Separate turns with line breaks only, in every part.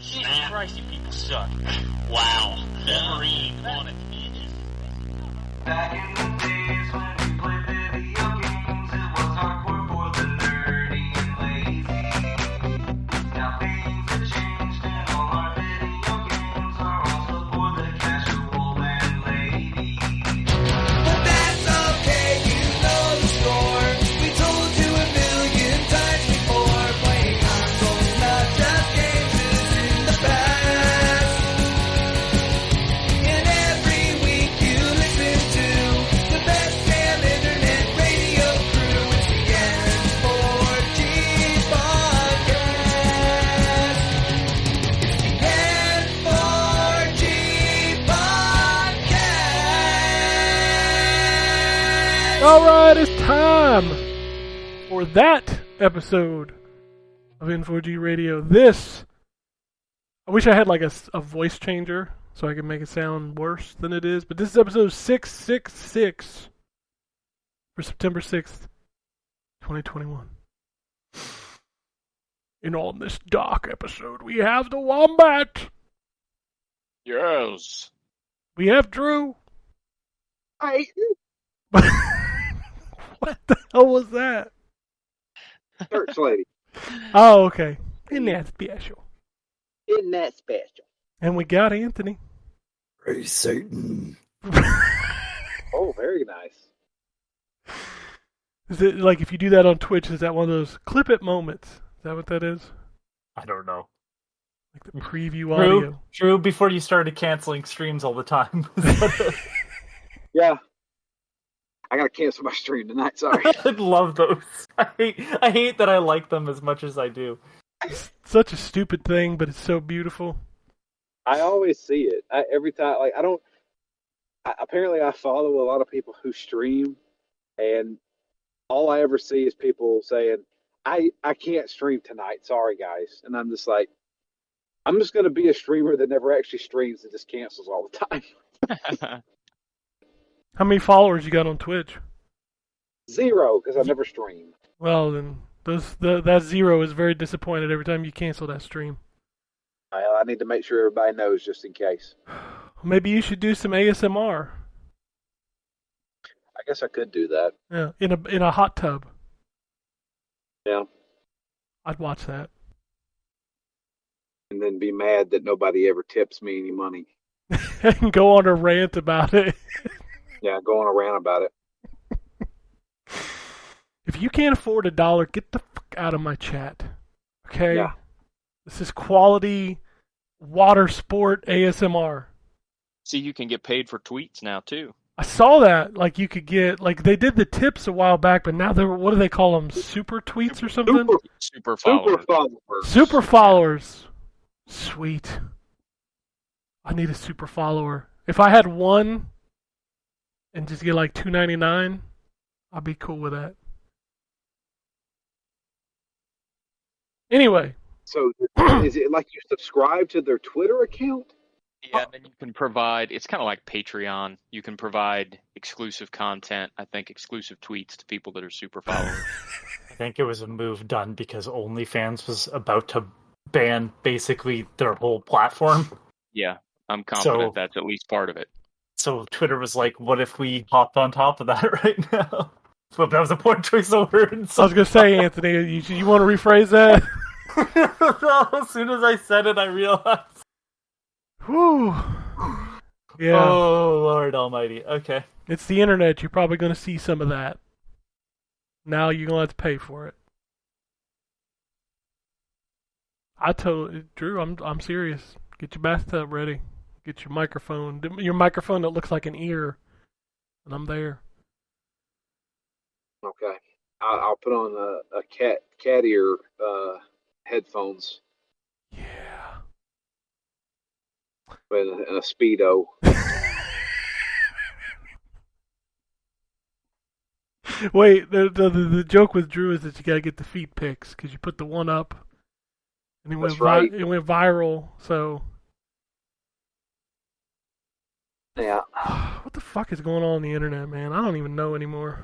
Jesus Christ, you people suck. Wow. Wolverine wanted to be in.
Back in the days when we played video games, it was hardcore for the nerdy and lazy. Now things have changed and all our video games are also for the casual and lady. But that's okay, you know the score. We told you a million times before. Playing consoles, not just games, is in the past. And every week you listen to the best damn internet radio crew. It's the N4G podcast. It's the N4G podcast.
All right, it's time for that episode of N4G Radio. I wish I had like a voice changer so I could make it sound worse than it is, but this is episode 666 for September 6th, 2021. And on this dark episode, we have the Wombat.
Yes.
We have Drew.
Hi.
What the hell was that?
Church lady.
Oh, okay. Isn't that special?
Isn't that special?
And we got Anthony.
Praise Satan.
Oh, very nice.
Is it like if you do that on Twitch, is that one of those clip it moments? Is that what that is?
I don't know.
Like the preview audio?
Drew, before you started canceling streams all the time.
Yeah. I gotta cancel my stream tonight, sorry.
I love those. I hate that I like them as much as I do.
It's such a stupid thing, but it's so beautiful.
I always see it. Every time, like, apparently I follow a lot of people who stream, and all I ever see is people saying, I can't stream tonight, sorry guys. And I'm just like, I'm just gonna be a streamer that never actually streams and just cancels all the time.
How many followers you got on Twitch?
0, because I never stream.
Well, then that 0 is very disappointed every time you cancel that stream.
Well, I need to make sure everybody knows just in case.
Maybe you should do some ASMR.
I guess I could do that.
Yeah, in a hot tub.
Yeah.
I'd watch that.
And then be mad that nobody ever tips me any money.
And go on a rant about it.
Yeah, going around about it.
If you can't afford $1, get the fuck out of my chat. Okay?
Yeah.
This is quality water sport ASMR.
See, you can get paid for tweets now, too.
I saw that. Like, you could get... Like, they did the tips a while back, but now they're... What do they call them? Super tweets or something?
Super followers.
Super followers.
Super followers. Sweet. I need a super follower. If I had one and just get like $2.99, I'd be cool with that. Anyway.
So, is it like you subscribe to their Twitter account?
Yeah, and then you can provide, it's kind of like Patreon. You can provide exclusive content, I think exclusive tweets to people that are super followers.
I think it was a move done because OnlyFans was about to ban basically their whole platform.
Yeah, I'm confident that's at least part of it.
So Twitter was like, what if we hopped on top of that right now? Well, that was a poor choice of words.
I was going to say, Anthony, you want to rephrase that?
As soon as I said it, I realized.
Whew. Yeah.
Oh, Lord almighty. Okay.
It's the internet. You're probably going to see some of that. Now you're going to have to pay for it. Drew, I'm serious. Get your bathtub ready. Get your microphone that looks like an ear, and I'm there.
Okay. I'll put on a cat ear headphones.
Yeah.
And a Speedo.
Wait, the joke with Drew is that you gotta get the feet pics because you put the one up, and it went viral. So,
yeah.
What the fuck is going on the internet, man? I don't even know anymore.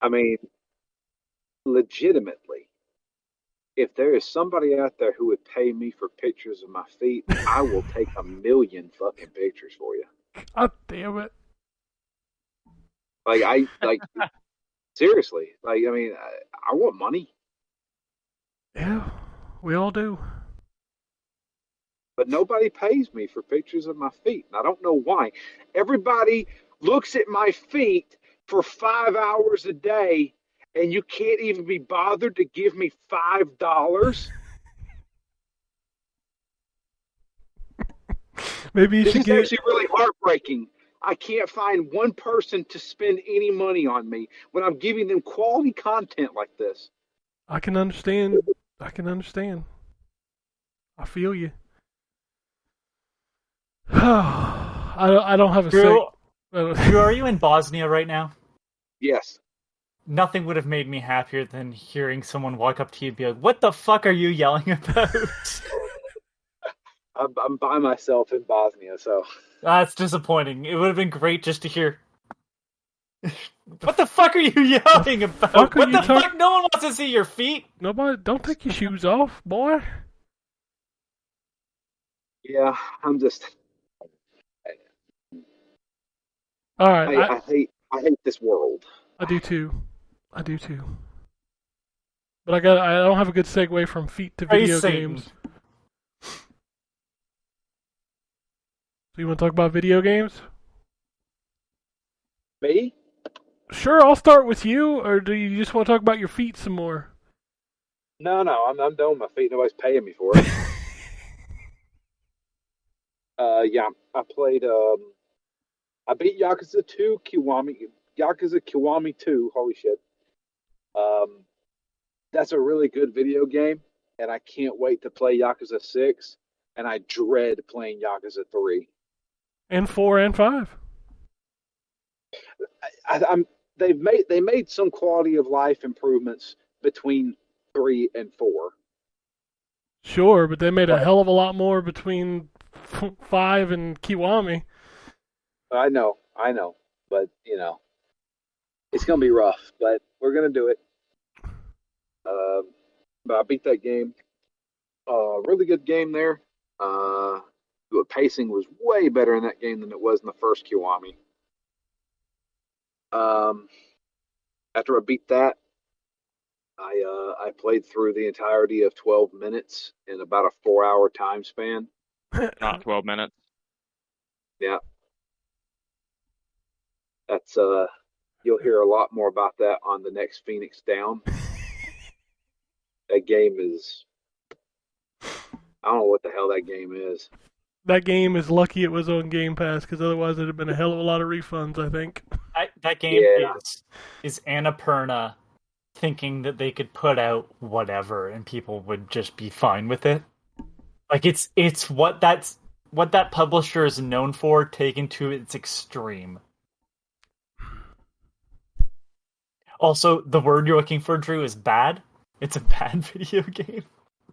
I mean, legitimately, if there is somebody out there who would pay me for pictures of my feet, I will take 1,000,000 fucking pictures for you.
God damn it.
Like seriously. Like, I mean, I want money,
Yeah, we all do.
but nobody pays me for pictures of my feet, and I don't know why. Everybody looks at my feet for 5 hours a day, and you can't even be bothered to give me $5.
Maybe you
This
should
is
get.
actually really heartbreaking. I can't find one person to spend any money on me when I'm giving them quality content like this.
I can understand. I can understand. I feel you. I don't have a
Drew,
say.
Drew, are you in Bosnia right now?
Yes.
Nothing would have made me happier than hearing someone walk up to you and be like, "What the fuck are you yelling about?"
I'm by myself in Bosnia, so
That's disappointing. It would have been great just to hear. What the fuck are you yelling about?
fuck are
What
you
the
talk-
fuck? No one wants to see your feet.
Nobody, don't take your shoes off, boy.
yeah, I'm just
All right,
I hate this world.
I do too. I do too. But I don't have a good segue from feet to
Praise
video
Satan.
games. So you want to talk about video games?
Me?
Sure, I'll start with you, or do you just want to talk about your feet some more?
No, I'm done with my feet. Nobody's paying me for it. Yeah, I played. I beat Yakuza 2 Yakuza Kiwami 2. Holy shit. Um, that's a really good video game, and I can't wait to play Yakuza 6. And I dread playing Yakuza 3.
And 4 and 5.
I'm they made some quality of life improvements between 3 and 4.
Sure, but they made a
But
hell of a lot more between 5 and Kiwami.
I know, but it's gonna be rough. But we're gonna do it. But I beat that game. Really good game there. The pacing was way better in that game than it was in the first Kiwami. After I beat that, I played through the entirety of 12 minutes in about a 4 hour time span.
Not 12 minutes.
Yeah, that's you'll hear a lot more about that on the next Phoenix Down. That game is, I don't know what the hell that game is.
That game is lucky it was on Game Pass, because otherwise it'd have been a hell of a lot of refunds, I think.
That game
Yeah.
is Annapurna thinking that they could put out whatever and people would just be fine with it. Like it's what that publisher is known for, taken to its extreme. Also, the word you're looking for, Drew, is bad. It's a bad video game.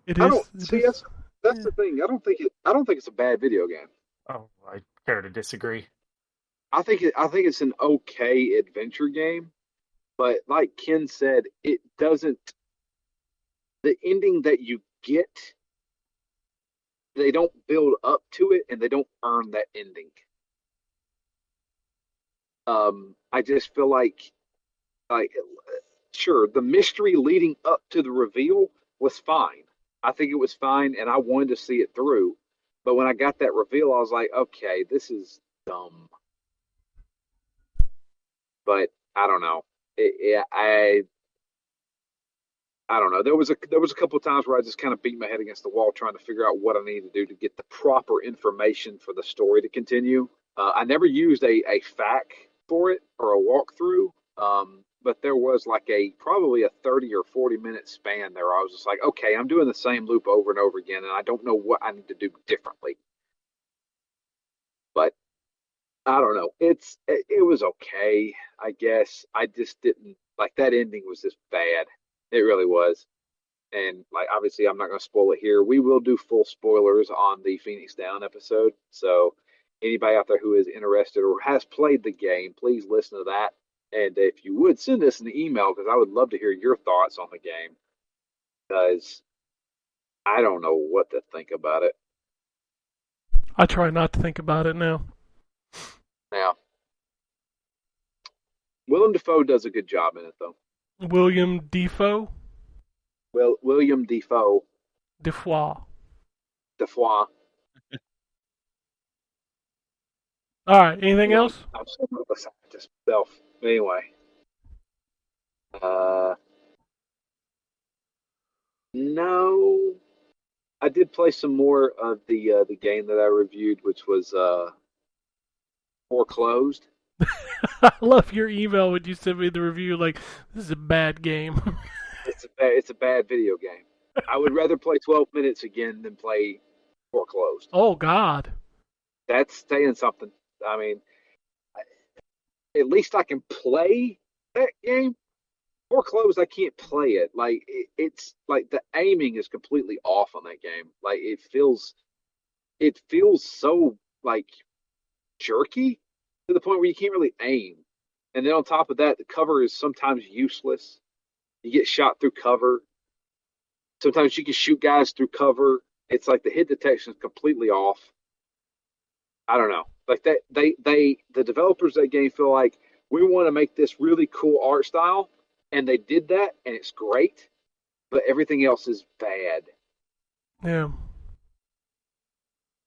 It
I
is.
don't
it
see
is-
that's the thing. I don't think it's a bad video game.
Oh, I care to disagree.
I think it's an okay adventure game, but like Ken said, it doesn't. The ending that you get, they don't build up to it, and they don't earn that ending. I just feel like sure, the mystery leading up to the reveal was fine. I think it was fine, and I wanted to see it through. But when I got that reveal, I was like, okay, this is dumb. But I don't know. I don't know. There was a couple of times where I just kind of beat my head against the wall trying to figure out what I needed to do to get the proper information for the story to continue. I never used a FAQ for it or a walkthrough, but there was like probably a 30 or 40 minute span there where I was just like, okay, I'm doing the same loop over and over again, and I don't know what I need to do differently. But I don't know. It was okay, I guess. I just didn't like that ending was just bad. It really was. And like obviously I'm not going to spoil it here. We will do full spoilers on the Phoenix Down episode. So anybody out there who is interested or has played the game, please listen to that. And if you would send us an email, because I would love to hear your thoughts on the game. Because I don't know what to think about it
I try not to think about it now.
now. Willem Dafoe does a good job in it, though.
William Defoe?
William Defoe,
Defoe.
Defoe.
Alright, anything
You know,
else?
I'm somewhat of a scientist myself. Anyway, uh, no, I did play some more of the game that I reviewed, which was Foreclosed.
I love your email when you sent me the review like, this is a bad game.
It's a bad video game. I would rather play 12 minutes again than play Foreclosed.
Oh, God.
That's saying something. I mean, at least I can play that game. Foreclosed, I can't play it. Like it's like the aiming is completely off on that game. Like it feels so like jerky to the point where you can't really aim. And then on top of that, the cover is sometimes useless. You get shot through cover. Sometimes you can shoot guys through cover. It's like the hit detection is completely off. I don't know. Like that the developers of that game feel like we want to make this really cool art style, and they did that, and it's great, but everything else is bad.
Yeah.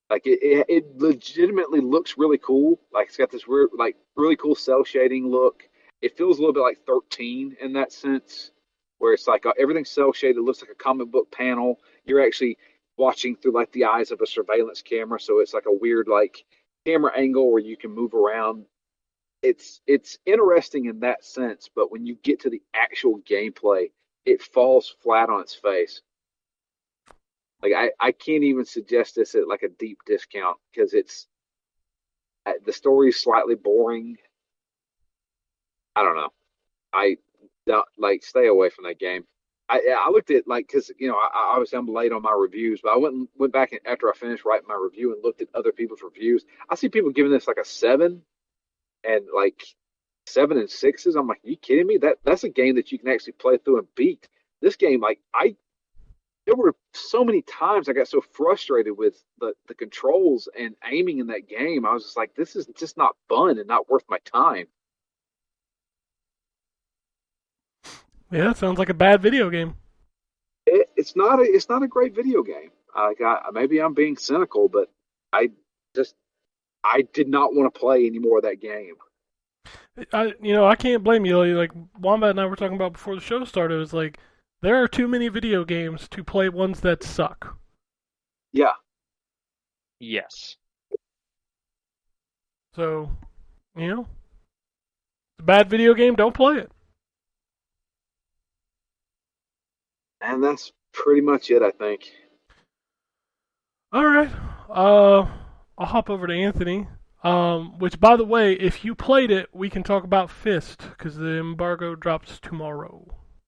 Like it legitimately looks really cool. Like it's got this weird, like really cool cell shading look. It feels a little bit like 13 in that sense, where it's like everything's cell shaded. Looks like a comic book panel. You're actually watching through like the eyes of a surveillance camera, so it's like a weird like camera angle where you can move around. It's interesting in that sense, but when you get to the actual gameplay, it falls flat on its face. Like I can't even suggest this at like a deep discount because the story is slightly boring. I don't know. I don't like stay away from that game. I looked at like because obviously I'm late on my reviews, but I went back and after I finished writing my review and looked at other people's reviews. I see people giving this like a 7 and like 7 and 6s. I'm like, are you kidding me? That's a game that you can actually play through and beat. This game, like there were so many times I got so frustrated with the controls and aiming in that game. I was just like, this is just not fun and not worth my time.
Yeah, that sounds like a bad video game.
It's not a great video game. Maybe I'm being cynical, but I just I did not want to play any more of that game.
I can't blame you. Like Wombat and I were talking about before the show started. It was like there are too many video games to play ones that suck.
Yeah,
Yes.
So, it's a bad video game. Don't play it.
and that's pretty much it, I think.
All right. I'll hop over to Anthony. Which, by the way, if you played it, we can talk about Fist because the embargo drops tomorrow.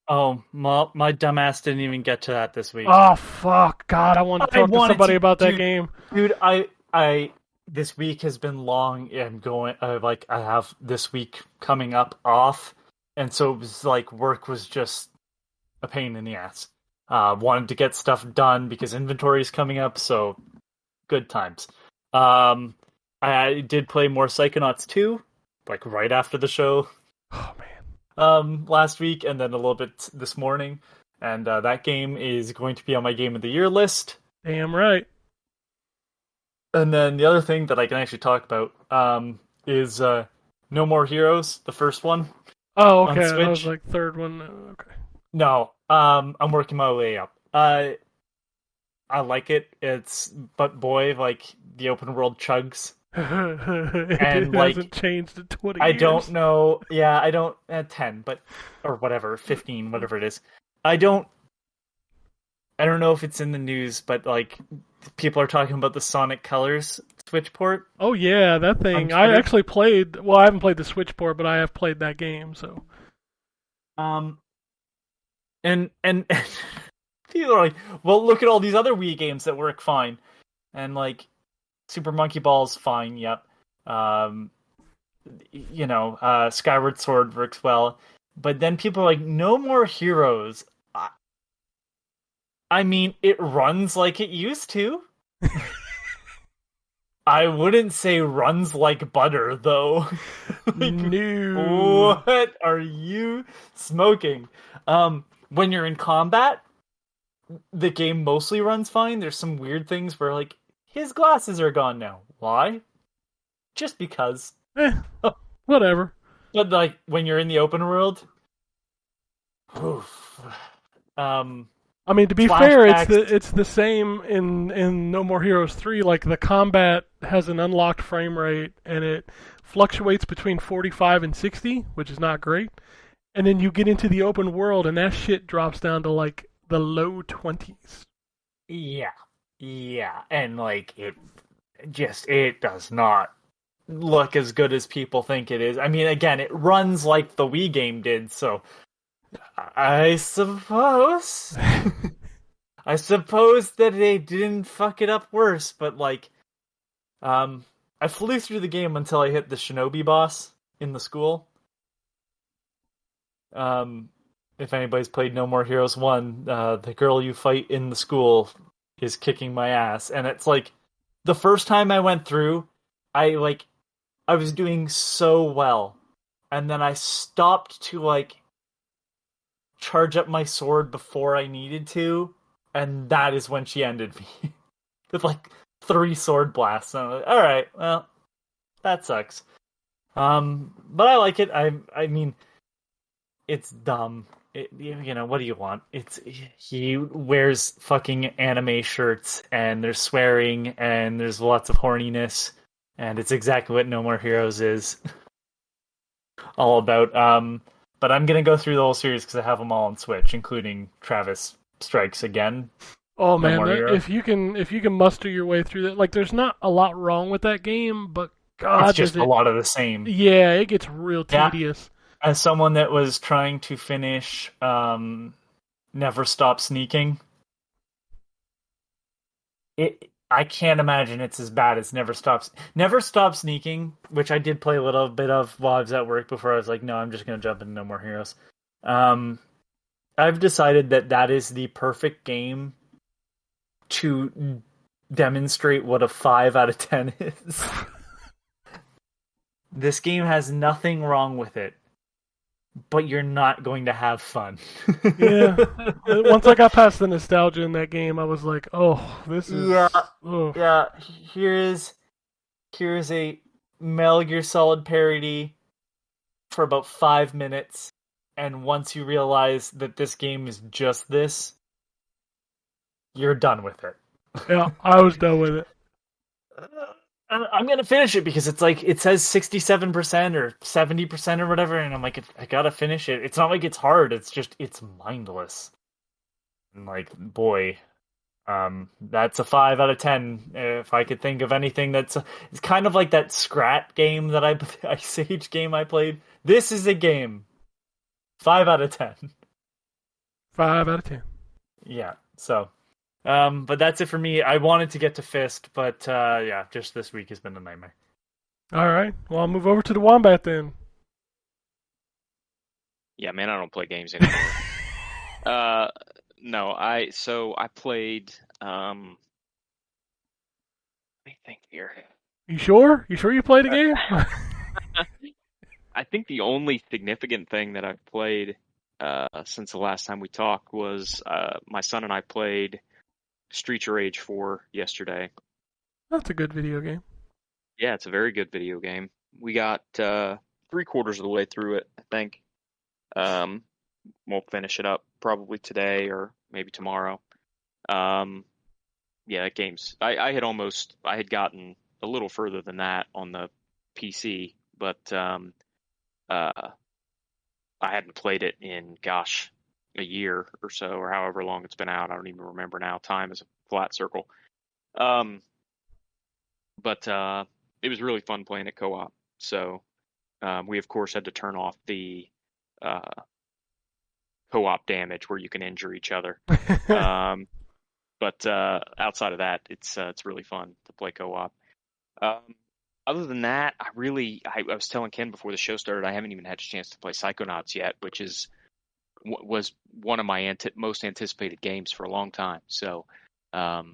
Oh, my dumbass didn't even get to that this week.
Oh fuck, God! I want to talk to somebody about that game.
Dude, I this week has been long and going. I have this week coming up off, and so it was like work was just a pain in the ass. Wanted to get stuff done because inventory is coming up, so good times. I did play more Psychonauts 2, like right after the show.
Oh man.
Last week, and then a little bit this morning, and that game is going to be on my Game of the Year list.
Damn right.
And then the other thing that I can actually talk about is No More Heroes, the first one.
Oh,
on
okay.
Switch.
That was like third one. Okay.
No, I'm working my way up. I like it. But boy, like the open world chugs.
It hasn't changed in 20 years.
I don't know. Yeah, I don't. 10, but or whatever, 15, whatever it is. I don't know if it's in the news, but like people are talking about the Sonic Colors Switch port.
Oh yeah, that thing. I actually played. Well, I haven't played the Switch port, but I have played that game. So.
And people are like, well, look at all these other Wii games that work fine, and like Super Monkey Ball's fine. Yep. Skyward Sword works well, but then people are like, No More Heroes. I mean, it runs like it used to. I wouldn't say runs like butter, though. Like,
No.
what are you smoking? When you're in combat, the game mostly runs fine. There's some weird things where, like, his glasses are gone now. Why? Just because.
Whatever.
But, like, when you're in the open world, oof.
I mean, to be fair, it's the same in No More Heroes 3. Like, the combat has an unlocked frame rate, and it fluctuates between 45 and 60, which is not great. And then you get into the open world, and that shit drops down to, like, the low 20s.
Yeah. Yeah. And, like, it does not look as good as people think it is. I mean, again, it runs like the Wii game did, so I suppose I suppose that they didn't fuck it up worse, but like I flew through the game until I hit the Shinobi boss in the school. If anybody's played No More Heroes 1, the girl you fight in the school is kicking my ass, and it's like the first time I went through, I was doing so well, and then I stopped to like charge up my sword before I needed to, and that is when she ended me with like 3 sword blasts. And I'm like, all right, well, that sucks. But I like it. I mean, it's dumb. You know, what do you want? He wears fucking anime shirts, and there's swearing, and there's lots of horniness, and it's exactly what No More Heroes is all about. But I'm gonna go through the whole series because I have them all on Switch, including Travis Strikes Again.
Oh
No
man,
More Heroes.
if you can muster your way through that, like, there's not a lot wrong with that game, but God,
It's just a lot of the same.
Yeah, it gets real
Yeah.
tedious.
As someone that was trying to finish Never Stop Sneaking, I can't imagine it's as bad as Never Stop Sneaking, which I did play a little bit of while I was at work before I was like, no, I'm just going to jump into No More Heroes. I've decided that is the perfect game to demonstrate what a 5 out of 10 is. This game has nothing wrong with it, but you're not going to have fun.
Yeah. Once I got past the nostalgia in that game, I was like, oh, this is...
Yeah.
Oh.
Yeah, here's a Metal Gear Solid parody for about 5 minutes, and once you realize that this game is just this, you're done with it.
Yeah, I was done with it.
I'm gonna finish it because it's like it says 67% or 70% or whatever, and I'm like, I gotta finish it. It's not like it's hard. It's just it's mindless. And like, boy, that's a 5 out of 10. If I could think of anything it's kind of like that Scrat game that Ice Age game I played. This is a game. 5 out of 10.
5 out of 10.
Yeah. So. But that's it for me. I wanted to get to Fist, but yeah, just this week has been a nightmare.
All right. Well, I'll move over to the Wombat then.
Yeah, man, I don't play games anymore. No, I played. Let me think here.
You sure? You sure you played a game?
I think the only significant thing that I've played since the last time we talked was my son and I played Streets of Rage 4 yesterday.
That's a good video game.
Yeah, it's a very good video game. We got 3/4 of the way through it, I think. We'll finish it up probably today or maybe tomorrow. Yeah, that game's... I had gotten a little further than that on the PC, but I hadn't played it in, gosh, a year or so, or however long it's been out. I don't even remember now. Time is a flat circle. But it was really fun playing it co-op. So we, of course, had to turn off the co-op damage where you can injure each other. But outside of that, it's really fun to play co-op. Other than that, I was telling Ken before the show started, I haven't even had a chance to play Psychonauts yet, which is was one of my most anticipated games for a long time. So I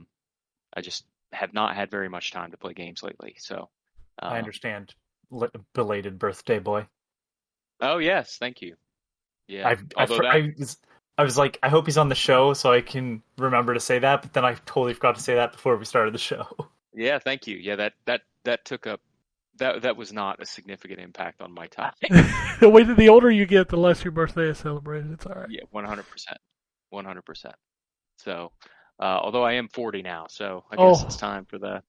just have not had very much time to play games lately. So
I understand. Belated birthday, boy.
oh yes, thank you. Yeah,
I've, I,
although
fr-
that
I was like, I hope he's on the show so I can remember to say that. But then I totally forgot to say that before we started the show.
yeah, thank you. Yeah, that took up that was not a significant impact on my time.
Wait, the older you get, the less your birthday is celebrated. It's all right.
Yeah, 100%, 100%. So although I am 40 now, so I guess it's time for the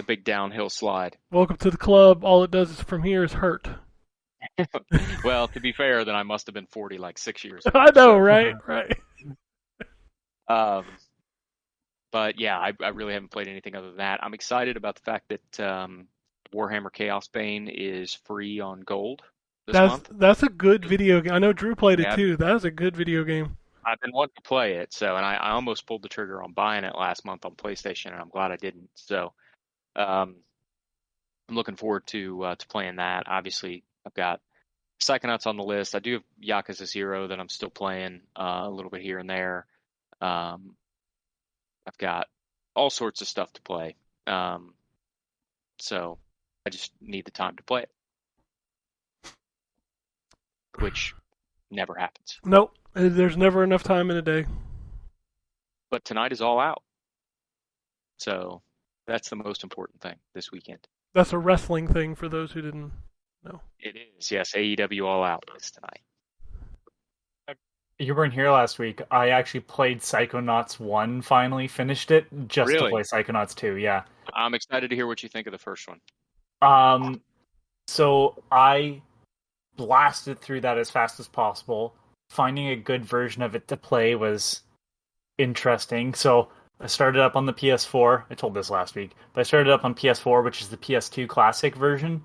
big downhill slide.
Welcome to the club. All it does from here is hurt.
Well, to be fair, then I must have been 40 like 6 years ago.
I know,
So,
right? Right.
but yeah, I really haven't played anything other than that. I'm excited about the fact that Warhammer Chaos Bane is free on Gold this month.
That's a good video game. I know Drew played it
Yeah.
too. That is a good video game.
I've been wanting to play it, and I almost pulled the trigger on buying it last month on PlayStation, and I'm glad I didn't. So I'm looking forward to playing that. Obviously, I've got Psychonauts on the list. I do have Yakuza 0 that I'm still playing a little bit here and there. I've got all sorts of stuff to play. So I just need the time to play it, which never happens.
Nope. There's never enough time in a day.
But tonight is all out. So that's the most important thing this weekend.
That's a wrestling thing for those who didn't know.
It is, yes. AEW All Out is tonight.
You weren't here last week. I actually played Psychonauts 1, finally finished it, just to
Really?
play Psychonauts 2, yeah.
I'm excited to hear what you think of the first one.
So I blasted through that as fast as possible. Finding a good version of it to play was interesting. So I started up on the PS4. I told this last week, but I started up on PS4, which is the PS2 classic version.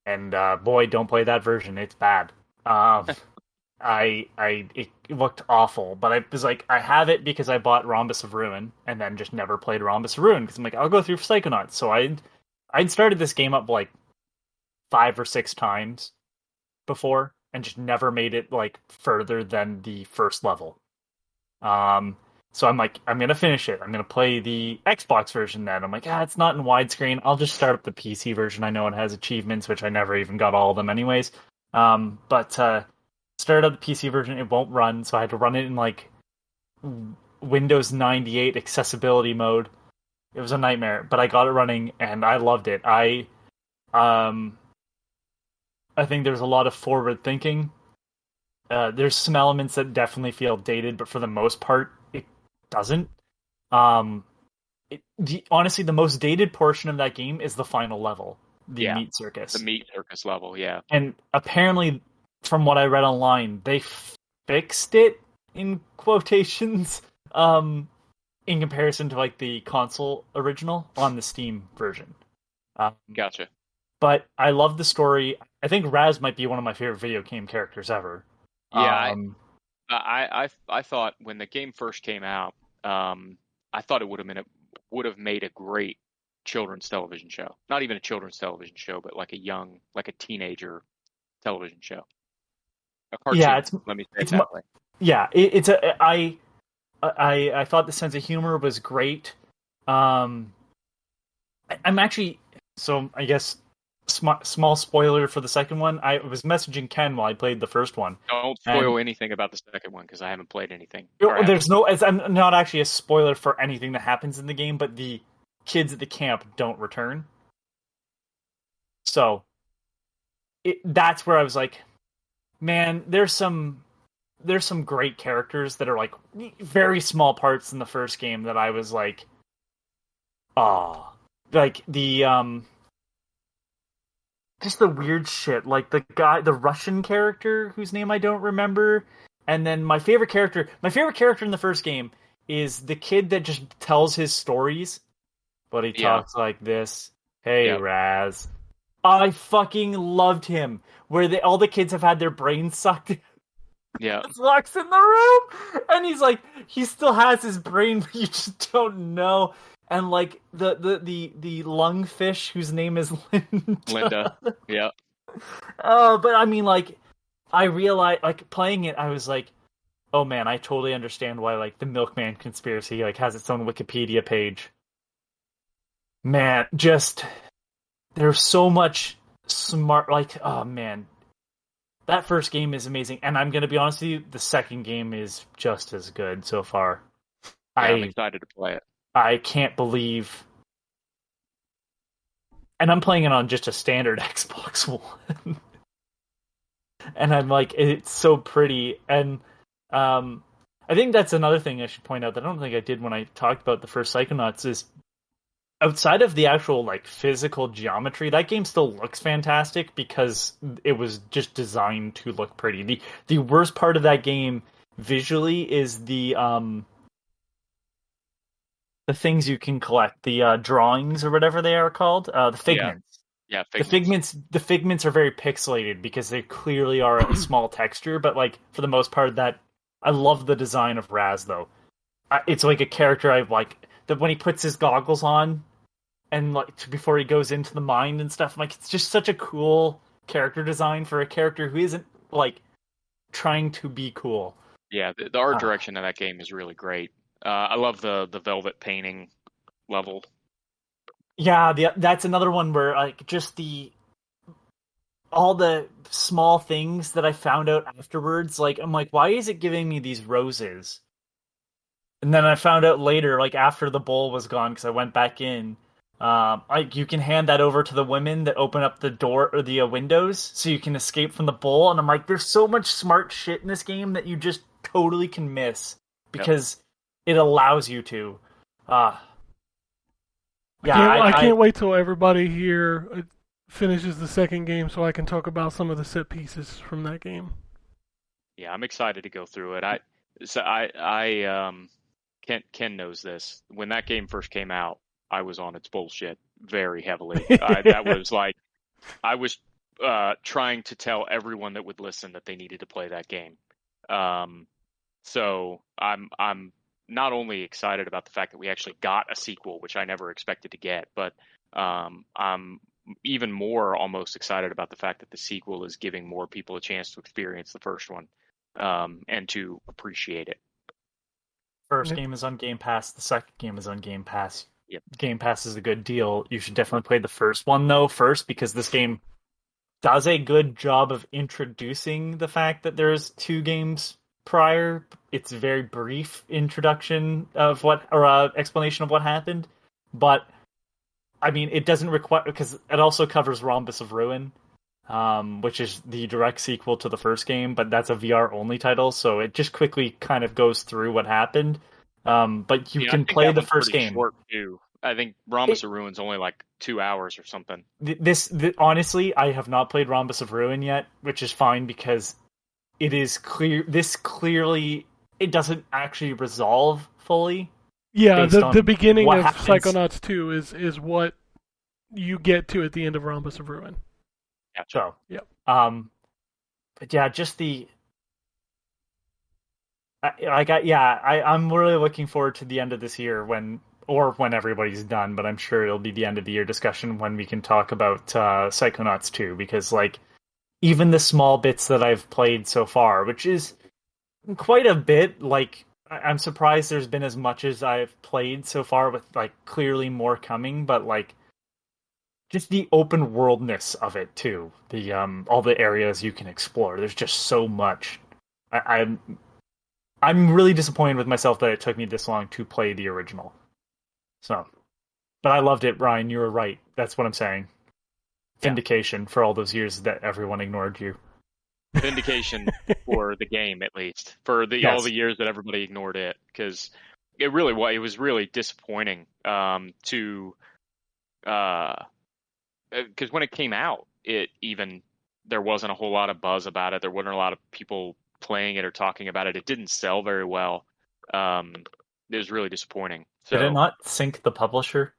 And boy, don't play that version. It's bad. It looked awful, but I was like, I have it because I bought Rhombus of Ruin and then just never played Rhombus of Ruin because I'm like, I'll go through Psychonauts. So I'd started this game up like 5 or 6 times before and just never made it like further than the first level. So I'm like, I'm gonna finish it. I'm gonna play the Xbox version then. I'm like, it's not in widescreen. I'll just start up the PC version. I know it has achievements, which I never even got all of them anyways. But started up the PC version, it won't run, so I had to run it in like Windows 98 accessibility mode. It was a nightmare, but I got it running and I loved it. I think there's a lot of forward thinking. There's some elements that definitely feel dated, but for the most part, it doesn't. Honestly, the most dated portion of that game is the final level, the Meat Circus.
The Meat Circus level, yeah.
And apparently, from what I read online, they fixed it in quotations in comparison to like the console original on the Steam version.
Gotcha.
But I love the story. I think Raz might be one of my favorite video game characters ever.
Yeah, I thought when the game first came out, I thought it would have made a great children's television show. Not even a children's television show, but like a teenager television show. A cartoon.
Yeah,
let me say it that way.
Yeah, I thought the sense of humor was great. I'm actually, so I guess small spoiler for the second one. I was messaging Ken while I played the first one.
Don't spoil anything about the second one because I haven't played anything.
I'm not actually a spoiler for anything that happens in the game, but the kids at the camp don't return. So that's where I was like, man, there's some great characters that are like very small parts in the first game that I was like, like the just the weird shit, like the Russian character whose name I don't remember, and then my favorite character in the first game is the kid that just tells his stories, but he talks like this. Hey, Raz. I fucking loved him. Where all the kids have had their brains sucked.
Yeah.
He walks in the room, and he's like, he still has his brain, but you just don't know. And like the lungfish whose name is
Linda. Yeah.
But I mean, like, I realized, like, playing it, I was like, oh man, I totally understand why like the Milkman conspiracy like has its own Wikipedia page. Man, just there's so much smart like oh man, that first game is amazing, and I'm gonna be honest with you, the second game is just as good so far.
Yeah, I'm
I
excited to play it.
I can't believe, and I'm playing it on just a standard Xbox One, and I'm like, it's so pretty, and I think that's another thing I should point out that I don't think I did when I talked about the first Psychonauts is outside of the actual like physical geometry, that game still looks fantastic because it was just designed to look pretty. The worst part of that game visually is the things you can collect, the drawings or whatever they are called, the
Yeah,
figments.
yeah,
The figments are very pixelated because they clearly are a small texture, but like for the most part, that I love the design of Raz though. It's like a character I like that when he puts his goggles on and like before he goes into the mine and stuff. Like it's just such a cool character design for a character who isn't like trying to be cool.
Yeah, the art
Ah.
direction of that game is really great. I love the velvet painting level.
Yeah, that's another one where like just the all the small things that I found out afterwards, like I'm like, why is it giving me these roses? And then I found out later, like after the bowl was gone, because I went back in. Like you can hand that over to the women that open up the door or the windows, so you can escape from the bowl. And I'm like, there's so much smart shit in this game that you just totally can miss
Yep.
because it allows you to. Uh yeah,
I can't wait till everybody here finishes the second game so I can talk about some of the set pieces from that game.
Yeah, I'm excited to go through it. Ken knows this. When that game first came out, I was on its bullshit very heavily. That was like I was trying to tell everyone that would listen that they needed to play that game. So I'm not only excited about the fact that we actually got a sequel, which I never expected to get, but I'm even more almost excited about the fact that the sequel is giving more people a chance to experience the first one and to appreciate it.
first game is on Game Pass. The second game is on Game Pass.
Yep.
Game Pass is a good deal. You should definitely play the first one though first because this game does a good job of introducing the fact that there's two games prior. It's a very brief introduction of what or explanation of what happened, but I mean it doesn't require because it also covers Rhombus of Ruin, which is the direct sequel to the first game, but that's a VR only title, so it just quickly kind of goes through what happened. But you
Yeah, I
can
think
play
that
the
one's
first
pretty
game.
short too. I think Rhombus of Ruin's only like 2 hours or something.
Honestly, I have not played Rhombus of Ruin yet, which is fine because it is clear. This clearly it doesn't actually resolve fully.
Yeah,
Based
the
on
beginning
what
of
happens.
Psychonauts 2 is what you get to at the end of Rhombus of Ruin.
So,
Yep.
but yeah, just the I'm really looking forward to the end of this year when everybody's done, but I'm sure it'll be the end of the year discussion when we can talk about Psychonauts 2 because like even the small bits that I've played so far, which is quite a bit, like I'm surprised there's been as much as I've played so far with like clearly more coming, but like just the open worldness of it too. The all the areas you can explore. There's just so much. I'm really disappointed with myself that it took me this long to play the original. So, but I loved it, Ryan. You were right. That's what I'm saying. Vindication for all those years that everyone ignored you.
Vindication for the game, at least for all
Yes.
the years that everybody ignored it, because it was really disappointing to because when it came out, there wasn't a whole lot of buzz about it. There wasn't a lot of people playing it or talking about it. It didn't sell very well. It was really disappointing. So,
Did it not sync the publisher?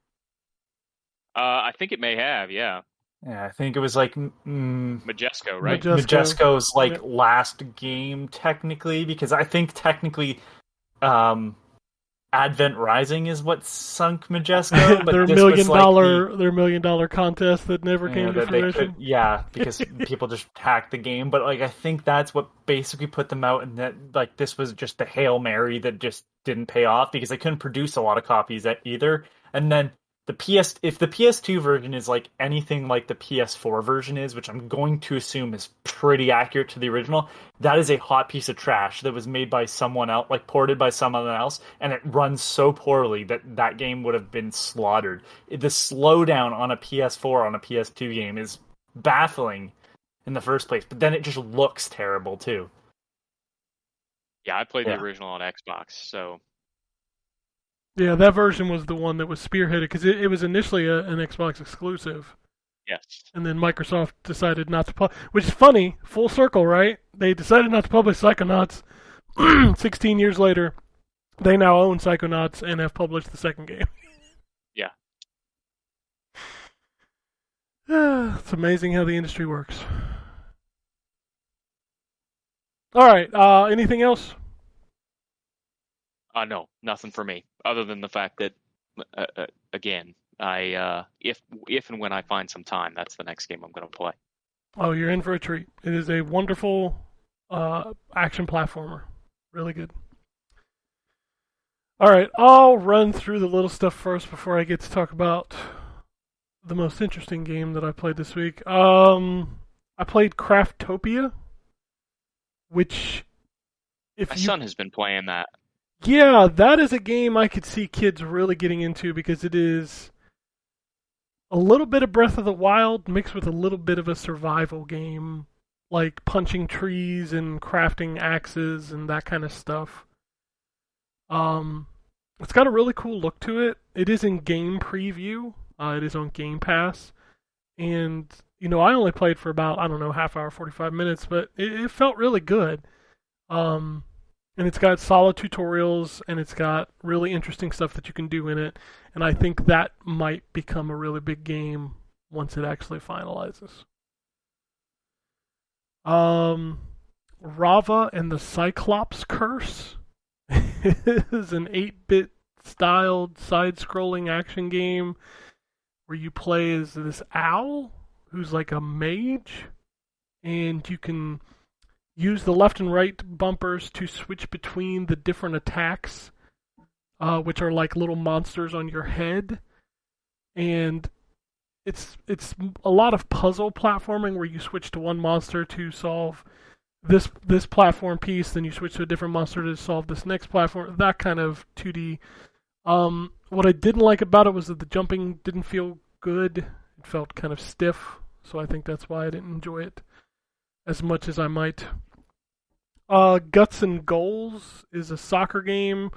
I think it may have, yeah.
Yeah, I think it was like
Majesco, right?
Majesco's like last game technically, because I think technically Advent Rising is what sunk Majesco, but
their
this
million
was like
dollar their $1 million contest that never came to
that they
fruition.
could, because people just hacked the game. But like I think that's what basically put them out, and that like this was just the Hail Mary that just didn't pay off because they couldn't produce a lot of copies either. And then if the PS2 version is like anything like the PS4 version is, which I'm going to assume is pretty accurate to the original, that is a hot piece of trash that was made by someone else, like ported by someone else, and it runs so poorly that game would have been slaughtered. The slowdown on a PS4 on a PS2 game is baffling in the first place, but then it just looks terrible too.
Yeah, I played
Yeah.
the original on Xbox, so
Yeah, that version was the one that was spearheaded because it was initially an Xbox exclusive,
yes.
and then Microsoft decided not to publish. Which is funny, full circle, right? They decided not to publish Psychonauts. 16 years later, they now own Psychonauts and have published the second game.
Yeah.
It's amazing how the industry works. All right, anything else?
No, nothing for me, other than the fact that, again, I if and when I find some time, that's the next game I'm going to play.
Oh, you're in for a treat. It is a wonderful action platformer. Really good. All right, I'll run through the little stuff first before I get to talk about the most interesting game that I played this week. I played Craftopia, which
My son has been playing that.
Yeah, that is a game I could see kids really getting into because it is a little bit of Breath of the Wild mixed with a little bit of a survival game, like punching trees and crafting axes and that kind of stuff. It's got a really cool look to it. It is in game preview. It is on Game Pass. And, I only played for about, half hour, 45 minutes, but it felt really good. And it's got solid tutorials, and it's got really interesting stuff that you can do in it. And I think that might become a really big game once it actually finalizes. Rava and the Cyclops Curse is an 8-bit styled side-scrolling action game where you play as this owl who's like a mage, and you can use the left and right bumpers to switch between the different attacks, which are like little monsters on your head. And it's a lot of puzzle platforming where you switch to one monster to solve this platform piece, then you switch to a different monster to solve this next platform, that kind of 2D. What I didn't like about it was that the jumping didn't feel good. It felt kind of stiff, so I think that's why I didn't enjoy it as much as I might. Guts and Goals is a soccer game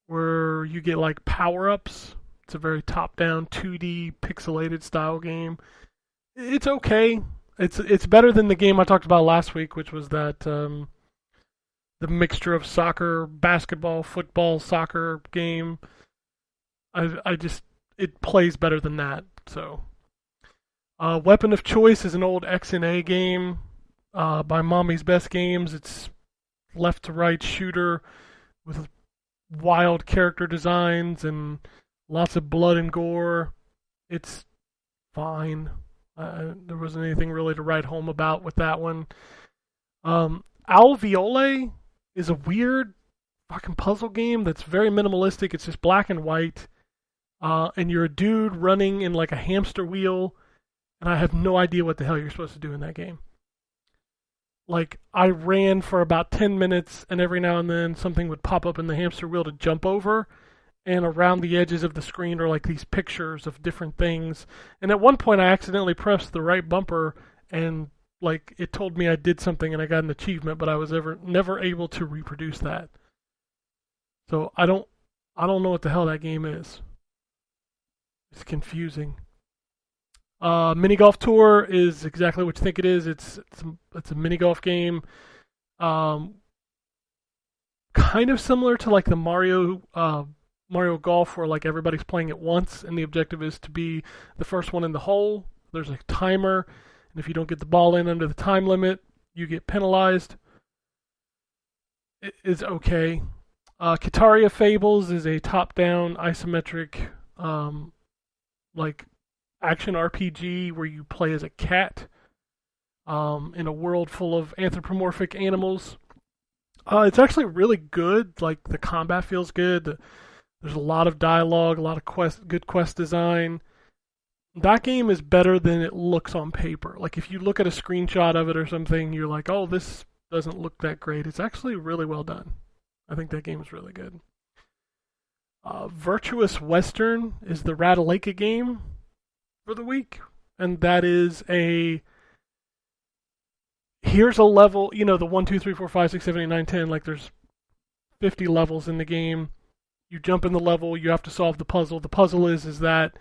where you get like power-ups. It's a very top-down 2D pixelated style game. It's okay. It's better than the game I talked about last week, which was that the mixture of soccer, basketball, football, soccer game. It plays better than that. So, Weapon of Choice is an old XNA game by Mommy's Best Games. It's left to right shooter with wild character designs and lots of blood and gore. It's fine. There wasn't anything really to write home about with that one. Alveole is a weird fucking puzzle game that's very minimalistic. It's just black and white. And you're a dude running in like a hamster wheel, and I have no idea what the hell you're supposed to do in that game. Like, I ran for about 10 minutes, and every now and then something would pop up in the hamster wheel to jump over, and around the edges of the screen are like these pictures of different things. And at one point I accidentally pressed the right bumper, and like it told me I did something and I got an achievement, but I was never able to reproduce that. So I don't know what the hell that game is. It's confusing. Mini Golf Tour is exactly what you think it is. It's a mini golf game, kind of similar to like the Mario Golf, where like everybody's playing at once, and the objective is to be the first one in the hole. There's a timer, and if you don't get the ball in under the time limit, you get penalized. It is okay. Kataria Fables is a top-down isometric, like action RPG where you play as a cat in a world full of anthropomorphic animals. It's actually really good. Like the combat feels good. There's a lot of dialogue, a lot of good quest design. That game is better than it looks on paper. Like if you look at a screenshot of it or something, you're like, "Oh, this doesn't look that great." It's actually really well done. I think that game is really good. Virtuous Western is the Ratalaika game for the week, and that is here's a level. You know, the 1, 2, 3, 4, 5, 6, 7, 8, 9, 10. Like there's 50 levels in the game. You jump in the level, you have to solve the puzzle. The puzzle is that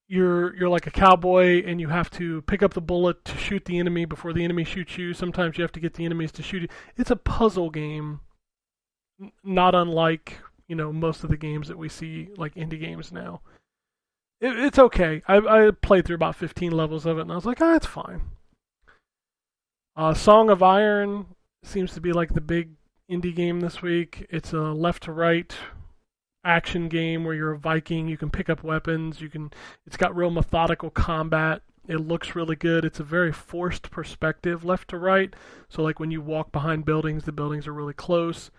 you're like a cowboy and you have to pick up the bullet to shoot the enemy before the enemy shoots you. Sometimes you have to get the enemies to shoot you. It's a puzzle game, not unlike, you know, most of the games that we see like indie games now. It's okay. I played through about 15 levels of it and I was like, it's fine. Song of Iron seems to be like the big indie game this week. It's a left to right action game where you're a Viking. You can pick up weapons. It's got real methodical combat. It looks really good. It's a very forced perspective, left to right. So like when you walk behind buildings, the buildings are really close.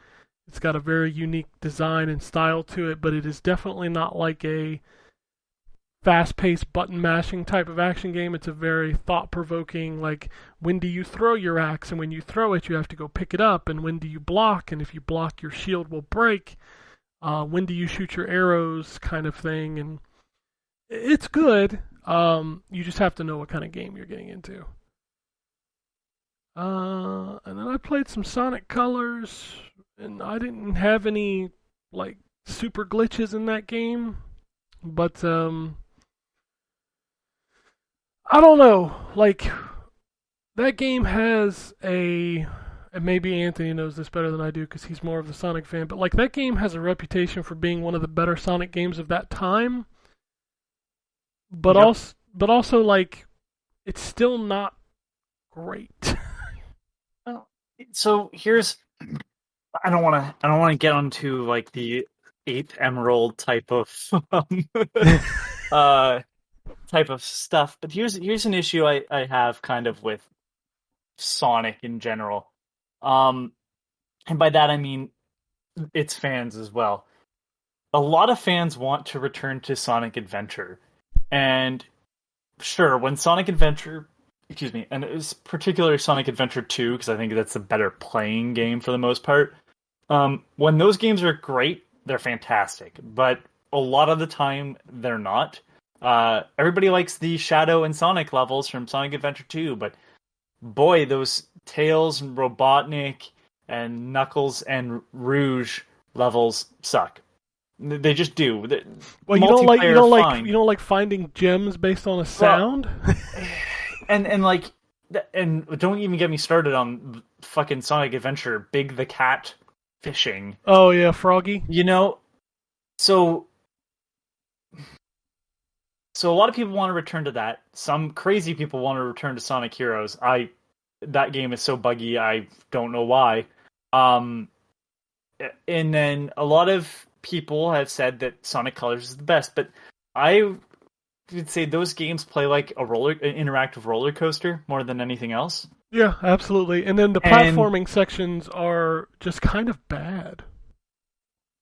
It's got a very unique design and style to it, but it is definitely not like a fast-paced button mashing type of action game. It's a very thought-provoking, like, when do you throw your axe, and when you throw it you have to go pick it up, and when do you block, and if you block your shield will break, when do you shoot your arrows kind of thing. And it's good. You just have to know what kind of game you're getting into. And then I played some Sonic Colors, and I didn't have any like super glitches in that game, but I don't know. Like, that game has and maybe Anthony knows this better than I do because he's more of the Sonic fan, but like that game has a reputation for being one of the better Sonic games of that time. But
Yep.
also like it's still not great.
So here's, I don't want to get onto like the 8th Emerald type of type of stuff, but here's an issue I have kind of with Sonic in general. And by that I mean its fans as well. A lot of fans want to return to Sonic Adventure. And sure, when Sonic Adventure, and it was particularly Sonic Adventure 2, because I think that's a better playing game for the most part. When those games are great, they're fantastic. But a lot of the time, they're not. Everybody likes the Shadow and Sonic levels from Sonic Adventure 2, but boy, those Tails and Robotnik and Knuckles and Rouge levels suck. They just do.
Well, you don't like finding gems based on a sound.
and like, and don't even get me started on fucking Sonic Adventure, Big the Cat fishing.
Oh yeah, Froggy.
You know, so a lot of people want to return to that. Some crazy people want to return to Sonic Heroes. That game is so buggy, I don't know why. And then a lot of people have said that Sonic Colors is the best, but I would say those games play like an interactive roller coaster more than anything else.
Yeah, absolutely. And then the platforming sections are just kind of bad.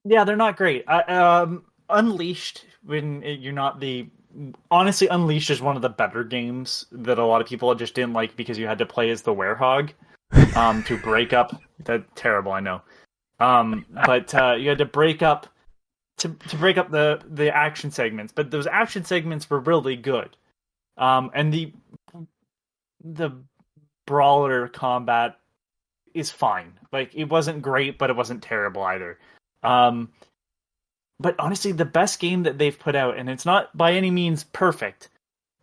Yeah, they're not great. Unleashed, when you're not the... Honestly, Unleashed is one of the better games that a lot of people just didn't like because you had to play as the werehog to break up... That's terrible, I know. But you had to break up to break up the action segments, but those action segments were really good. And the brawler combat is fine. Like, it wasn't great, but it wasn't terrible either. But honestly, the best game that they've put out, and it's not by any means perfect,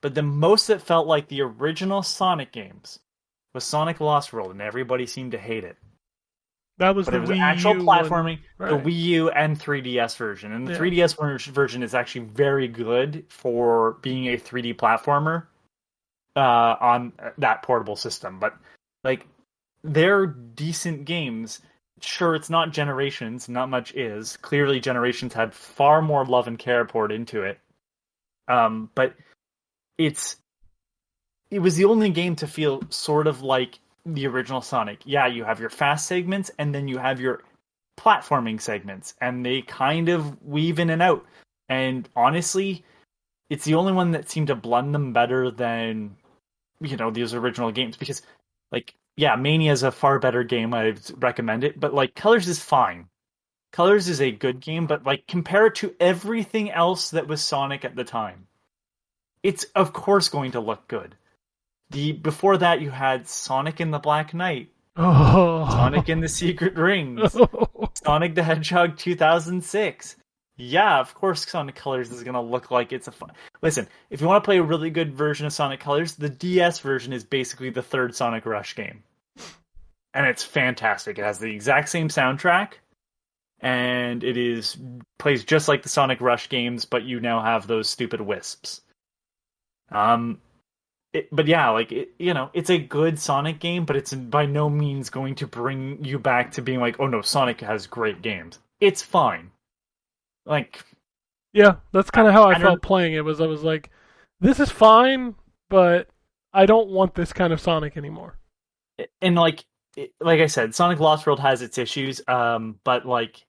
but the most that felt like the original Sonic games was Sonic Lost World, and everybody seemed to hate it.
That was
but
the
it was
Wii
actual
U
platforming,
right.
The Wii U and 3DS version. And the 3DS version is actually very good for being a 3D platformer on that portable system. But like, they're decent games. sure, it's not Generations, not much is. Clearly, Generations had far more love and care poured into it. But it was the only game to feel sort of like the original Sonic. Yeah, you have your fast segments, and then you have your platforming segments, and they kind of weave in and out. And honestly, it's the only one that seemed to blend them better than, these original games. Because, like, yeah, Mania is a far better game. I'd recommend it. But, like, Colors is fine. Colors is a good game, but, like, compare it to everything else that was Sonic at the time. It's, of course, going to look good. Before that, you had Sonic and the Black Knight, Sonic and the Secret Rings, Sonic the Hedgehog 2006. Yeah, of course Sonic Colors is going to look like it's a fun... Listen, if you want to play a really good version of Sonic Colors, the DS version is basically the third Sonic Rush game. And it's fantastic. It has the exact same soundtrack, and plays just like the Sonic Rush games, but you now have those stupid wisps. But yeah, like, it's a good Sonic game, but it's by no means going to bring you back to being like, oh no, Sonic has great games. It's fine. Like,
yeah, that's kind of how I felt playing it. I was like, this is fine, but I don't want this kind of Sonic anymore.
And like I said, Sonic Lost World has its issues, but like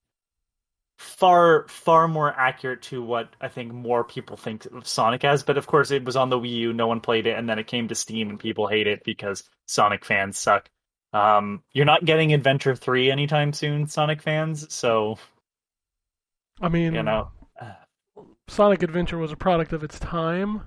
far more accurate to what I think more people think of Sonic as. But of course, it was on the Wii U, no one played it, and then it came to Steam, and people hate it because Sonic fans suck. You're not getting Adventure 3 anytime soon, Sonic fans, so...
I mean, Sonic Adventure was a product of its time.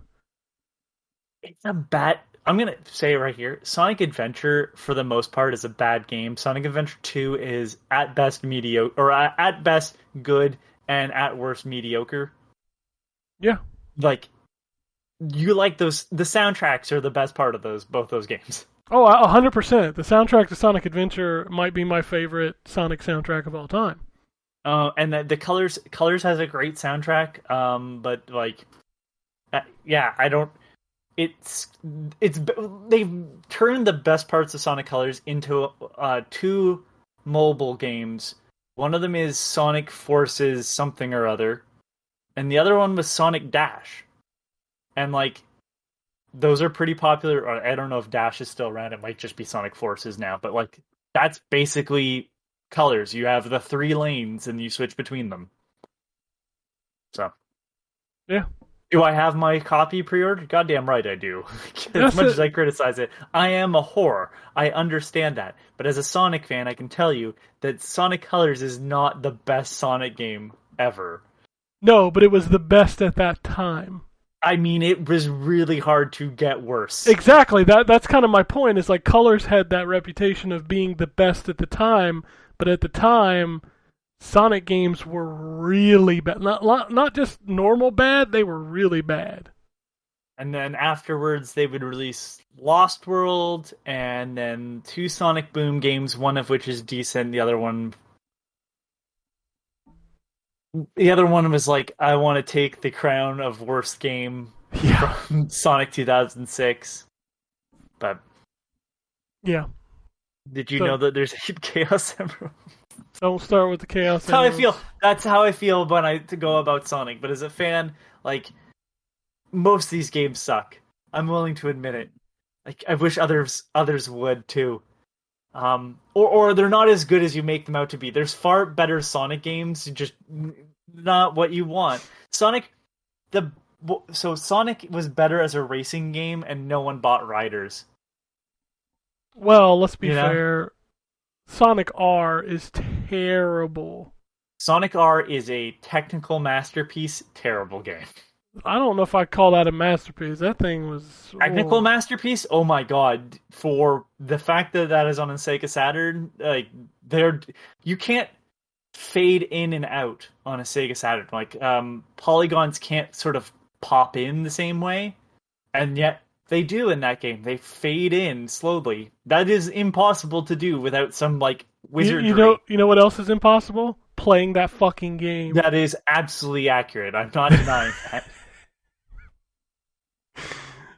It's a bad... I'm going to say it right here. Sonic Adventure, for the most part, is a bad game. Sonic Adventure 2 is at best mediocre, or at best good, and at worst mediocre.
Yeah.
Like, you like those... The soundtracks are the best part of both those games.
Oh, 100%. The soundtrack to Sonic Adventure might be my favorite Sonic soundtrack of all time.
And the Colors has a great soundtrack, but like, yeah, I don't. It's they've turned the best parts of Sonic Colors into two mobile games. One of them is Sonic Forces something or other, and the other one was Sonic Dash, and like, those are pretty popular. I don't know if Dash is still around. It might just be Sonic Forces now, but like, that's basically Colors. You have the 3 lanes and you switch between them. So,
yeah.
Do I have my copy pre-ordered? Goddamn right I do. As much as I criticize it, I am a whore. I understand that. But as a Sonic fan, I can tell you that Sonic Colors is not the best Sonic game ever.
No, but it was the best at that time.
I mean, it was really hard to get worse.
Exactly. That's kind of my point. Is like, Colors had that reputation of being the best at the time, but at the time, Sonic games were really bad. Not just normal bad, they were really bad.
And then afterwards, they would release Lost World, and then 2 Sonic Boom games, one of which is decent, the other one was like, I want to take the crown of worst game from Sonic 2006. But
yeah.
Did you know that there's a Chaos Emerald?
Don't start with the Chaos
That's how I feel. That's how I feel when I go about Sonic. But as a fan, like, most of these games suck. I'm willing to admit it. Like, I wish others would too. Or they're not as good as you make them out to be. There's far better Sonic games, just not what you want. Sonic was better as a racing game, and no one bought Riders.
Well, let's be fair. Sonic R is terrible.
Sonic R is a technical masterpiece, terrible game.
I don't know if I'd call that a masterpiece. That thing was...
Technical masterpiece? Oh my god. For the fact that is on a Sega Saturn, like, you can't fade in and out on a Sega Saturn. Like, polygons can't sort of pop in the same way, and yet they do in that game. They fade in slowly. That is impossible to do without some, like, wizardry.
You know what else is impossible? Playing that fucking game.
That is absolutely accurate. I'm not denying that.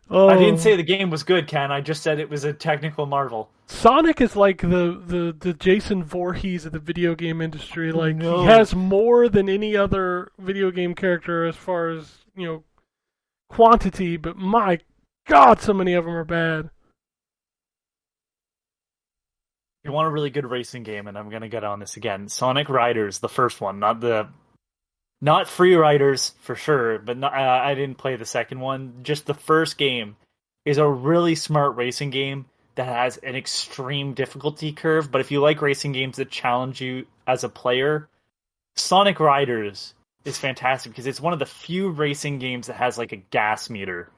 Oh,
I didn't say the game was good, Ken. I just said it was a technical marvel.
Sonic is like the Jason Voorhees of the video game industry. Like
No.
he has more than any other video game character as far as quantity, but my God, so many of them are bad.
You want a really good racing game, and I'm gonna get on this again. Sonic Riders, the first one, not Free Riders for sure, but I didn't play the second one. Just the first game is a really smart racing game that has an extreme difficulty curve. But if you like racing games that challenge you as a player, Sonic Riders is fantastic because it's one of the few racing games that has like a gas meter.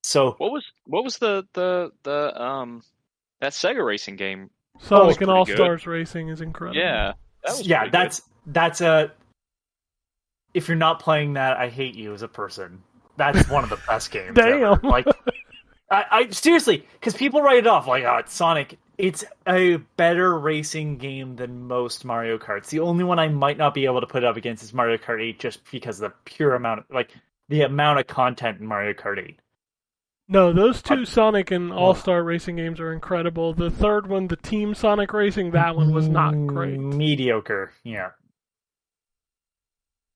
So
What was the that Sega racing game?
Sonic
pretty
and All
good.
Stars Racing is incredible.
Yeah, that was
yeah,
pretty good.
that's a. If you're not playing that, I hate you as a person. That's one of the best games
Damn.
ever. Like, I seriously, because people write it off like, oh, it's Sonic. It's a better racing game than most Mario Karts. The only one I might not be able to put up against is Mario Kart 8, just because of the pure amount, the amount of content in Mario Kart 8.
No, those two Sonic and All Star Racing games are incredible. The third one, the Team Sonic Racing, that one was not great.
Mediocre, yeah.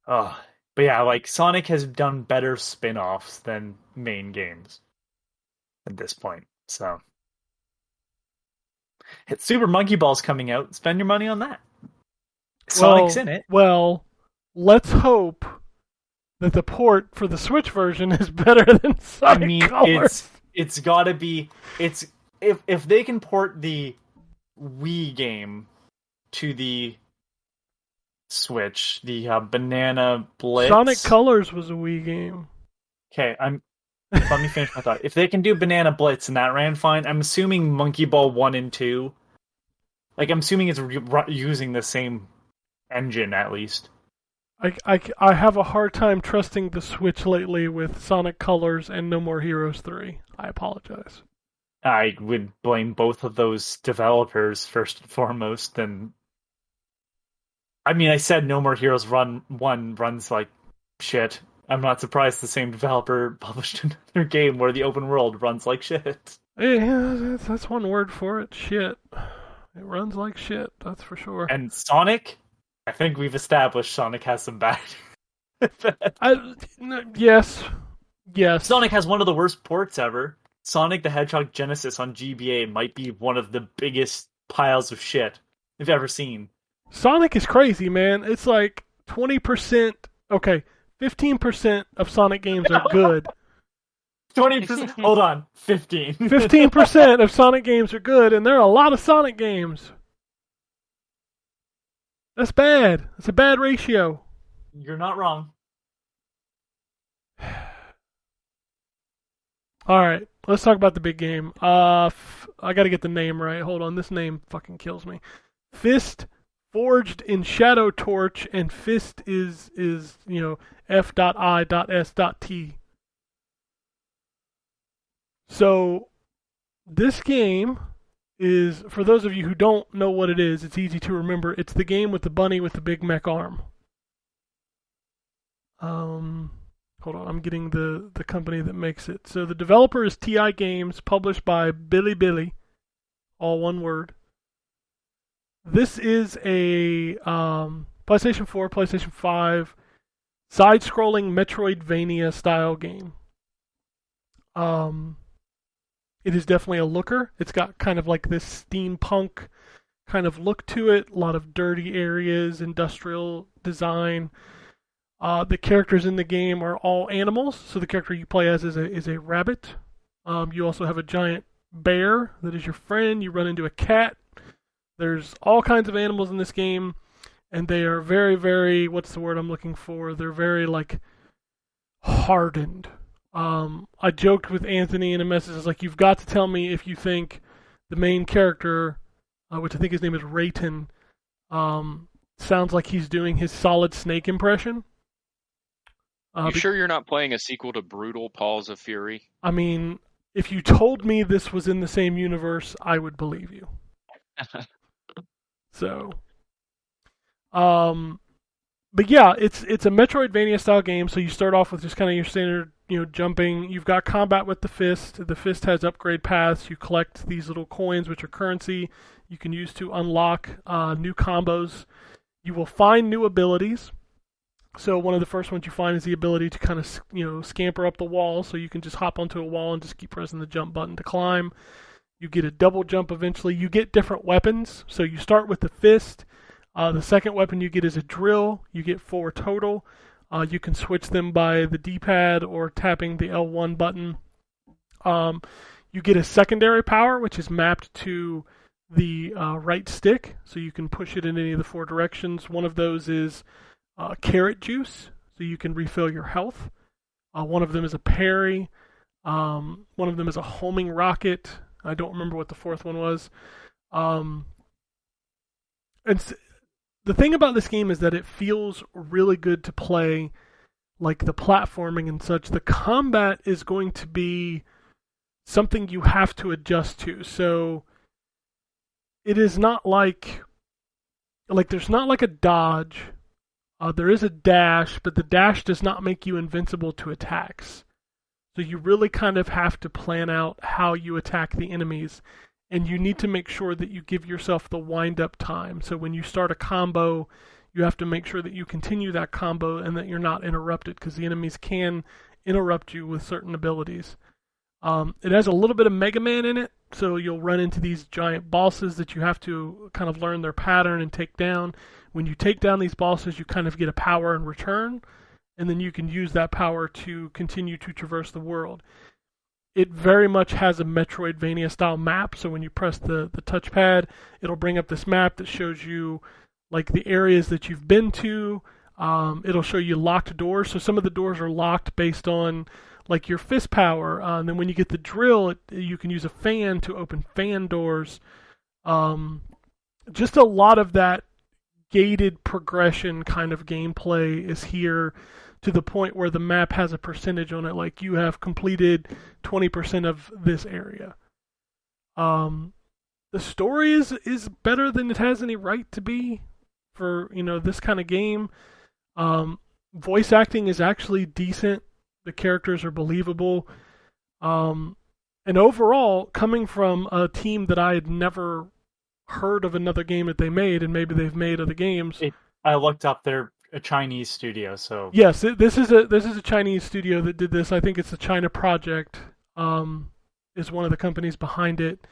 Oh, but yeah, like Sonic has done better spin-offs than main games at this point. So, Super Monkey Ball's coming out. Spend your money on that. Sonic's in it.
Well, let's hope that the port for the Switch version is better than Sonic Colors.
It's got to be. It's if they can port the Wii game to the Switch, the Banana Blitz.
Sonic Colors was a Wii game.
Okay, let me finish my thought. If they can do Banana Blitz and that ran fine, I'm assuming Monkey Ball 1 and 2. Like, I'm assuming it's using the same engine at least.
I have a hard time trusting the Switch lately with Sonic Colors and No More Heroes 3. I apologize.
I would blame both of those developers first and foremost. I mean, I said No More Heroes 1 runs like shit. I'm not surprised the same developer published another game where the open world runs like shit.
Yeah, that's one word for it. Shit. It runs like shit, that's for sure.
And Sonic? I think we've established Sonic has some bad.
Yes.
Sonic has one of the worst ports ever. Sonic the Hedgehog Genesis on GBA might be one of the biggest piles of shit I've ever seen.
Sonic is crazy, man. It's like 20%, okay, 15% of Sonic games are good.
20%? Hold on, 15.
15% of Sonic games are good, and there are a lot of Sonic games. That's bad. It's a bad ratio.
You're not wrong.
Alright, let's talk about the big game. I gotta get the name right. Hold on, this name fucking kills me. Fist forged in Shadow Torch, and Fist is F.I.S.T. So, this game is, for those of you who don't know what it is, it's easy to remember. It's the game with the bunny with the big mech arm. Hold on, I'm getting the company that makes it. So the developer is TI Games, published by Billy, all one word. This is a PlayStation 4, PlayStation 5, side-scrolling Metroidvania style game. It is definitely a looker. It's got kind of like this steampunk kind of look to it. A lot of dirty areas, industrial design. The characters in the game are all animals. So the character you play as is a rabbit. You also have a giant bear that is your friend. You run into a cat. There's all kinds of animals in this game, and they are very, very, what's the word I'm looking for? They're very, like, hardened. I joked with Anthony in a message, it's like, you've got to tell me if you think the main character, which I think his name is Rayton, sounds like he's doing his Solid Snake impression.
You sure you're not playing a sequel to Brutal Paws of Fury?
I mean, if you told me this was in the same universe, I would believe you. So, but yeah, it's a Metroidvania style game. So you start off with just kind of your standard jumping. You've got combat with the fist. The fist has upgrade paths. You collect these little coins, which are currency you can use to unlock new combos. You will find new abilities. So one of the first ones you find is the ability to kind of scamper up the wall. So you can just hop onto a wall and just keep pressing the jump button to climb. You get a double jump eventually. You get different weapons. So you start with the fist. The second weapon you get is a drill. You get 4 total. You can switch them by the D-pad or tapping the L1 button. You get a secondary power, which is mapped to the right stick, so you can push it in any of the 4 directions. One of those is carrot juice, so you can refill your health. One of them is a parry. One of them is a homing rocket. I don't remember what the 4th one was. The thing about this game is that it feels really good to play, like the platforming and such. The combat is going to be something you have to adjust to. So it is not like there's not like a dodge. There is a dash, but the dash does not make you invincible to attacks. So you really kind of have to plan out how you attack the enemies. And you need to make sure that you give yourself the wind-up time. So when you start a combo, you have to make sure that you continue that combo and that you're not interrupted, because the enemies can interrupt you with certain abilities. It has a little bit of Mega Man in it, so you'll run into these giant bosses that you have to kind of learn their pattern and take down. When you take down these bosses, you kind of get a power in return, and then you can use that power to continue to traverse the world. It very much has a Metroidvania style map, so when you press the touchpad, it'll bring up this map that shows you like the areas that you've been to. It'll show you locked doors, so some of the doors are locked based on like your fist power. And then when you get the drill, you can use a fan to open fan doors. Just a lot of that gated progression kind of gameplay is here, to the point where the map has a percentage on it, like you have completed 20% of this area. The story is better than it has any right to be for this kind of game. Voice acting is actually decent. The characters are believable. And overall, coming from a team that I had never heard of another game that they made, and maybe they've made other games.
I looked up, they're a Chinese studio, so
yes, this is a Chinese studio that did this. I think it's the China Project, is one of the companies behind it.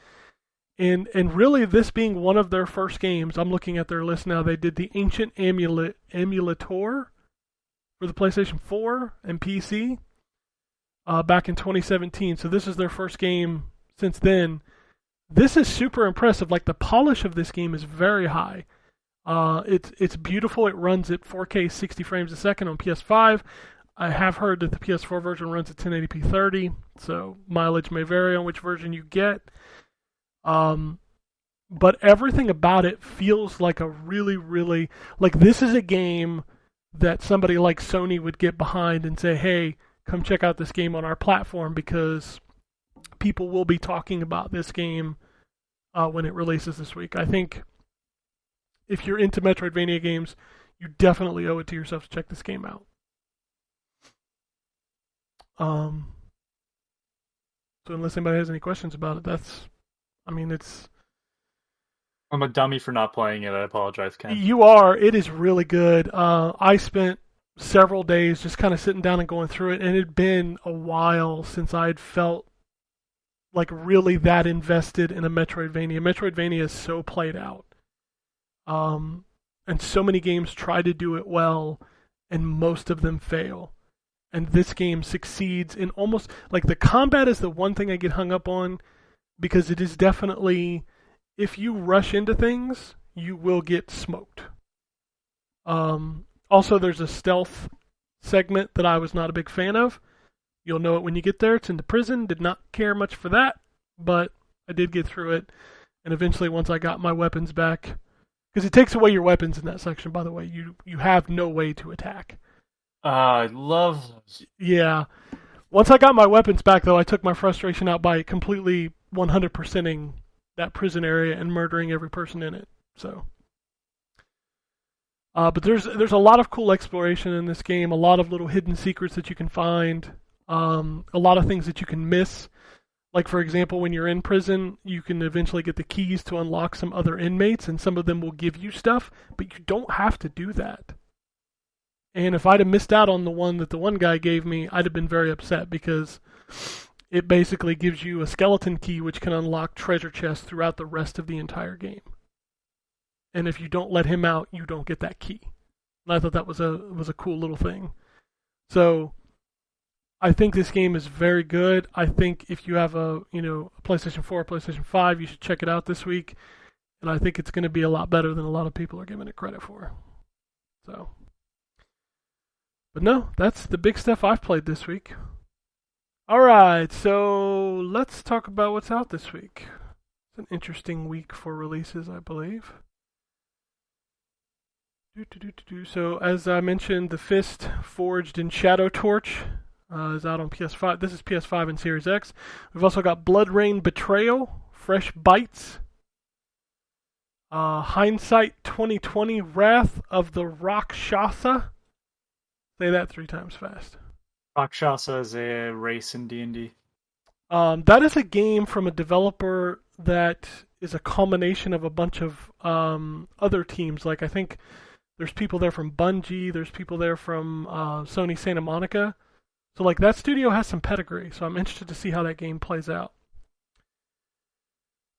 And really, this being one of their first games, I'm looking at their list now. They did the Ancient Emulator for the PlayStation 4 and PC back in 2017. So this is their first game since then. This is super impressive. Like, the polish of this game is very high. It's beautiful. It runs at 4K 60 frames a second on PS5. I have heard that the PS4 version runs at 1080p 30, so mileage may vary on which version you get. But everything about it feels like a really, really... Like, this is a game that somebody like Sony would get behind and say, hey, come check out this game on our platform, because people will be talking about this game when it releases this week. I think if you're into Metroidvania games, you definitely owe it to yourself to check this game out. So unless anybody has any questions about it,
I'm a dummy for not playing it. I apologize, Ken.
You are. It is really good. I spent several days just kind of sitting down and going through it, and it had been a while since I'd felt like really that invested in a Metroidvania. Metroidvania is so played out. And so many games try to do it well, and most of them fail. And this game succeeds in almost... Like, the combat is the one thing I get hung up on, because it is definitely... If you rush into things, you will get smoked. Also, there's a stealth segment that I was not a big fan of. You'll know it when you get there. It's in the prison. Did not care much for that, but I did get through it. And eventually, once I got my weapons back... Because it takes away your weapons in that section, by the way. You have no way to attack.
I love those.
Yeah. Once I got my weapons back, though, I took my frustration out by completely 100%ing that prison area and murdering every person in it. So, but there's a lot of cool exploration in this game, a lot of little hidden secrets that you can find. A lot of things that you can miss. Like, for example, when you're in prison, you can eventually get the keys to unlock some other inmates, and some of them will give you stuff, but you don't have to do that. And if I'd have missed out on the one that the one guy gave me, I'd have been very upset, because it basically gives you a skeleton key which can unlock treasure chests throughout the rest of the entire game. And if you don't let him out, you don't get that key. And I thought that was a cool little thing. So I think this game is very good. I think if you have a PlayStation 4, PlayStation 5, you should check it out this week. And I think it's going to be a lot better than a lot of people are giving it credit for. So, but no, that's the big stuff I've played this week. All right, so let's talk about what's out this week. It's an interesting week for releases, I believe. So, as I mentioned, The Fist Forged in Shadow Torch is out on PS5. This is PS5 and Series X. We've also got Blood Rain Betrayal, Fresh Bites, Hindsight 2020, Wrath of the Rakshasa. Say that 3 times fast.
Rakshasa is a race in D&D.
That is a game from a developer that is a combination of a bunch of other teams. Like, I think there's people there from Bungie, there's people there from Sony Santa Monica. So, like, that studio has some pedigree, so I'm interested to see how that game plays out.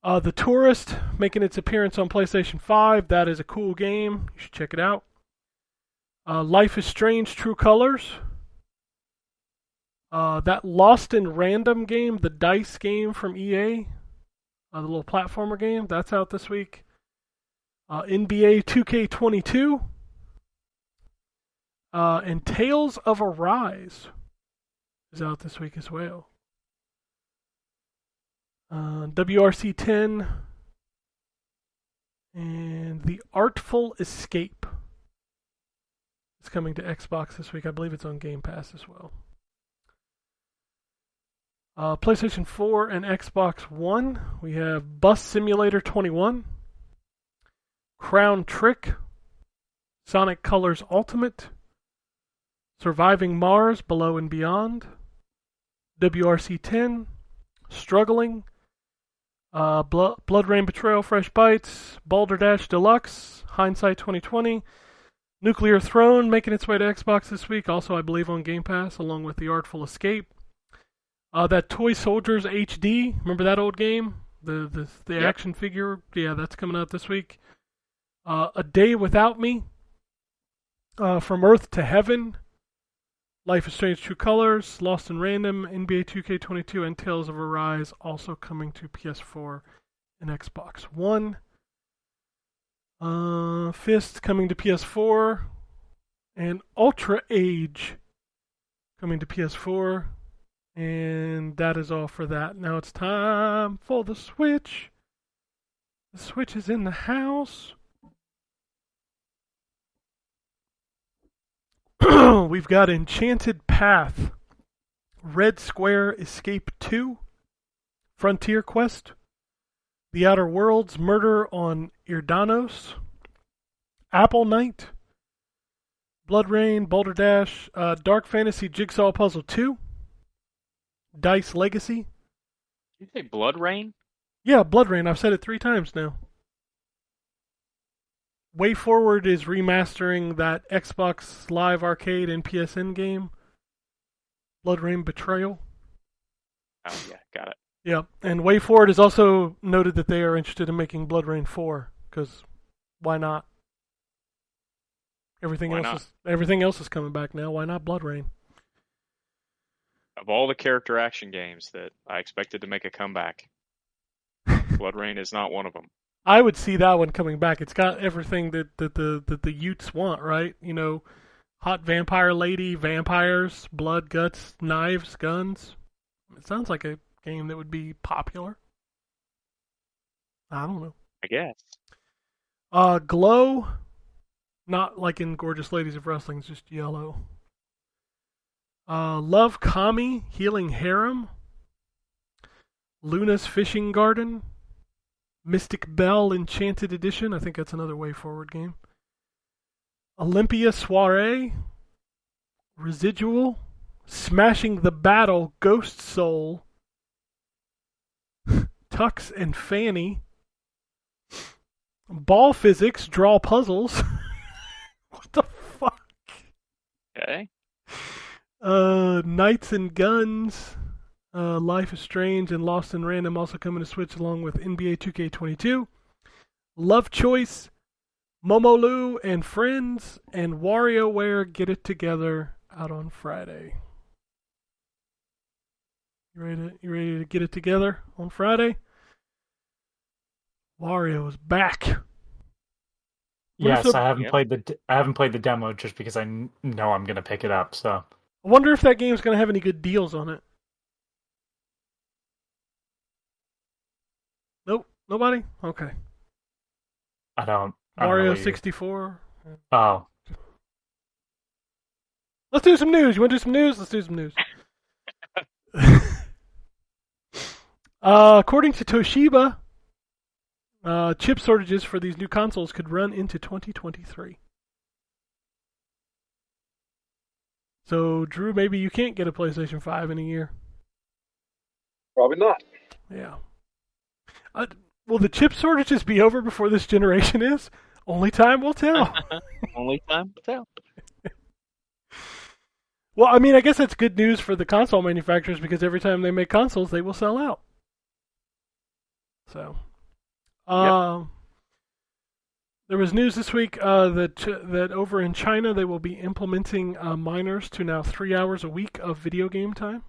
The Tourist, making its appearance on PlayStation 5. That is a cool game. You should check it out. Life is Strange True Colors. That Lost in Random game, the dice game from EA, the little platformer game, that's out this week. NBA 2K22. And Tales of Arise is out this week as well. WRC 10 and The Artful Escape is coming to Xbox this week. I believe it's on Game Pass as well. PlayStation 4 and Xbox One, we have Bus Simulator 21, Crown Trick, Sonic Colors Ultimate, Surviving Mars Below and Beyond, WRC 10, Struggling, Blood Rain Betrayal Fresh Bites, Balderdash Deluxe, Hindsight 2020, Nuclear Throne making its way to Xbox this week, also I believe on Game Pass, along with The Artful Escape. That Toy Soldiers HD, remember that old game? The yep. Action figure? Yeah, that's coming out this week. A Day Without Me, From Earth to Heaven, Life is Strange True Colors, Lost in Random, NBA 2K22, and Tales of Arise, also coming to PS4 and Xbox One. Fist coming to PS4, and Ultra Age coming to PS4. And that is all for that. Now it's time for the Switch. The Switch is in the house. We've got Enchanted Path, Red Square Escape 2, Frontier Quest, The Outer Worlds, Murder on Irdanos, Apple Knight, Blood Rain, Balderdash, Dark Fantasy Jigsaw Puzzle 2, Dice Legacy.
Did you say Blood Rain?
Yeah, Blood Rain. I've said it 3 times now. Way Forward is remastering that Xbox Live Arcade and PSN game, Blood Rain Betrayal.
Oh, yeah, got it.
Yeah, and Way Forward has also noted that they are interested in making Blood Rain 4, because why not? Everything else is coming back now. Why not Blood Rain?
Of all the character action games that I expected to make a comeback, Blood Rain is not one of them.
I would see that one coming back. It's got everything that the Utes want, right? You know, hot vampire lady, vampires, blood, guts, knives, guns. It sounds like a game that would be popular. I don't know.
I guess.
Glow, not like in Gorgeous Ladies of Wrestling, it's just yellow. Love Kami, Healing Harem, Luna's Fishing Garden, Mystic Bell Enchanted Edition, I think that's another Way Forward game. Olympia Soiree, Residual, Smashing the Battle, Ghost Soul, Tux and Fanny, Ball Physics, Draw Puzzles. What the fuck?
Okay.
Knights and Guns, Life is Strange, and Lost in Random also coming to Switch along with NBA 2K22. Love Choice, Momolu and Friends, and WarioWare Get It Together out on Friday. You ready to get it together on Friday? Wario is back.
Yes, I haven't played the demo just because I know I'm gonna pick it up. So
I wonder if that game's gonna have any good deals on it. Nope, nobody. Okay.
I don't
Mario
really...
64.
Oh,
Let's do some news. You want to do some news? Let's do some news. According to Toshiba, chip shortages for these new consoles could run into 2023. So, Drew, maybe you can't get a PlayStation 5 in a year.
Probably not.
Yeah. Will the chip shortages be over before this generation is? Only time will tell.
Only time will tell.
Well, I mean, I guess that's good news for the console manufacturers because every time they make consoles, they will sell out. So, there was news this week that over in China they will be implementing minors to now 3 hours a week of video game time.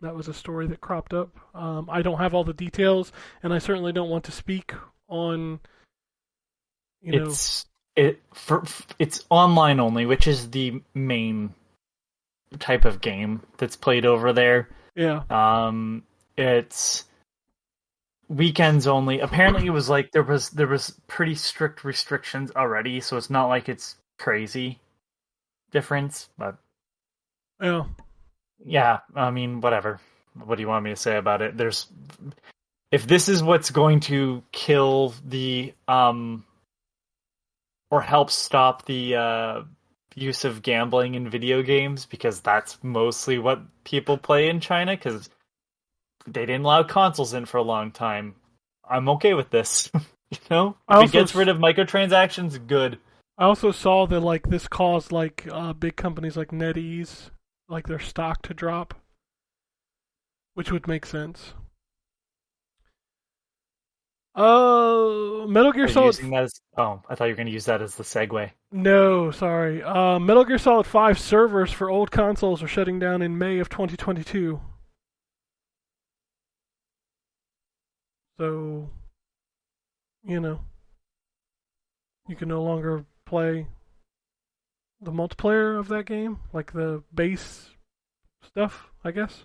That was a story that cropped up. I don't have all the details, and I certainly don't want to speak on.
It's online only, which is the main type of game that's played over there.
Yeah.
It's weekends only. Apparently, it was like there was pretty strict restrictions already, so it's not like it's crazy difference. But yeah, I mean, whatever. What do you want me to say about it? If this is what's going to kill the or help stop the use of gambling in video games, because that's mostly what people play in China, because they didn't allow consoles in for a long time. I'm okay with this. If it gets rid of microtransactions, good.
I also saw that this caused big companies like NetEase, their stock to drop, which would make sense. Metal Gear Solid.
I thought you were going to use that as the segue.
No, sorry. Metal Gear Solid 5 servers for old consoles are shutting down in May of 2022. So, you can no longer play the multiplayer of that game, like the base stuff, I guess.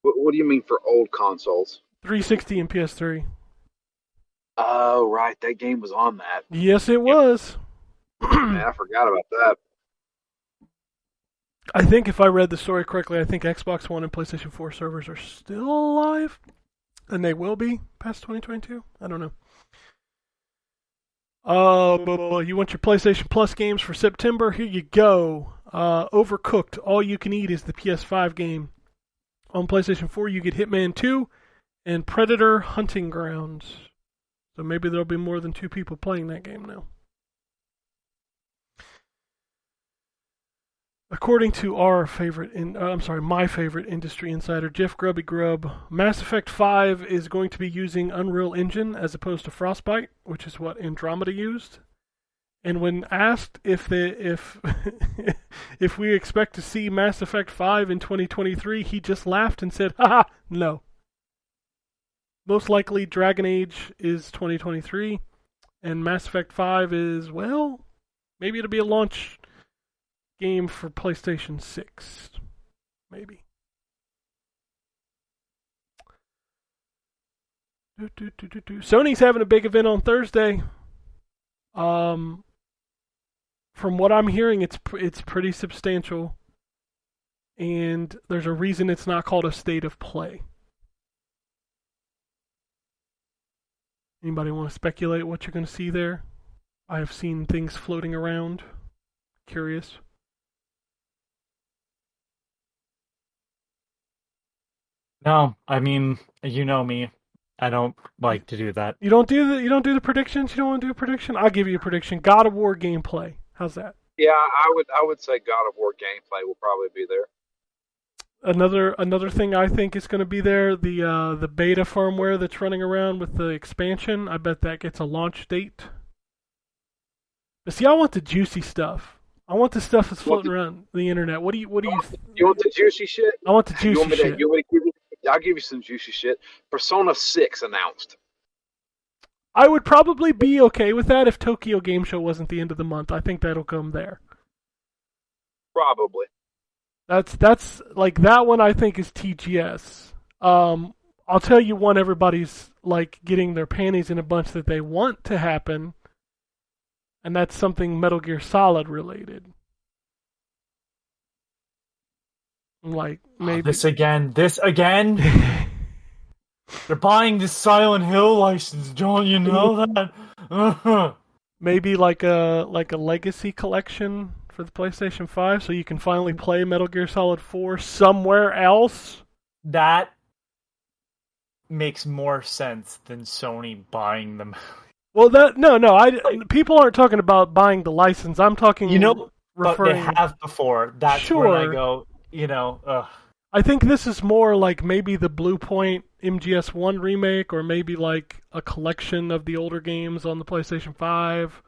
What do you mean for old consoles?
360 and PS3.
Oh, right. That game was on that.
Yes, it was.
Man, I forgot about that.
I think if I read the story correctly, I think Xbox One and PlayStation 4 servers are still alive. And they will be past 2022? I don't know. You want your PlayStation Plus games for September? Here you go. Overcooked. All you can eat is the PS5 game. On PlayStation 4, you get Hitman 2 and Predator Hunting Grounds. So maybe there'll be more than 2 people playing that game now. According to my favorite industry insider, Jeff Grubby Grubb, Mass Effect 5 is going to be using Unreal Engine as opposed to Frostbite, which is what Andromeda used. And when asked if we expect to see Mass Effect 5 in 2023, he just laughed and said, "Haha, no." Most likely Dragon Age is 2023, and Mass Effect 5 is, maybe it'll be a launch game for PlayStation 6. Maybe. Sony's having a big event on Thursday. From what I'm hearing, it's pretty substantial, and there's a reason it's not called a State of Play. Anybody want to speculate what you're going to see there? I have seen things floating around. Curious.
No, I mean, you know me. I don't like to do that.
You don't do the predictions. You don't want to do a prediction. I'll give you a prediction. God of War gameplay. How's that?
Yeah, I would say God of War gameplay will probably be there.
Another thing I think is going to be there. The beta firmware that's running around with the expansion. I bet that gets a launch date. But see, I want the juicy stuff. I want the stuff that's floating around the internet. What do you?
You want the juicy shit?
I want the
You want
juicy
me to?
shit.
You want me to give you? I'll give you some juicy shit. Persona 6 announced.
I would probably be okay with that if Tokyo Game Show wasn't the end of the month. I think that'll come there.
Probably.
That's like that one. I think is TGS. I'll tell you one. Everybody's like getting their panties in a bunch that they want to happen, and that's something Metal Gear Solid related. Like maybe
This again. They're buying the Silent Hill license, don't you know that?
maybe like a legacy collection for the PlayStation 5, so you can finally play Metal Gear Solid 4 somewhere else.
That makes more sense than Sony buying them.
Well, people aren't talking about buying the license. I'm talking,
But they
referring.
have before. That's when I go, ugh.
I think this is more like maybe the Blue Point MGS1 remake, or maybe like a collection of the older games on the PlayStation 5.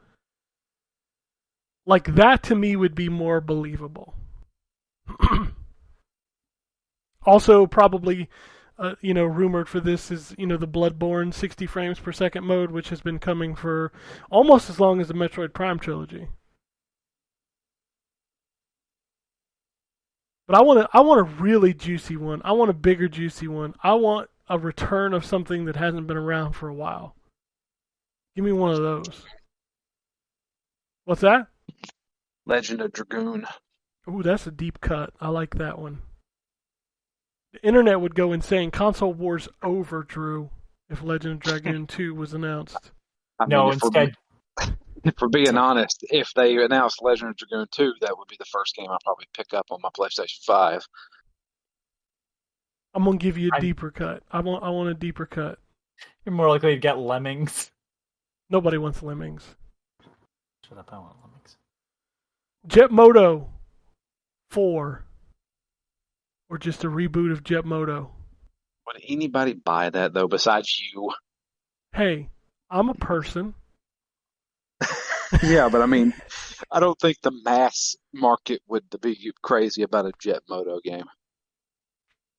Like that to me would be more believable. Also, probably, rumored for this is, the Bloodborne 60 frames per second mode, which has been coming for almost as long as the Metroid Prime trilogy. But I want a really juicy one. I want a bigger juicy one. I want a return of something that hasn't been around for a while. Give me one of those. What's that?
Legend of Dragoon.
Ooh, that's a deep cut. I like that one. The internet would go insane. Console wars over, Drew, if Legend of Dragoon 2 was announced.
I
No,
mean,
instead,
if we're being honest, if they announced Legend of Dragoon 2, that would be the first game I'd probably pick up on my PlayStation 5.
I'm gonna give you a deeper cut. I want a deeper cut.
you're more likely to get Lemmings.
Nobody wants Lemmings.
Shut up, I want Lemmings.
Jet Moto 4. Or just a reboot of Jet Moto.
Would anybody buy that, though, besides you?
Hey, I'm a person.
Yeah, but I mean, I don't think the mass market would be crazy about a Jet Moto game.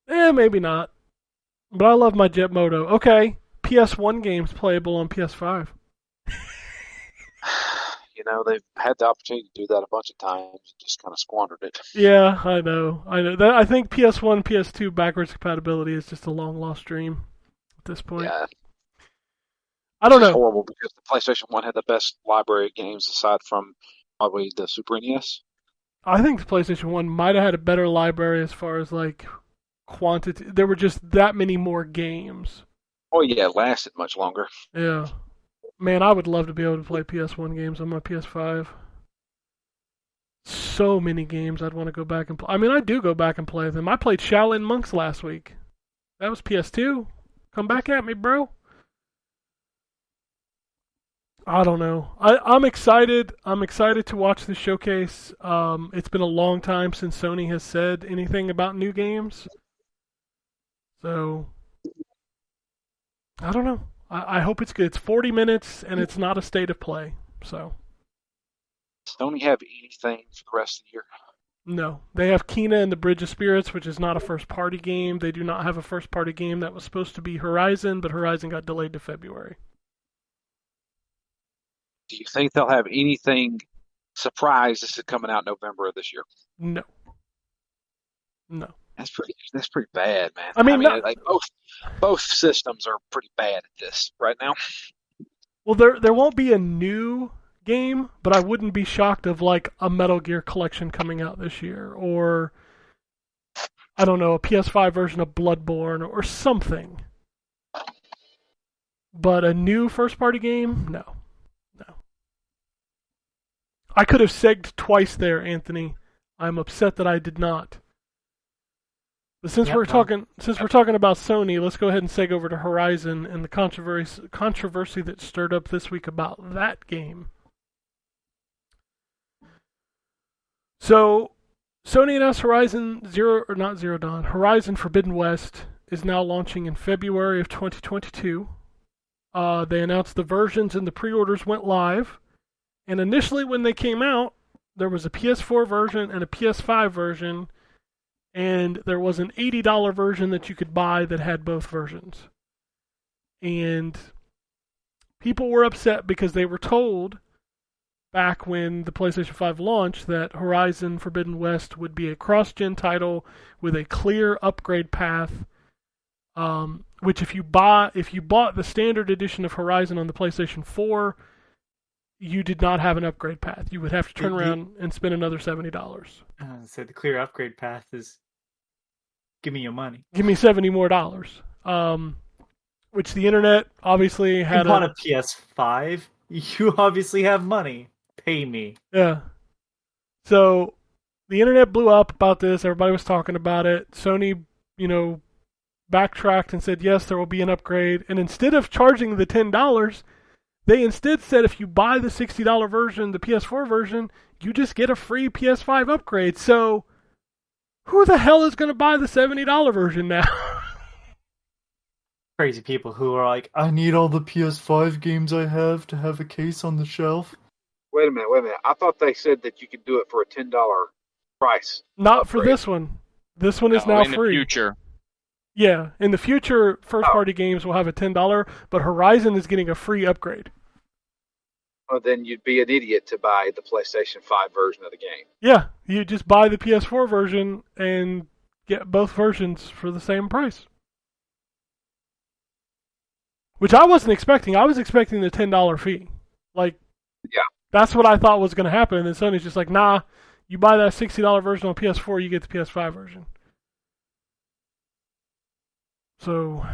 Maybe not. But I love my Jet Moto. Okay, PS1 games playable on PS5.
They've had the opportunity to do that a bunch of times and just kind of squandered it.
Yeah, I know. I think PS1, PS2 backwards compatibility is just a long lost dream at this point.
Yeah.
I don't know.
It's horrible because the PlayStation 1 had the best library of games aside from probably the Super NES.
I think the PlayStation 1 might have had a better library as far as like quantity. There were just that many more games.
Oh, yeah, it lasted much longer.
Yeah. Man, I would love to be able to play PS1 games on my PS5. So many games I'd want to go back and play. I mean, I do go back and play them. I played Shaolin Monks last week. That was PS2. Come back at me, bro. I don't know. I'm excited. I'm excited to watch the showcase. It's been a long time since Sony has said anything about new games. So, I don't know. I hope it's good. It's 40 minutes, and it's not a state of play. So,
Does Sony have anything for the rest of the year?
no. They have Kena and the Bridge of Spirits, which is not a first-party game. They do not have a first-party game that was supposed to be Horizon, but Horizon got delayed to February.
Do you think they'll have anything surprise this is coming out November of this year?
No. No.
That's pretty bad, man.
I mean,
like both systems are pretty bad at this right now.
Well, there won't be a new game, but I wouldn't be shocked of like a Metal Gear collection coming out this year, or I don't know, a PS5 version of Bloodborne or something. But a new first-party game? No. I could have segged twice there, Anthony. I'm upset that I did not. But since
Yep,
we're
no.
talking about Sony, let's go ahead and seg over to Horizon and the controversy that stirred up this week about that game. So, Sony announced Horizon Zero Dawn. Horizon Forbidden West is now launching in February of 2022. They announced the versions and the pre-orders went live. And initially, when they came out, there was a PS4 version and a PS5 version. And there was an $80 version that you could buy that had both versions. And people were upset because they were told back when the PlayStation 5 launched that Horizon Forbidden West would be a cross-gen title with a clear upgrade path. Which if you bought the standard edition of Horizon on the PlayStation 4, you did not have an upgrade path. You would have to turn around and spend another $70.
So the clear upgrade path is give me your money.
Give me $70 more. Which the internet obviously had
You bought a PS5. You obviously have money. Pay me.
Yeah. So the internet blew up about this. Everybody was talking about it. Sony, backtracked and said, yes, there will be an upgrade. And instead of charging the $10, they instead said if you buy the $60 version, the PS4 version, you just get a free PS5 upgrade. So who the hell is going to buy the $70 version now?
Crazy people who are like, I need all the PS5 games I have to have a case on the shelf.
Wait a minute. I thought they said that you could do it for a $10 price.
Not for
upgrade.
this one. This one is now
in
free.
the future.
Yeah, in the future, first-party games will have a $10, but Horizon is getting a free upgrade.
Well, then you'd be an idiot to buy the PlayStation 5 version of the game.
Yeah, you just buy the PS4 version and get both versions for the same price. Which I wasn't expecting. I was expecting the $10 fee.
Yeah.
That's what I thought was going to happen. And then Sony's just like, nah, you buy that $60 version on PS4, you get the PS5 version. So,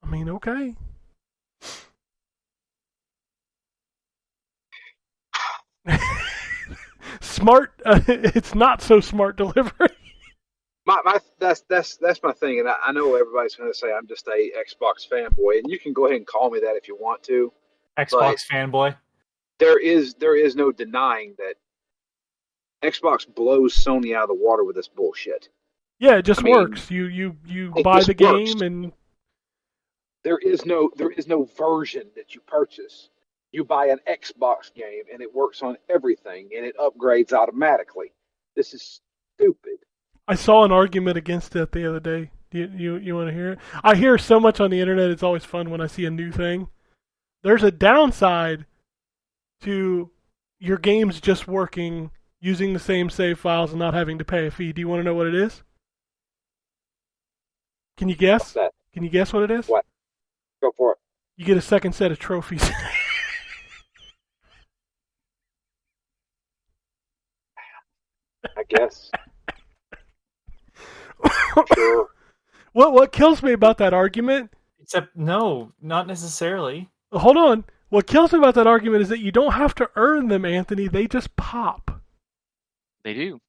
I mean, okay. Smart, it's not so smart delivery.
That's my thing, and I know everybody's going to say I'm just a Xbox fanboy, and you can go ahead and call me that if you want to.
Xbox fanboy.
There is no denying that Xbox blows Sony out of the water with this bullshit.
Yeah, it just works. You buy the game
works.
and
There is no version that you purchase. You buy an Xbox game and it works on everything and it upgrades automatically. This is stupid.
I saw an argument against it the other day. You want to hear it? I hear so much on the internet, it's always fun when I see a new thing. There's a downside to your games just working, using the same save files and not having to pay a fee. Do you want to know what it is? Can you guess?
What's that?
Can you guess what it is?
What? Go for it.
You get a second set of trophies.
I guess. Sure.
What kills me about that argument?
Except, no, not necessarily.
Hold on. What kills me about that argument is that you don't have to earn them, Anthony. They just pop.
They do.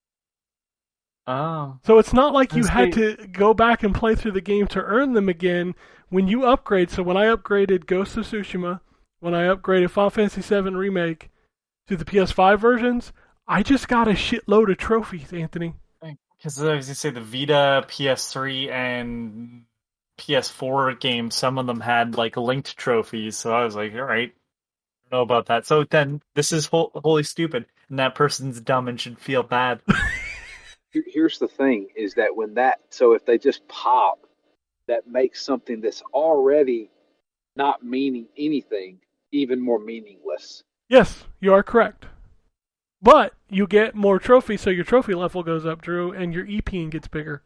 Oh.
So it's not like you
That's
had
neat.
to go back and play through the game to earn them again. When you upgrade, so when I upgraded Ghost of Tsushima, when I upgraded Final Fantasy VII Remake to the PS5 versions, I just got a shitload of trophies, Anthony.
Because I was going to say the Vita, PS3, and PS4 games, some of them had linked trophies, so I was like, alright, I don't know about that. So then this is wholly stupid, and that person's dumb and should feel bad.
Here's the thing: is that if they just pop, that makes something that's already not meaning anything even more meaningless.
Yes, you are correct. But you get more trophies, so your trophy level goes up, Drew, and your EPing gets bigger.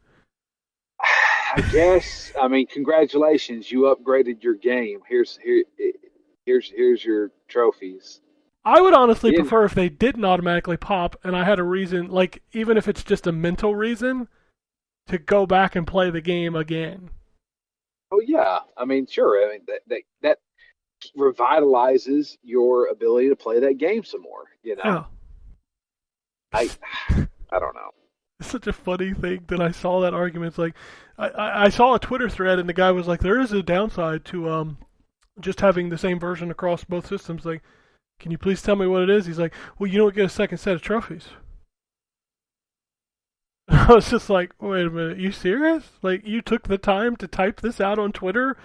I guess. I mean, congratulations, you upgraded your game. Here's your trophies.
I would honestly
Yeah.
prefer if they didn't automatically pop, and I had a reason, even if it's just a mental reason, to go back and play the game again.
Oh yeah, I mean, sure. I mean that revitalizes your ability to play that game some more.
Yeah.
I don't know.
It's such a funny thing that I saw that argument. It's like, I saw a Twitter thread and the guy was like, there is a downside to just having the same version across both systems. Like, can you please tell me what it is? He's like, well, you don't get a second set of trophies. I was just like, wait a minute, you serious? Like, you took the time to type this out on Twitter?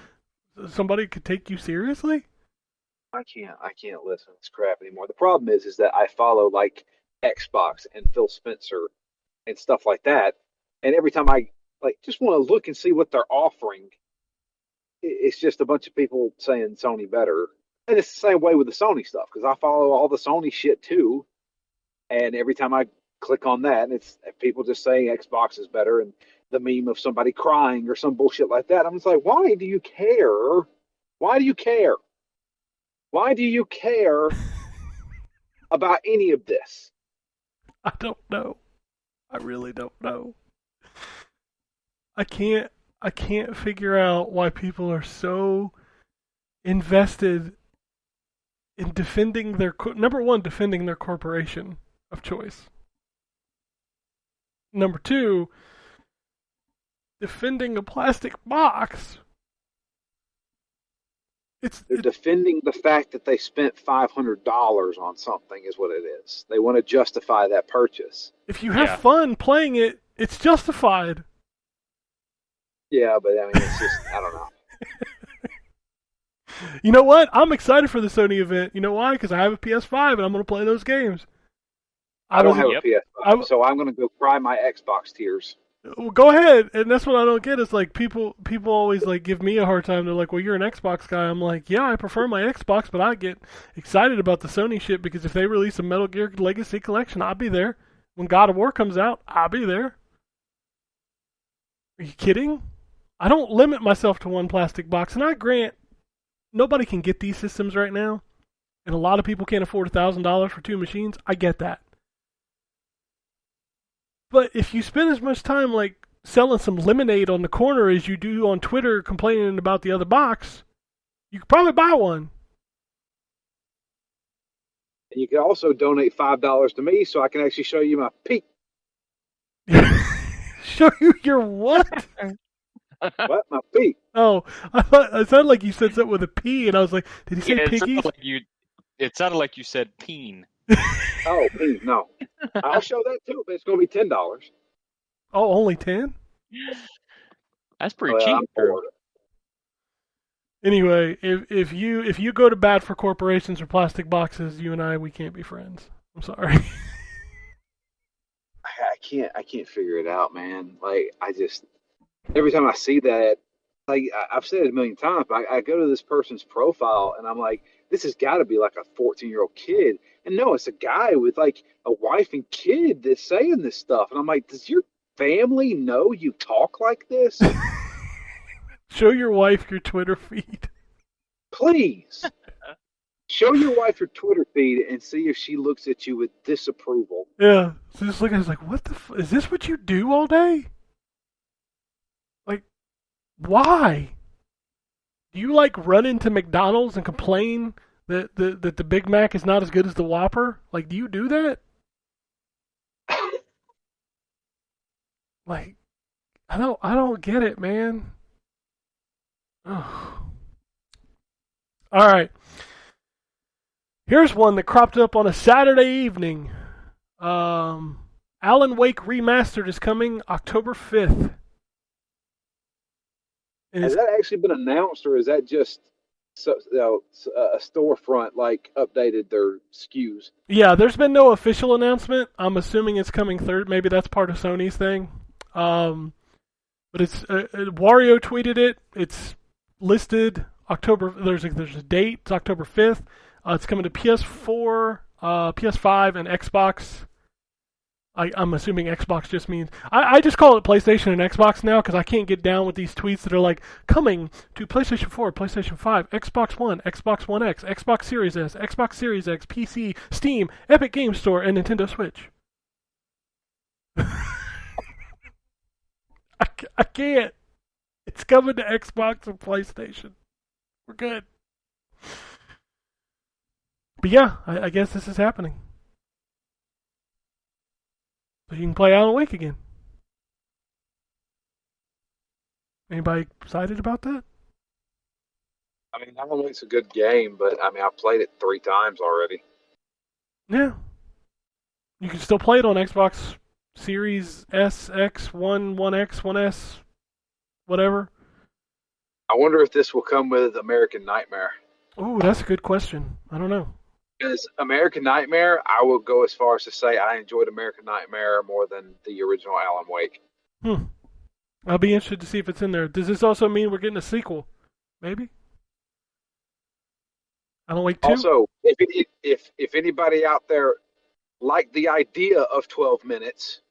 Somebody could take you seriously?
I can't listen to this crap anymore. The problem is that I follow like Xbox and Phil Spencer and stuff like that, and every time I like just want to look and see what they're offering, it's just a bunch of people saying Sony better, and it's the same way with the Sony stuff because I follow all the Sony shit too, and every time I click on that, and it's people just saying Xbox is better, and the meme of somebody crying or some bullshit like that. I'm just like, why do you care? Why do you care? Why do you care about any of this?
I don't know. I really don't know. I can't figure out why people are so invested in defending their number one, defending their corporation of choice. Number two, defending a plastic box.
They're defending the fact that they spent $500 on something is what it is. They want to justify that purchase.
If you have fun playing it, it's justified.
Yeah, but I mean, it's just, I don't know.
You know what? I'm excited for the Sony event. You know why? Because I have a PS5 and I'm going to play those games.
I don't have a PS5, so I'm going to go cry my Xbox tears.
Well, go ahead, and that's what I don't get. Is like people always like give me a hard time. They're like, "Well, you're an Xbox guy." I'm like, "Yeah, I prefer my Xbox, but I get excited about the Sony shit because if they release a Metal Gear Legacy Collection, I'll be there. When God of War comes out, I'll be there." Are you kidding? I don't limit myself to one plastic box, and I grant nobody can get these systems right now, and a lot of people can't afford $1,000 for two machines. I get that. But if you spend as much time like selling some lemonade on the corner as you do on Twitter complaining about the other box, you could probably buy one.
And you can also donate $5 to me so I can actually show you my peak.
Show you your what?
What? My peak.
Oh, I thought it sounded like you said something with a P, and I was like, did he say piggies?
It sounded like you said peen.
Oh, peak, no. I'll show that too, but it's going to be $10.
Oh, only 10?
That's pretty cheap.
Anyway, if you go to bat for corporations or plastic boxes, you and we can't be friends. I'm sorry.
I can't figure it out, man. Like, every time I see that, like I've said it a million times, but I go to this person's profile and I'm like, this has got to be like a 14-year-old kid. And no, it's a guy with like a wife and kid that's saying this stuff. And I'm like, does your family know you talk like this?
Show your wife your Twitter feed.
Please. Show your wife your Twitter feed and see if she looks at you with disapproval.
Yeah. So just looking, I was like, what the is this what you do all day? Like, why? Do you like run into McDonald's and complain that the Big Mac is not as good as the Whopper? Like, do you do that? Like, I don't get it, man. Oh. All right. Here's one that cropped up on a Saturday evening. Alan Wake Remastered is coming October 5th.
Has that actually been announced, or is that just a storefront like updated their SKUs?
Yeah, there's been no official announcement. I'm assuming it's coming third. Maybe that's part of Sony's thing. But it's Wario tweeted it. It's listed October. There's a date. It's October 5th. It's coming to PS4, PS5, and Xbox. I'm assuming Xbox just means... I just call it PlayStation and Xbox now because I can't get down with these tweets that are like, coming to PlayStation 4, PlayStation 5, Xbox One, Xbox One X, Xbox Series S, Xbox Series X, PC, Steam, Epic Game Store, and Nintendo Switch. I can't. It's coming to Xbox and PlayStation. We're good. But yeah, I guess this is happening. So you can play Alan Wake again. Anybody excited about that?
I mean, Alan Wake's a good game, but I mean, I've played it 3 times already.
Yeah. You can still play it on Xbox Series S, X, One, One X, One S, whatever.
I wonder if this will come with American Nightmare.
Ooh, that's a good question. I don't know.
Because American Nightmare, I will go as far as to say I enjoyed American Nightmare more than the original Alan Wake.
I'll be interested to see if it's in there. Does this also mean we're getting a sequel? Maybe? Alan Wake 2?
Also, if anybody out there liked the idea of 12 minutes,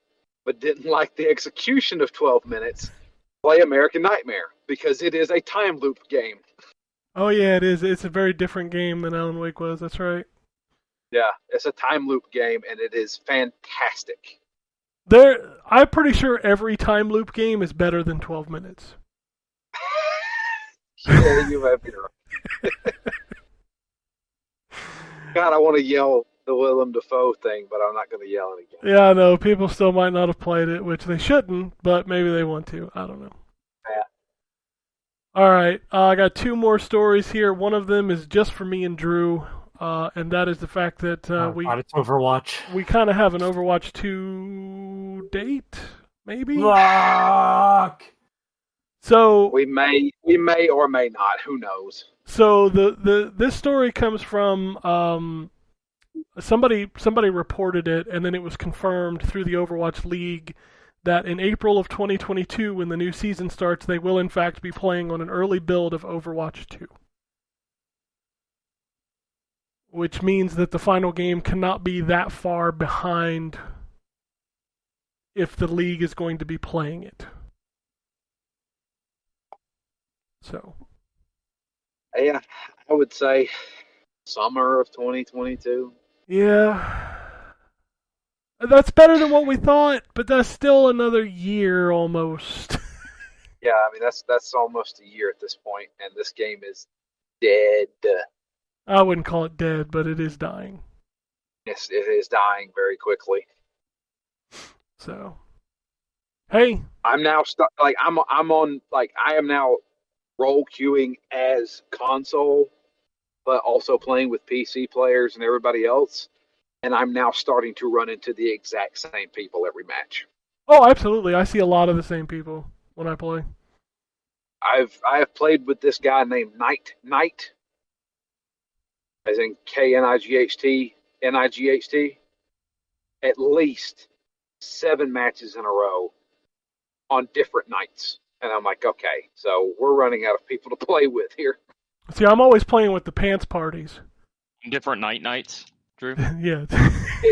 but didn't like the execution of 12 minutes, play American Nightmare, because it is a time loop game.
Oh yeah, it is. It's a very different game than Alan Wake was. That's right.
Yeah, it's a time loop game, and it is fantastic.
I'm pretty sure every time loop game is better than 12 minutes.
Yeah, you have your God, I want to yell the Willem Dafoe thing, but I'm not going to yell it again.
Yeah, I know. People still might not have played it, which they shouldn't, but maybe they want to. I don't know.
Yeah.
All right, I got 2 more stories here. One of them is just for me and Drew, and that is the fact that
it's Overwatch.
we kind of have an Overwatch 2 date, maybe?
Fuck!
So
We may or may not. Who knows?
So this story comes from somebody reported it, and then it was confirmed through the Overwatch League that in April of 2022, when the new season starts, they will in fact be playing on an early build of Overwatch 2. Which means that the final game cannot be that far behind if the league is going to be playing it. So.
Yeah, I would say summer of 2022.
Yeah. That's better than what we thought, but that's still another year almost.
Yeah, I mean that's almost a year at this point, and this game is dead.
I wouldn't call it dead, but it is dying.
Yes, it is dying very quickly.
So, hey,
I'm now I am now role queuing as console, but also playing with PC players and everybody else. And I'm now starting to run into the exact same people every match.
oh, absolutely. I see a lot of the same people when I play.
I have played with this guy named Knight, as in Knight, at least 7 matches in a row on different nights. And I'm like, okay, so we're running out of people to play with here.
See, I'm always playing with the pants parties.
Different nights, Drew.
Yeah.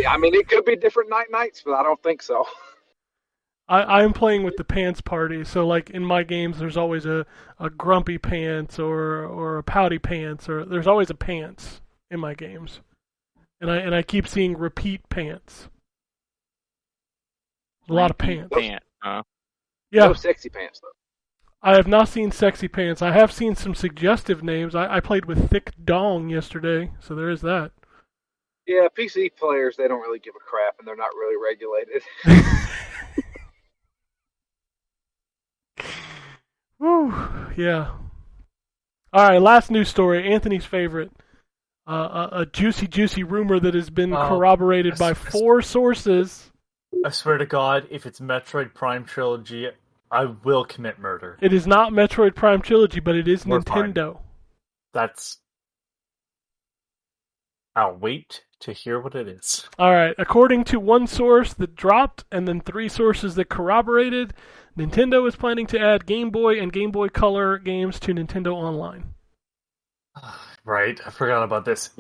I mean, it could be different nights, but I don't think so.
I'm playing with the pants party, so like in my games, there's always a grumpy pants or a pouty pants, or there's always a pants in my games, and I keep seeing repeat pants. A lot of pants.
Huh?
Yeah.
No sexy pants though.
I have not seen sexy pants. I have seen some suggestive names. I played with Thick Dong yesterday, so there is that.
Yeah, PC players, they don't really give a crap, and they're not really regulated.
Woo, yeah. All right, last news story. Anthony's favorite. A juicy rumor that has been corroborated by 4 sources.
I swear to God, if it's Metroid Prime Trilogy, I will commit murder.
It is not Metroid Prime Trilogy, but it is
We're
Nintendo.
Fine. I'll wait to hear what it is.
All right. According to one source that dropped, and then 3 sources that corroborated, Nintendo is planning to add Game Boy and Game Boy Color games to Nintendo Online.
Right, I forgot about this.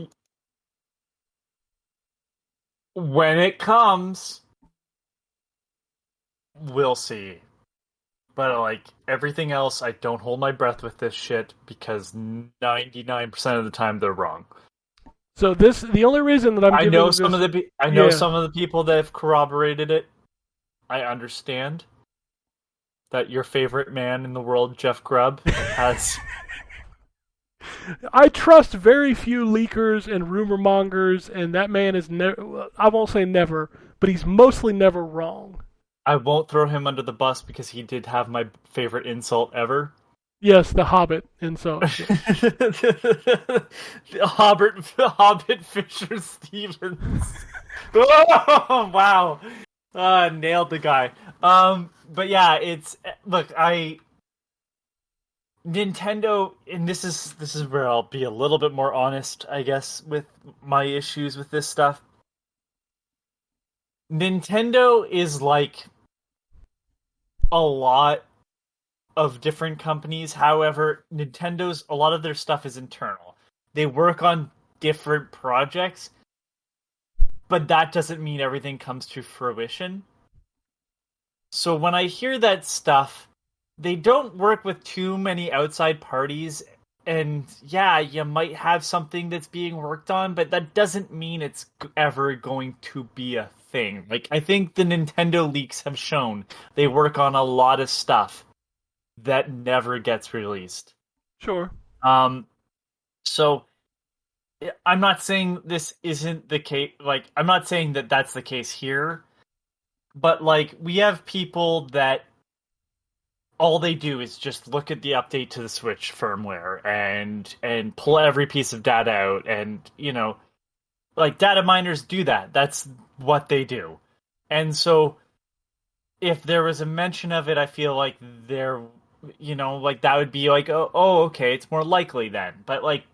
When it comes, we'll see. But like everything else, I don't hold my breath with this shit because 99% of the time they're wrong.
So the only reason that
I know some of the people that have corroborated it. I understand that your favorite man in the world, Jeff Grubb, has.
I trust very few leakers and rumor mongers, and that man is never. I won't say never, but he's mostly never wrong.
I won't throw him under the bus because he did have my favorite insult ever.
Yes, the Hobbit insult.
The Hobbit Fisher Stevens. Oh, wow. Nailed the guy. But yeah, Nintendo, and this is where I'll be a little bit more honest, I guess, with my issues with this stuff. Nintendo is like a lot of different companies. However, a lot of their stuff is internal. They work on different projects, but that doesn't mean everything comes to fruition. So when I hear that stuff, they don't work with too many outside parties, and yeah, you might have something that's being worked on, but that doesn't mean it's ever going to be a thing. Like, I think the Nintendo leaks have shown they work on a lot of stuff that never gets released.
Sure.
So I'm not saying this isn't the case. Like, I'm not saying that that's the case here, but like, we have people that all they do is just look at the update to the Switch firmware and pull every piece of data out, and like, data miners do that. That's what they do. And so if there was a mention of it, I feel like like, that would be like, oh, okay, it's more likely then. But like,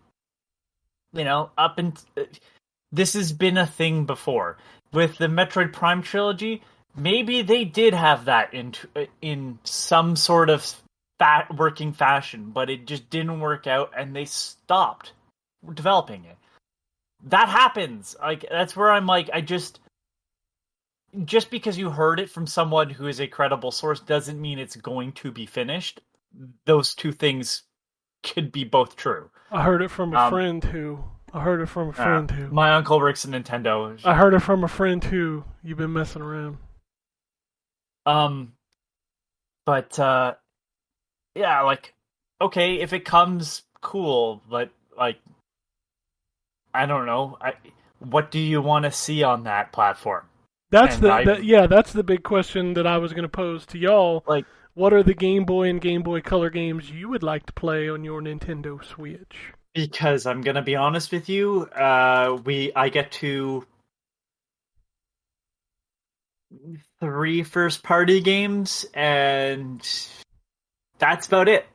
this has been a thing before with the Metroid Prime trilogy. Maybe they did have that in some sort of working fashion, but it just didn't work out, and they stopped developing it. That happens. Like, that's where I'm like, just because you heard it from someone who is a credible source doesn't mean it's going to be finished. Those two things could be both true.
I heard it from a friend who.
My uncle works at Nintendo.
I heard it from a friend who. You've been messing around.
But yeah, like, okay, if it comes, cool, but like, I don't know. What do you want to see on that platform?
That's that's the big question that I was going to pose to y'all.
Like,
what are the Game Boy and Game Boy Color games you would like to play on your Nintendo Switch?
Because I'm gonna be honest with you, I get to 3 first-party games, and that's about it.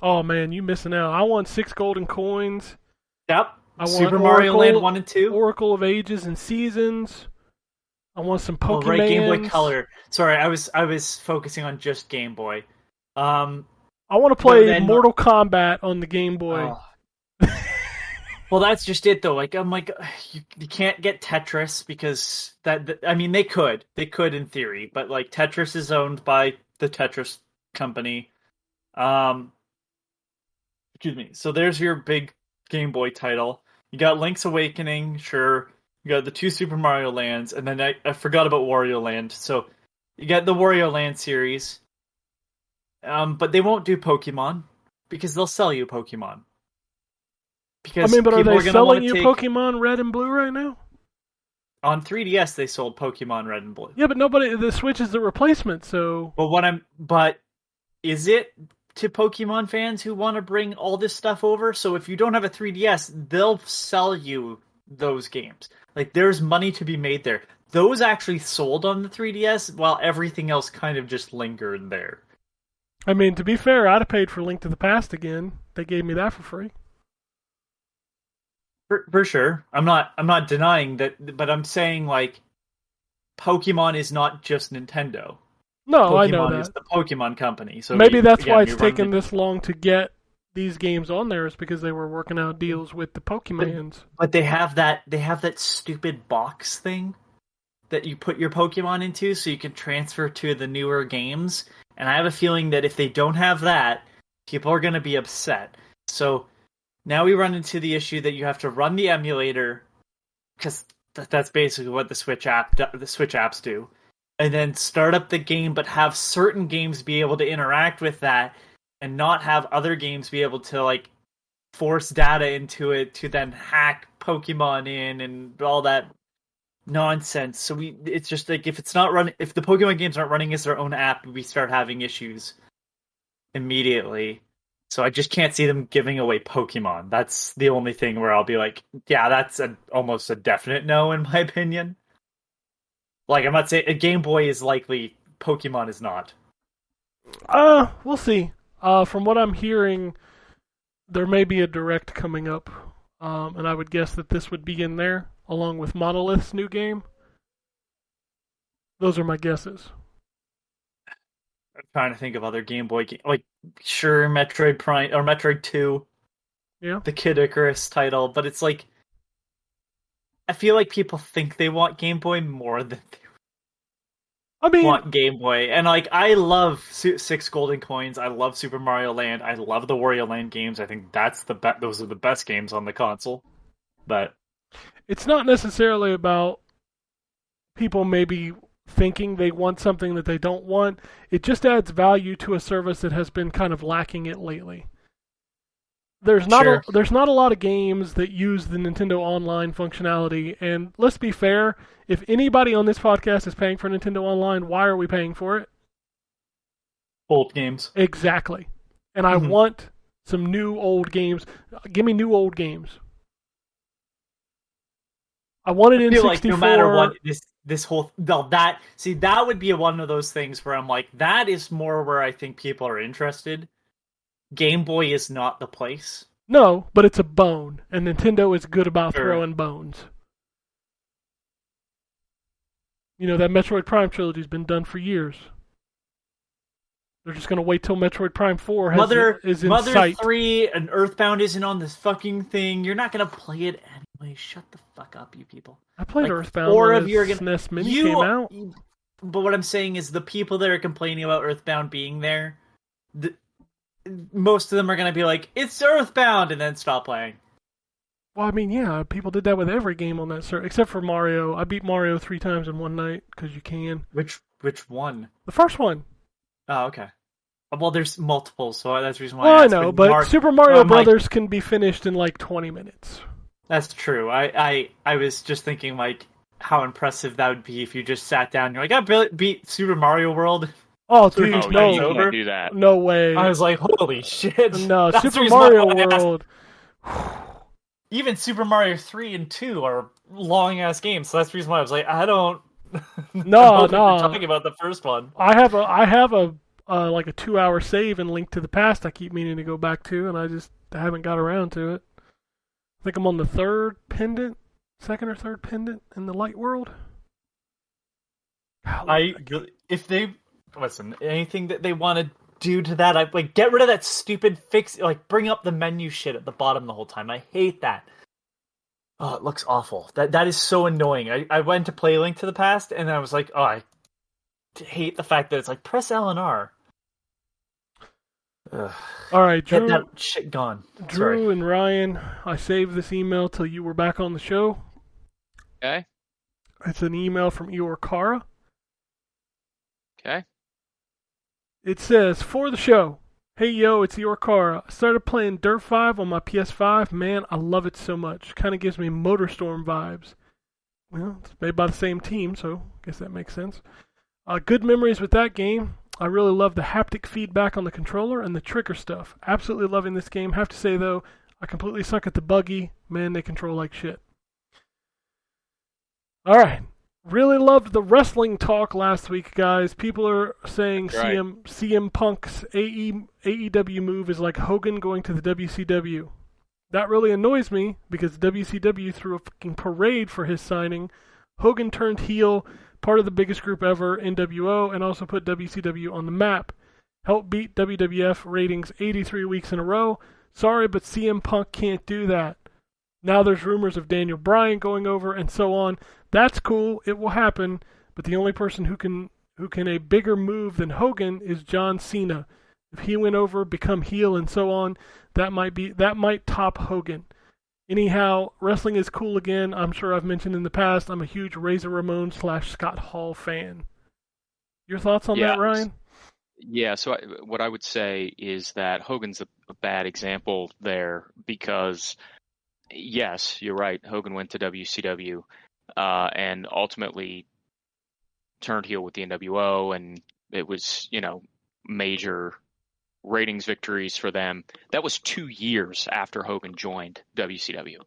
Oh man, you missing out. I want 6 golden coins.
Yep.
I want
Super Mario Land 1 and 2.
Oracle of Ages and Seasons. I want some Pokemon.
Oh, right, Game Boy Color. Sorry, I was focusing on just Game Boy.
I want to play Mortal Kombat on the Game Boy.
Oh. Well, that's just it, though. Like, I'm like, you can't get Tetris because I mean, they could in theory, but like, Tetris is owned by the Tetris company. Excuse me. So there's your big Game Boy title. You got Link's Awakening, sure. You got the 2 Super Mario Lands, and then I forgot about Wario Land. So you got the Wario Land series. But they won't do Pokemon because they'll sell you Pokemon. Because
but are they selling you Pokemon Red and Blue right now?
On 3DS, they sold Pokemon Red and Blue.
Yeah, but the Switch is the replacement, so.
But is it to Pokemon fans who want to bring all this stuff over? So if you don't have a 3DS, they'll sell you those games. Like, there's money to be made there. Those actually sold on the 3DS, while everything else kind of just lingered there.
I mean, to be fair, I'd have paid for Link to the Past again. They gave me that for free.
For sure. I'm not denying that, but I'm saying, like, Pokemon is not just Nintendo.
No,
Pokemon
I know that.
Is the Pokemon company. So
maybe that's why it's taken this long to get these games on there, is because they were working out deals with the Pokemons.
But they have that stupid box thing that you put your Pokemon into so you can transfer to the newer games. And I have a feeling that if they don't have that, people are going to be upset. So now we run into the issue that you have to run the emulator, because that's basically what the Switch apps do, and then start up the game, but have certain games be able to interact with that, and not have other games be able to, like, force data into it to then hack Pokemon in and all that nonsense. So it's just like if it's not running, if the Pokemon games aren't running as their own app, we start having issues immediately. So I just can't see them giving away Pokemon. That's the only thing where I'll be like, yeah, that's almost a definite no in my opinion. Like I'm not saying a Game Boy is likely, Pokemon is not.
We'll see. From what I'm hearing, there may be a direct coming up, and I would guess that this would be in there along with Monolith's new game. Those are my guesses.
I'm trying to think of other Game Boy games. Like, sure, Metroid Prime or Metroid 2.
Yeah.
The Kid Icarus title, but it's like I feel like people think they want Game Boy more than they want Game Boy. And like I love Six Golden Coins. I love Super Mario Land. I love the Wario Land games. I think that's those are the best games on the console. But
it's not necessarily about people maybe thinking they want something that they don't want. It just adds value to a service that has been kind of lacking it lately. There's not a lot of games that use the Nintendo Online functionality, and let's be fair, if anybody on this podcast is paying for Nintendo Online, why are we paying for it?
Old games.
Exactly. And I want some new old games. Give me new old games. I want it in 64.
Like no matter what, this whole that would be one of those things where I'm like, that is more where I think people are interested. Game Boy is not the place.
No, but it's a bone, and Nintendo is good about throwing bones. You know, that Metroid Prime trilogy's been done for years. They're just going to wait till Metroid Prime 4 is in
Mother
sight.
3 and Earthbound isn't on this fucking thing. You're not going to play it anyway. Shut the fuck up, you people.
I played Earthbound
when
the SNES Mini came out.
But what I'm saying is the people that are complaining about Earthbound being there, most of them are going to be like, it's Earthbound, and then stop playing.
Well, I mean, yeah, people did that with every game on that server, except for Mario. I beat Mario 3 times in one night, because you can.
Which one?
The first one.
Oh, okay. Well, there's multiples, so that's the reason why
I know, but Super Mario Brothers can be finished in like 20 minutes.
That's true. I was just thinking, like, how impressive that would be if you just sat down and you're like, I beat Super Mario World.
Oh, dude, no.
You can't do that.
No way.
I was like, holy shit.
No, Super Mario World.
Even Super Mario 3 and 2 are long-ass games, so that's the reason why I was like, I don't
No.
talking about the first one.
I have a like a 2-hour save and Link to the Past I keep meaning to go back to, and I haven't got around to it. I think I'm on the second or third pendant in the Light World.
If they listen, anything that they want to do to that, I like get rid of that stupid fix. Like bring up the menu shit at the bottom the whole time. I hate that. Oh, it looks awful. That is so annoying. I went to play Link to the Past and I was like, oh, I hate the fact that it's like press L and R.
All right, Drew.
Get that shit gone.
Drew and Ryan, I saved this email till you were back on the show.
Okay.
It's an email from Eeyore Kara.
Okay.
It says, for the show, hey yo, it's Eeyore Kara. I started playing Dirt 5 on my PS5. Man, I love it so much. Kind of gives me MotorStorm vibes. Well, it's made by the same team, so I guess that makes sense. Good memories with that game. I really love the haptic feedback on the controller and the trigger stuff. Absolutely loving this game. Have to say, though, I completely suck at the buggy. Man, they control like shit. Alright. Really loved the wrestling talk last week, guys. People are saying CM Punk's AEW move is like Hogan going to the WCW. That really annoys me because WCW threw a fucking parade for his signing. Hogan turned heel, part of the biggest group ever, NWO, and also put WCW on the map. Helped beat WWF ratings 83 weeks in a row. Sorry, but CM Punk can't do that. Now there's rumors of Daniel Bryan going over and so on. That's cool. It will happen. But the only person who can a bigger move than Hogan is John Cena. If he went over, become heel and so on, that might top Hogan. Anyhow, wrestling is cool again. I'm sure I've mentioned in the past, I'm a huge Razor Ramon / Scott Hall fan. Your thoughts on that, Ryan?
Yeah, so what I would say is that Hogan's a bad example there because, yes, you're right, Hogan went to WCW, and ultimately turned heel with the NWO, and it was, major ratings victories for them. That was 2 years after Hogan joined WCW.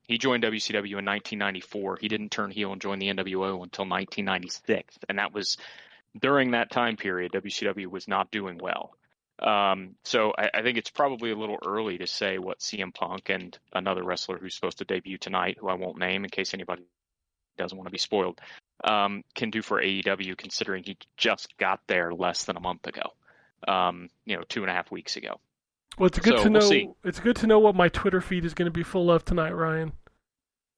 He joined WCW in 1994. He didn't turn heel and join the NWO until 1996, and that was during that time period. WCW was not doing well. So I think it's probably a little early to say what CM Punk and another wrestler who's supposed to debut tonight, who I won't name in case anybody doesn't want to be spoiled, can do for AEW, considering he just got there less than a month ago. 2.5 weeks ago.
Well, it's good
So
to know.
we'll see.
It's good to know what my Twitter feed is going to be full of tonight, Ryan.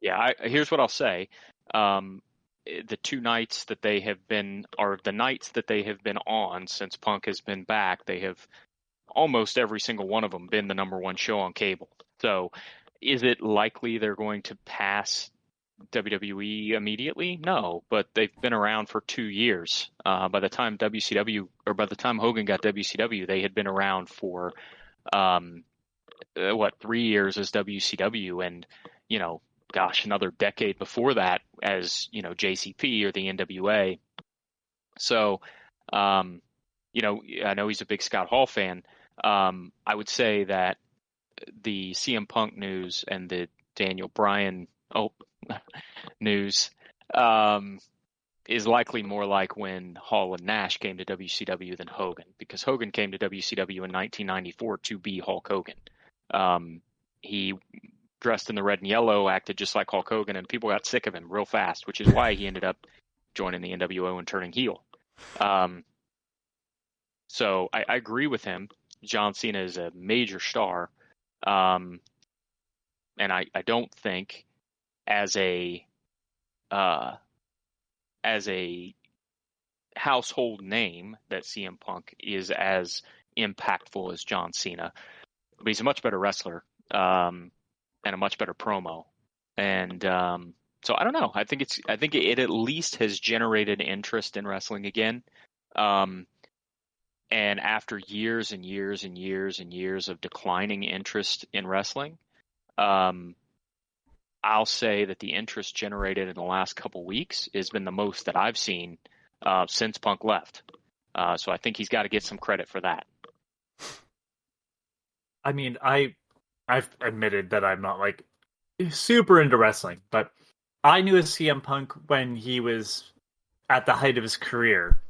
Yeah, here's what I'll say. The 2 nights that they have been, or the nights that they have been on since Punk has been back, they have almost every single one of them been the number 1 show on cable. So is it likely they're going to pass WWE immediately? No, but they've been around for 2 years. By the time Hogan got WCW, they had been around for 3 years as WCW, and another decade before that as JCP or the NWA. So I know he's a big Scott Hall fan. I would say that the CM Punk news and the Daniel Bryan news is likely more like when Hall and Nash came to WCW than Hogan, because Hogan came to WCW in 1994 to be Hulk Hogan. He dressed in the red and yellow, acted just like Hulk Hogan, and people got sick of him real fast, which is why he ended up joining the NWO and turning heel. So I agree with him. John Cena is a major star. And I don't think as a household name that CM Punk is as impactful as John Cena, but he's a much better wrestler, and a much better promo. And so I don't know. I think it at least has generated interest in wrestling again. And after years and years and years and years of declining interest in wrestling, I'll say that the interest generated in the last couple weeks has been the most that I've seen since Punk left. So I think he's got to get some credit for that.
I mean, I've admitted that I'm not like super into wrestling, but I knew CM Punk when he was at the height of his career.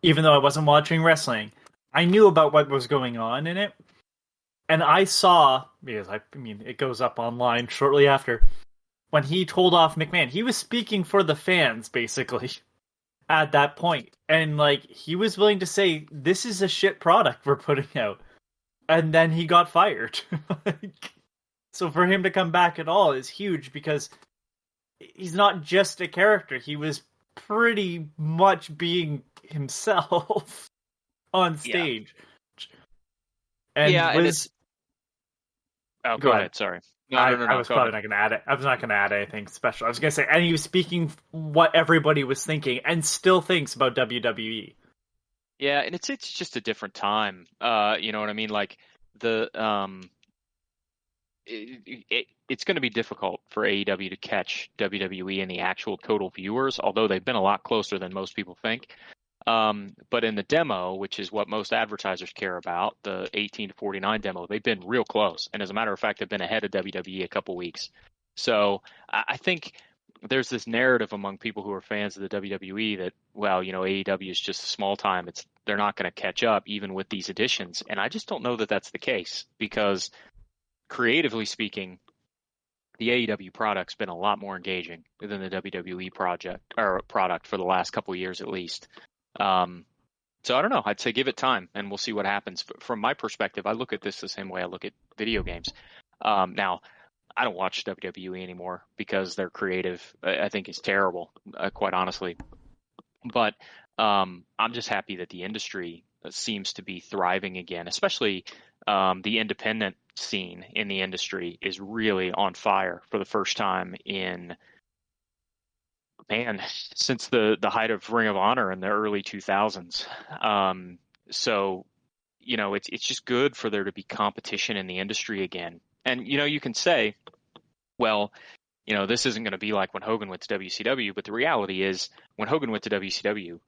Even though I wasn't watching wrestling, I knew about what was going on in it. And I saw, because it goes up online shortly after, when he told off McMahon, he was speaking for the fans, basically, at that point. And, he was willing to say, this is a shit product we're putting out. And then he got fired. So for him to come back at all is huge, because he's not just a character. He was pretty much being himself on stage.
Yeah.
And was...
Oh, go ahead. Sorry. No,
I was probably not going to add it. I was not going to add anything special. I was going to say, and he was speaking what everybody was thinking and still thinks about WWE.
Yeah, and it's just a different time. You know what I mean? Like it's going to be difficult for AEW to catch WWE in the actual total viewers, although they've been a lot closer than most people think. But in the demo, which is what most advertisers care about, the 18 to 49 demo, they've been real close. And as a matter of fact, they've been ahead of WWE a couple weeks. So I think there's this narrative among people who are fans of the WWE that, well, AEW is just small time. They're not going to catch up even with these additions. And I just don't know that that's the case, because creatively speaking, the AEW product's been a lot more engaging than the WWE product for the last couple of years at least. So I don't know. I'd say give it time, and we'll see what happens. From my perspective, I look at this the same way I look at video games. Now, I don't watch WWE anymore because their creative, I think, is terrible, quite honestly. But I'm just happy that the industry seems to be thriving again, especially the independent scene in the industry is really on fire for the first time since the height of Ring of Honor in the early 2000s. So, it's just good for there to be competition in the industry again. And, you can say, well, this isn't going to be like when Hogan went to WCW, but the reality is when Hogan went to WCW,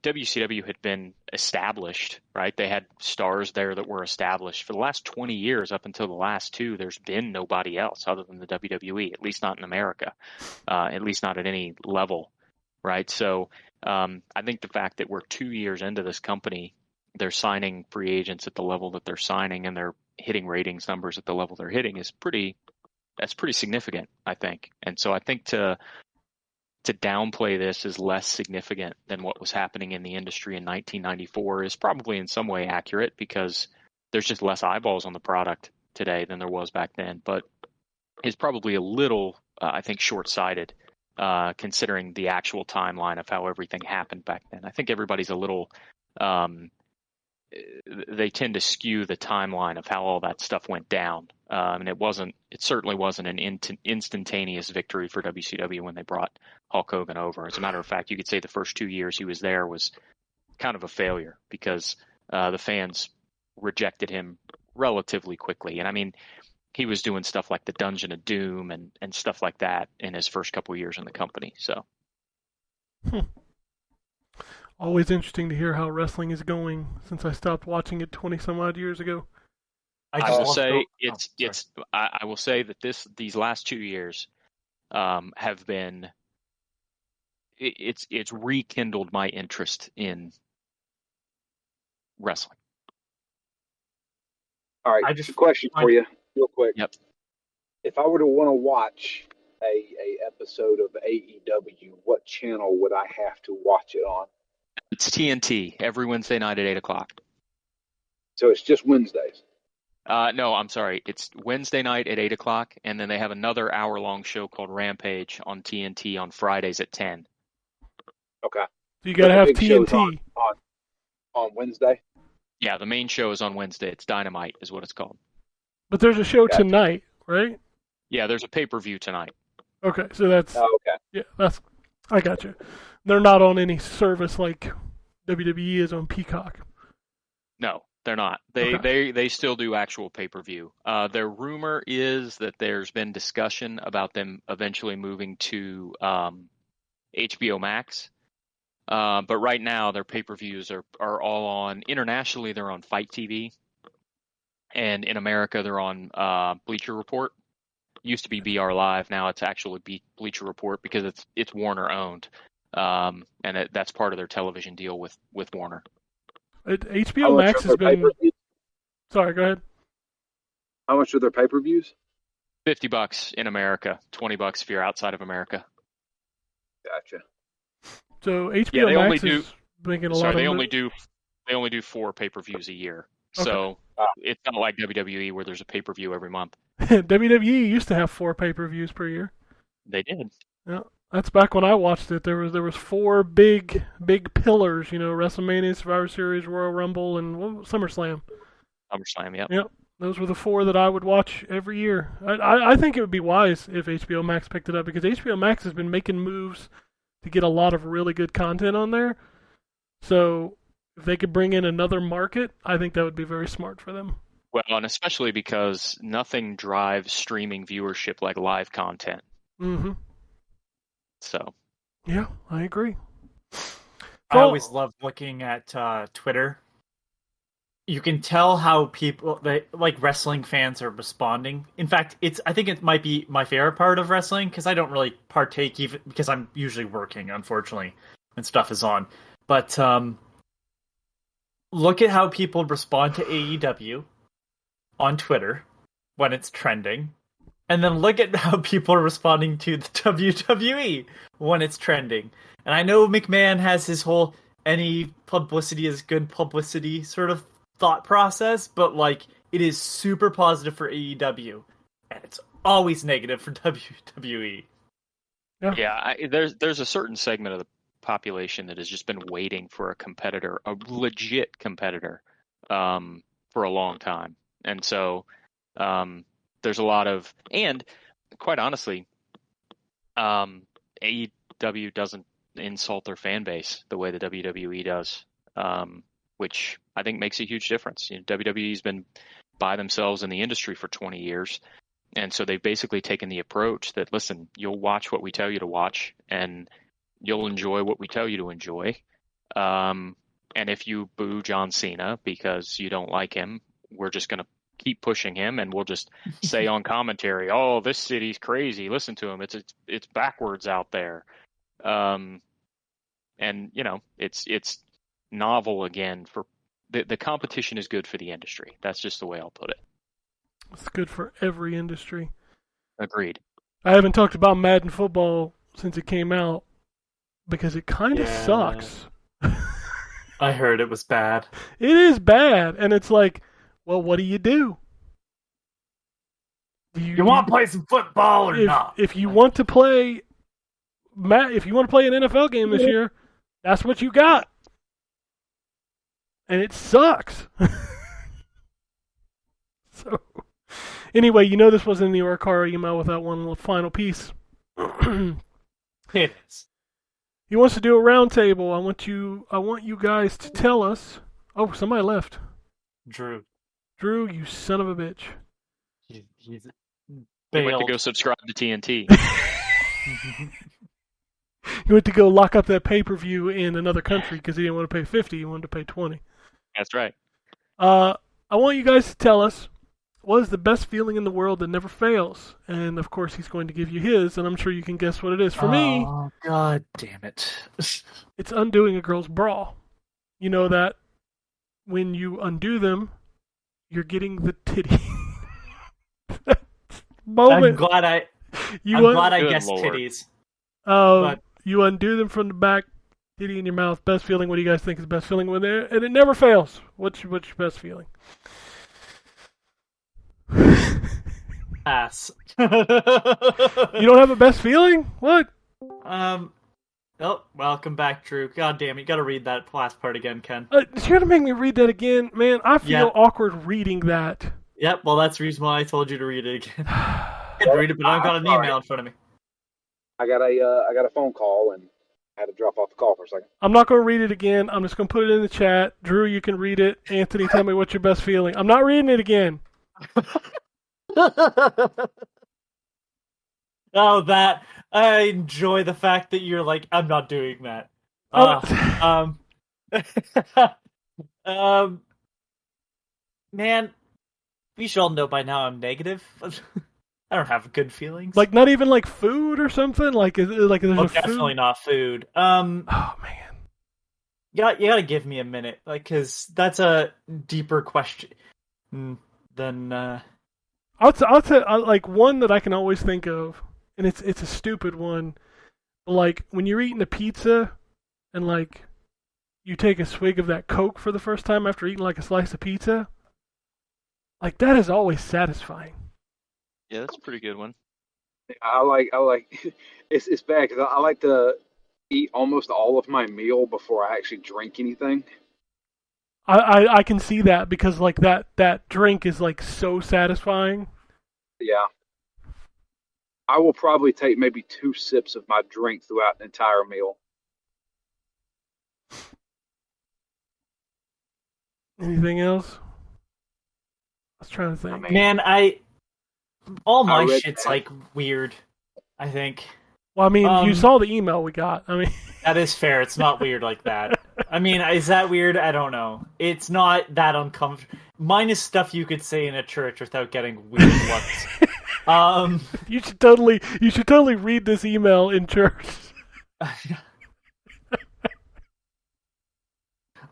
WCW had been established, right? They had stars there that were established. For the last 20 years, up until the last two, there's been nobody else other than the WWE, at least not in America, at least not at any level, right? So I think the fact that we're 2 years into this company, they're signing free agents at the level that they're signing, and they're hitting ratings numbers at the level they're hitting that's pretty significant, I think. And so I think to downplay this as less significant than what was happening in the industry in 1994 is probably in some way accurate, because there's just less eyeballs on the product today than there was back then. But it's probably a little, I think, short-sighted considering the actual timeline of how everything happened back then. I think everybody's a little they tend to skew the timeline of how all that stuff went down. And it certainly wasn't an instantaneous victory for WCW when they brought Hulk Hogan over. As a matter of fact, you could say the first 2 years he was there was kind of a failure, because the fans rejected him relatively quickly. And I mean, he was doing stuff like the Dungeon of Doom and stuff like that in his first couple of years in the company. So.
Always interesting to hear how wrestling is going since I stopped watching it 20 some odd years ago.
I will say I will say that these last 2 years have been it's rekindled my interest in wrestling.
All right,
I just
a question for you, real quick.
Yep.
If I were to want to watch a episode of AEW, what channel would I have to watch it on?
It's TNT every Wednesday night at 8:00.
So it's just Wednesdays.
No, I'm sorry. It's Wednesday night at 8:00, and then they have another hour-long show called Rampage on TNT on Fridays at 10.
Okay.
So you got to have
The big show's
TNT.
on Wednesday.
Yeah, the main show is on Wednesday. It's Dynamite, is what it's called.
But there's a show
Gotcha.
tonight, right?
Yeah, there's a pay-per-view tonight.
Okay, so that's
Oh, okay.
yeah, I got you. They're not on any service like WWE is on Peacock.
No, they're not. They still do actual pay-per-view. Their rumor is that there's been discussion about them eventually moving to HBO Max. But right now their pay-per-views are all on, internationally they're on Fight TV. And in America they're on Bleacher Report. Used to be BR Live, now it's actually Bleacher Report, because it's Warner owned. And that's part of their television deal with Warner.
HBO Max has been. Sorry, go ahead.
How much are their pay-per-views?
$50 in America, $20 if you're outside of America.
Gotcha.
So HBO Max is making a lot of.
They only do 4 pay-per-views a year.
Okay.
So it's not like WWE where there's a pay-per-view every month.
WWE used to have 4 pay-per-views per year.
They did.
Yeah, that's back when I watched it. There was 4 big pillars. WrestleMania, Survivor Series, Royal Rumble, and SummerSlam.
SummerSlam, yep.
Yep, those were the 4 that I would watch every year. I think it would be wise if HBO Max picked it up, because HBO Max has been making moves to get a lot of really good content on there. So if they could bring in another market, I think that would be very smart for them.
Well, and especially because nothing drives streaming viewership like live content.
Mm-hmm.
So.
Yeah, I agree.
I always love looking at Twitter. You can tell how people, like wrestling fans, are responding. In fact, I think it might be my favorite part of wrestling, because I don't really partake, even because I'm usually working, unfortunately, when stuff is on. But look at how people respond to AEW on Twitter when it's trending, and then look at how people are responding to the WWE when it's trending. And I know McMahon has his whole any publicity is good publicity sort of thought process, but it is super positive for AEW, and it's always negative for WWE.
Yeah, there's a certain segment of the population that has just been waiting for a competitor, a legit competitor, for a long time. And so there's a lot of, and quite honestly, AEW doesn't insult their fan base the way the WWE does, which I think makes a huge difference. WWE's been by themselves in the industry for 20 years, And so they've basically taken the approach that, listen, you'll watch what we tell you to watch, and you'll enjoy what we tell you to enjoy. And if you boo John Cena because you don't like him, we're just going to keep pushing him, and we'll just say on commentary, "Oh, this city's crazy. Listen to him. It's backwards out there." And it's novel again. For the competition is good for the industry. That's just the way I'll put it.
It's good for every industry.
Agreed.
I haven't talked about Madden football since it came out because it kind of sucks.
I heard it was bad.
It is bad, and it's like, well, what do? You
want to play some football or not?
If you want to play, if you want to play an NFL game this year, that's what you got, and it sucks. So, anyway, this wasn't in the Orkara email without one little final piece.
It is.
He wants to do a round table. I want you guys to tell us. Oh, somebody left.
Drew,
you son of a bitch.
He's
He went to go subscribe to TNT.
He went to go lock up that pay-per-view in another country because he didn't want to pay $50. He wanted to pay $20.
That's right.
I want you guys to tell us what is the best feeling in the world that never fails. And, of course, he's going to give you his, and I'm sure you can guess what it is. For me...
Oh, God damn it.
It's undoing a girl's bra. You know that when you undo them, you're getting the titty. Moment.
I'm glad I guessed
Lord.
titties.
But you undo them from the back, titty in your mouth. Best feeling. What do you guys think is the best feeling when they're... And it never fails. What's your best feeling?
Ass.
You don't have a best feeling? What?
Oh, welcome back, Drew. God damn it, you gotta read that last part again, Ken.
You're gonna make me read that again? Man, I feel awkward reading that.
Yep, well, that's the reason why I told you to read it again. I can read it, but I've got an email in front of me.
I got a phone call and I had to drop off the call for a second.
I'm not going to read it again. I'm just going to put it in the chat. Drew, you can read it. Anthony, tell me what's your best feeling. I'm not reading it again.
Oh, that. I enjoy the fact that you're like, I'm not doing that. Man, you should all know by now I'm negative. I don't have good feelings.
Like, not even like food or something? Like, there's
definitely
food?
not food.
Oh, man.
You gotta give me a minute, like, because that's a deeper question than.
I'll tell like one that I can always think of, and it's a stupid one. Like when you're eating a pizza, and like you take a swig of that Coke for the first time after eating like a slice of pizza. Like that is always satisfying.
Yeah, that's a pretty good one.
I like it's bad because I like to eat almost all of my meal before I actually drink anything.
I can see that because like that drink is like so satisfying.
Yeah. I will probably take maybe 2 sips of my drink throughout the entire meal.
Anything else? I was trying to think.
Man, all my shit's like weird, I think.
Well, I mean, you saw the email we got. I mean,
that is fair. It's not weird like that. I mean, is that weird? I don't know. It's not that uncomfortable. Mine is stuff you could say in a church without getting weird looks.
You should totally read this email in church.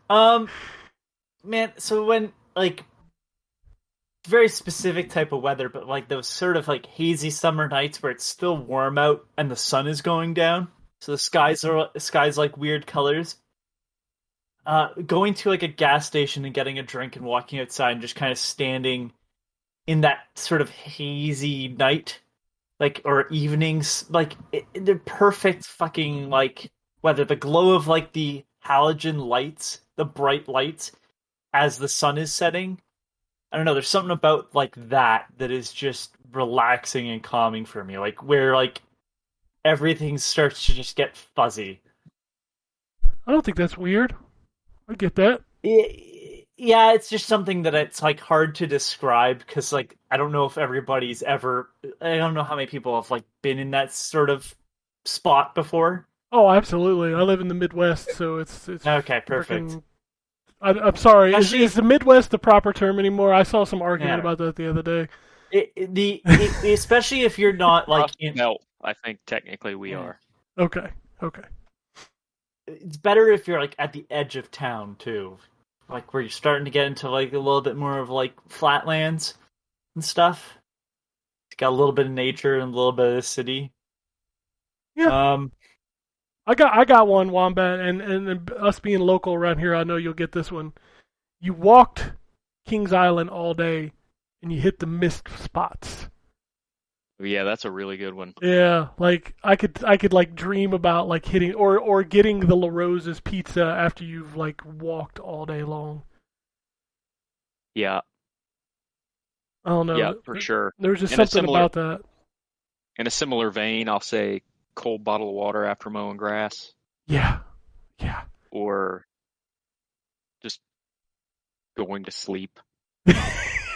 Man, so when like very specific type of weather, but like those sort of like hazy summer nights where it's still warm out and the sun is going down, so the sky's like weird colors. Going to like a gas station and getting a drink and walking outside and just kind of standing in that sort of hazy night, like or evenings, like the perfect fucking like weather, the glow of like the halogen lights, the bright lights as the sun is setting. I don't know, there's something about like that is just relaxing and calming for me, like where like everything starts to just get fuzzy.
I don't think that's weird. I get that.
Yeah, it's just something that it's like hard to describe because like I don't know if everybody's ever. I don't know how many people have like been in that sort of spot before.
Oh, absolutely. I live in the Midwest, so it's
Okay, perfect.
freaking. I'm sorry.
Especially,
Is the Midwest the proper term anymore? I saw some argument
yeah,
about that the other day.
especially if you're not like
Rust
in.
Belt, I think technically we
Yeah.
are.
Okay. Okay.
It's better if you're like at the edge of town too, like where you're starting to get into like a little bit more of like flatlands and stuff. It's got a little bit of nature and a little bit of the city.
Yeah.
Um,
I got one, Wombat, and us being local around here, I know you'll get this one. You walked Kings Island all day, and you hit the missed spots.
Yeah, that's a really good one.
Yeah, like I could like dream about like hitting or getting the La Rosa's pizza after you've like walked all day long.
Yeah,
I don't know.
yeah, for sure.
There's just
In a
something
similar
about that.
in a similar vein, I'll say cold bottle of water after mowing grass,
Yeah, yeah.
or just going to sleep.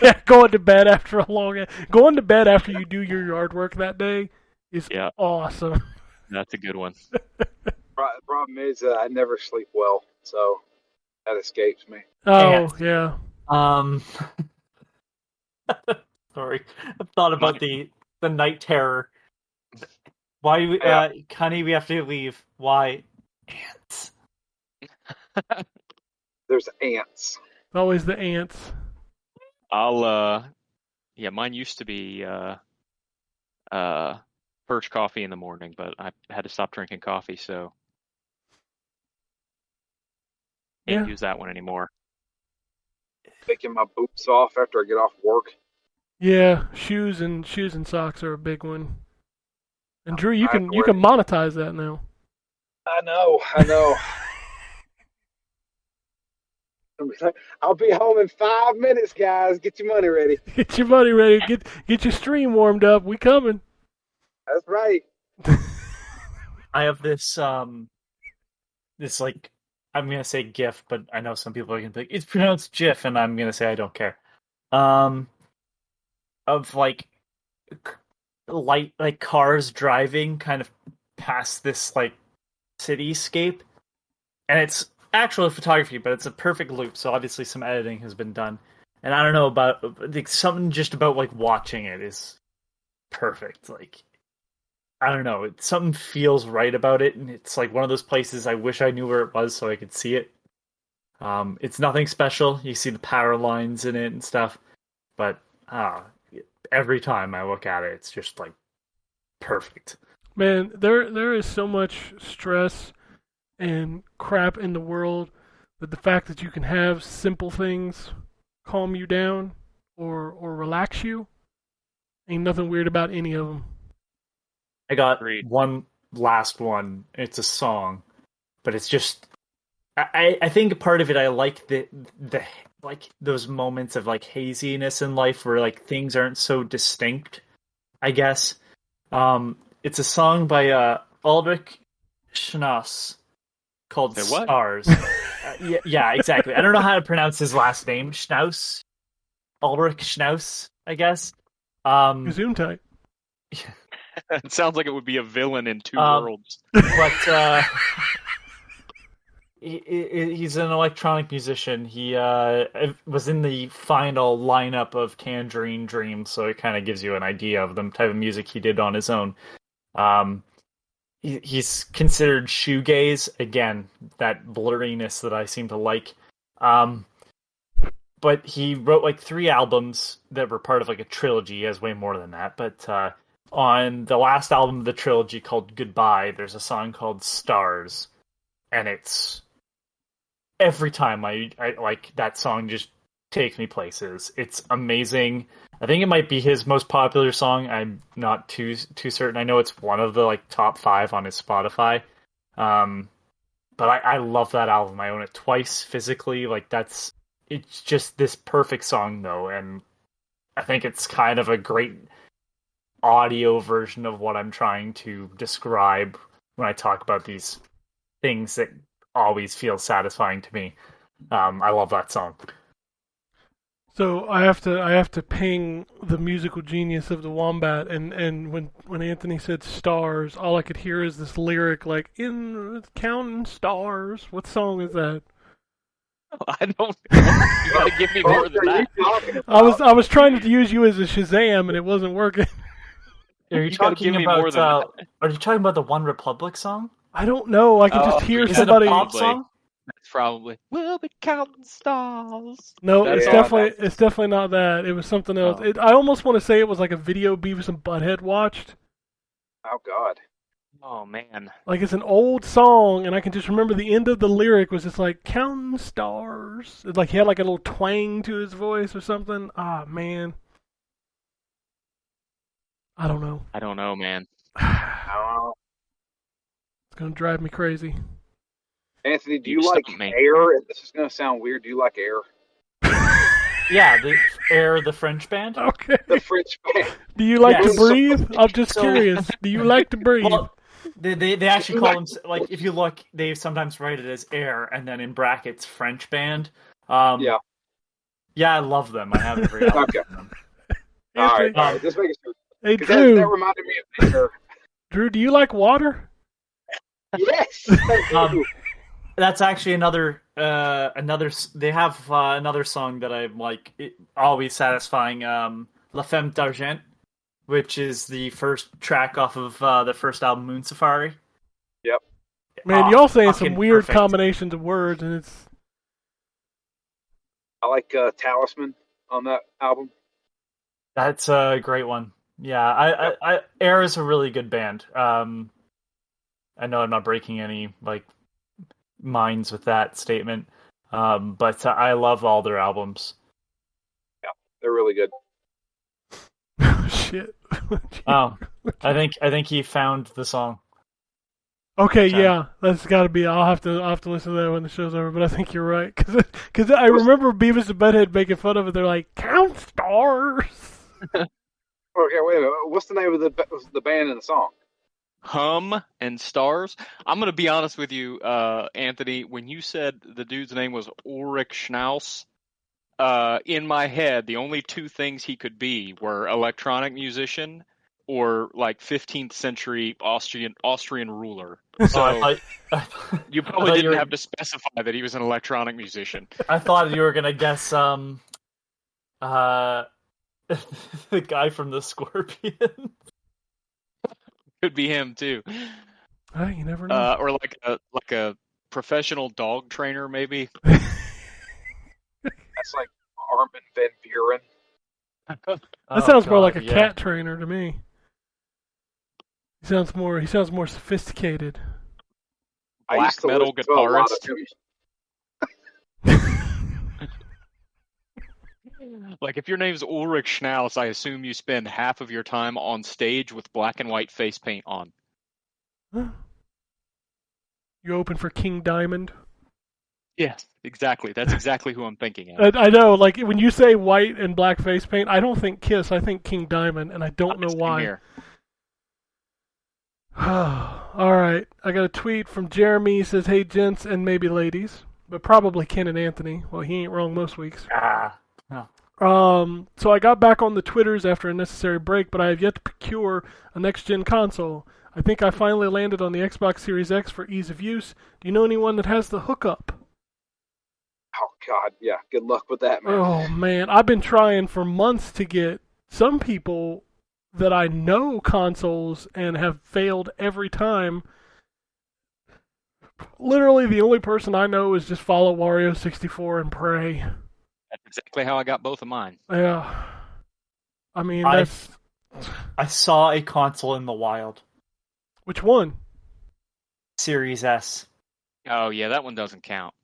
Yeah, going to bed after a going to bed after you do your yard work that day is
Yeah,
awesome.
that's a good one.
The problem is I never sleep well, so that escapes me.
Oh,
and
yeah.
um, sorry, I've thought about
My-
the night terror. Why,
Yeah.
Connie? We have to leave. Why? Ants.
There's ants.
Always the ants.
Yeah, mine used to be first coffee in the morning, but I had to stop drinking coffee, so can't
Yeah.
use that one anymore.
Taking my boots off after I get off work.
Yeah, shoes and socks are a big one. And Drew, you
I have
can
to
you
wear-
can monetize that now.
I know. I'll be home in 5 minutes, guys. Get your money ready.
Get your money ready. Get your stream warmed up. We coming.
That's right.
I have this this like I'm gonna say GIF, but I know some people are gonna be like, it's pronounced GIF, and I'm gonna say I don't care. Of like light like cars driving kind of past this like cityscape, and it's actual photography, but it's a perfect loop. So obviously some editing has been done, and I don't know about like, something just about like watching it is perfect. Like I don't know, something feels right about it, and it's like one of those places I wish I knew where it was so I could see it. It's nothing special. You see the power lines in it and stuff, but every time I look at it, it's just like perfect.
Man, there is so much stress and crap in the world that the fact that you can have simple things calm you down or relax you ain't nothing weird about any of them.
I got
Agreed.
one last one. It's a song, but it's just I think part of it I like the like those moments of like haziness in life where like things aren't so distinct, I guess. It's a song by Ulrich Schnaus called
Say what?
Stars. Yeah, exactly. I don't know how to pronounce his last name. Schnaus. Ulrich Schnaus, I guess.
Zoom tight.
It sounds like it would be a villain in Two
Um,
Worlds.
but he's an electronic musician. He was in the final lineup of Tangerine Dream, so it kind of gives you an idea of the type of music he did on his own. He's considered shoegaze, again, that blurriness that I seem to like. But he wrote like 3 albums that were part of like a trilogy. He has way more than that, but on the last album of the trilogy called Goodbye, there's a song called Stars, and it's every time I like that song just takes me places. It's amazing. I think it might be his most popular song. I'm not too certain. I know it's one of the like top 5 on his Spotify. But I love that album. I own it twice physically. Like it's just this perfect song though, and I think it's kind of a great audio version of what I'm trying to describe when I talk about these things that always feel satisfying to me. I love that song.
So I have to ping the musical genius of the Wombat, and when Anthony said stars, all I could hear is this lyric like in counting stars. What song is that?
I don't know. You gotta give me more than that.
I was trying to use you as a Shazam, and it wasn't working.
Are you
gotta give
talking
me more
about?
than
Are you talking about the One Republic song?
I don't know. I can just hear
Is
somebody.
it a pop
Probably.
song?
That's probably. We'll be counting stars.
No,
That's
it's
all
definitely not that. It was something else.
Oh.
I almost want to say it was like a video Beavis and Butthead watched.
Oh God.
Oh man.
Like it's an old song, and I can just remember the end of the lyric was just like counting stars. It's like he had like a little twang to his voice or something. Ah man, I don't know.
I don't know, man.
Oh.
It's gonna drive me crazy.
Anthony, do
You
you like
stumped me.
Air? This is gonna sound weird. Do you like Air?
Yeah, the Air, the French band.
Okay.
The French band.
Do you like
Yes.
to breathe? I'm just
So-
curious. Do you like to breathe?
Well, they actually call them, like, if you look, they sometimes write it as Air and then in brackets French band.
Yeah.
Yeah, I love them. I have every album
Okay.
from them.
All right.
Anthony-
All right. Just making sure.
Hey
'Cause
Drew.
that reminded me of Air.
Drew, do you like water?
Yes. Thank
Um,
you.
That's actually another. They have another song that I like. Always satisfying. La Femme d'Argent, which is the first track off of the first album, Moon Safari.
Yep.
Man, y'all saying some
Fucking
weird
perfect.
combinations of words, and it's
I like Talisman on that album.
That's a great one. Yeah, I Air is a really good band. I know I'm not breaking any like minds with that statement, but I love all their albums.
They're really good.
shit.
Oh, I think he found the song.
Okay,
Okay.
yeah, that's got to be. I'll have to listen to that when the show's over. But I think you're right because I remember Beavis and Butthead making fun of it. They're like, count stars.
Okay, wait a minute. What's the name of the band in the song?
Hum and stars. I'm gonna be honest with you, Anthony. When you said the dude's name was Ulrich Schnaus, in my head, the only two things he could be were electronic musician or like 15th century Austrian ruler. So you probably
thought you
didn't
were-
have to specify that he was an electronic musician.
I thought you were gonna guess the guy from the Scorpion.
Could be him too,
You never know.
or like a professional dog trainer, maybe.
That's like Armin van Buren.
That sounds more like a cat trainer to me. He sounds more sophisticated.
I
Black
used to
metal
listen to a lot of
guitarist.
him.
Like if your name's Ulrich Schnaus, I assume you spend half of your time on stage with black and white face paint on.
You open for King Diamond?
Yes, exactly. That's exactly who I'm thinking of.
I know. Like when you say white and black face paint, I don't think Kiss. I think King Diamond, and I don't know
Same
why.
here.
All right, I got a tweet from Jeremy. He says, "Hey gents and maybe ladies, but probably Ken and Anthony." Well, he ain't wrong most weeks. So I got back on the Twitters after a necessary break, but I have yet to procure a next-gen console. I think I finally landed on the Xbox Series X for ease of use. Do you know anyone that has the hookup?
Oh God, yeah. Good luck with that, man.
Oh man, I've been trying for months to get some people that I know consoles and have failed every time. Literally, the only person I know is just follow Wario64 and pray.
That's exactly how I got both of mine.
Yeah. I mean,
I-
that's...
I saw a console in the wild.
Which one?
Series S.
Oh yeah, that one doesn't count.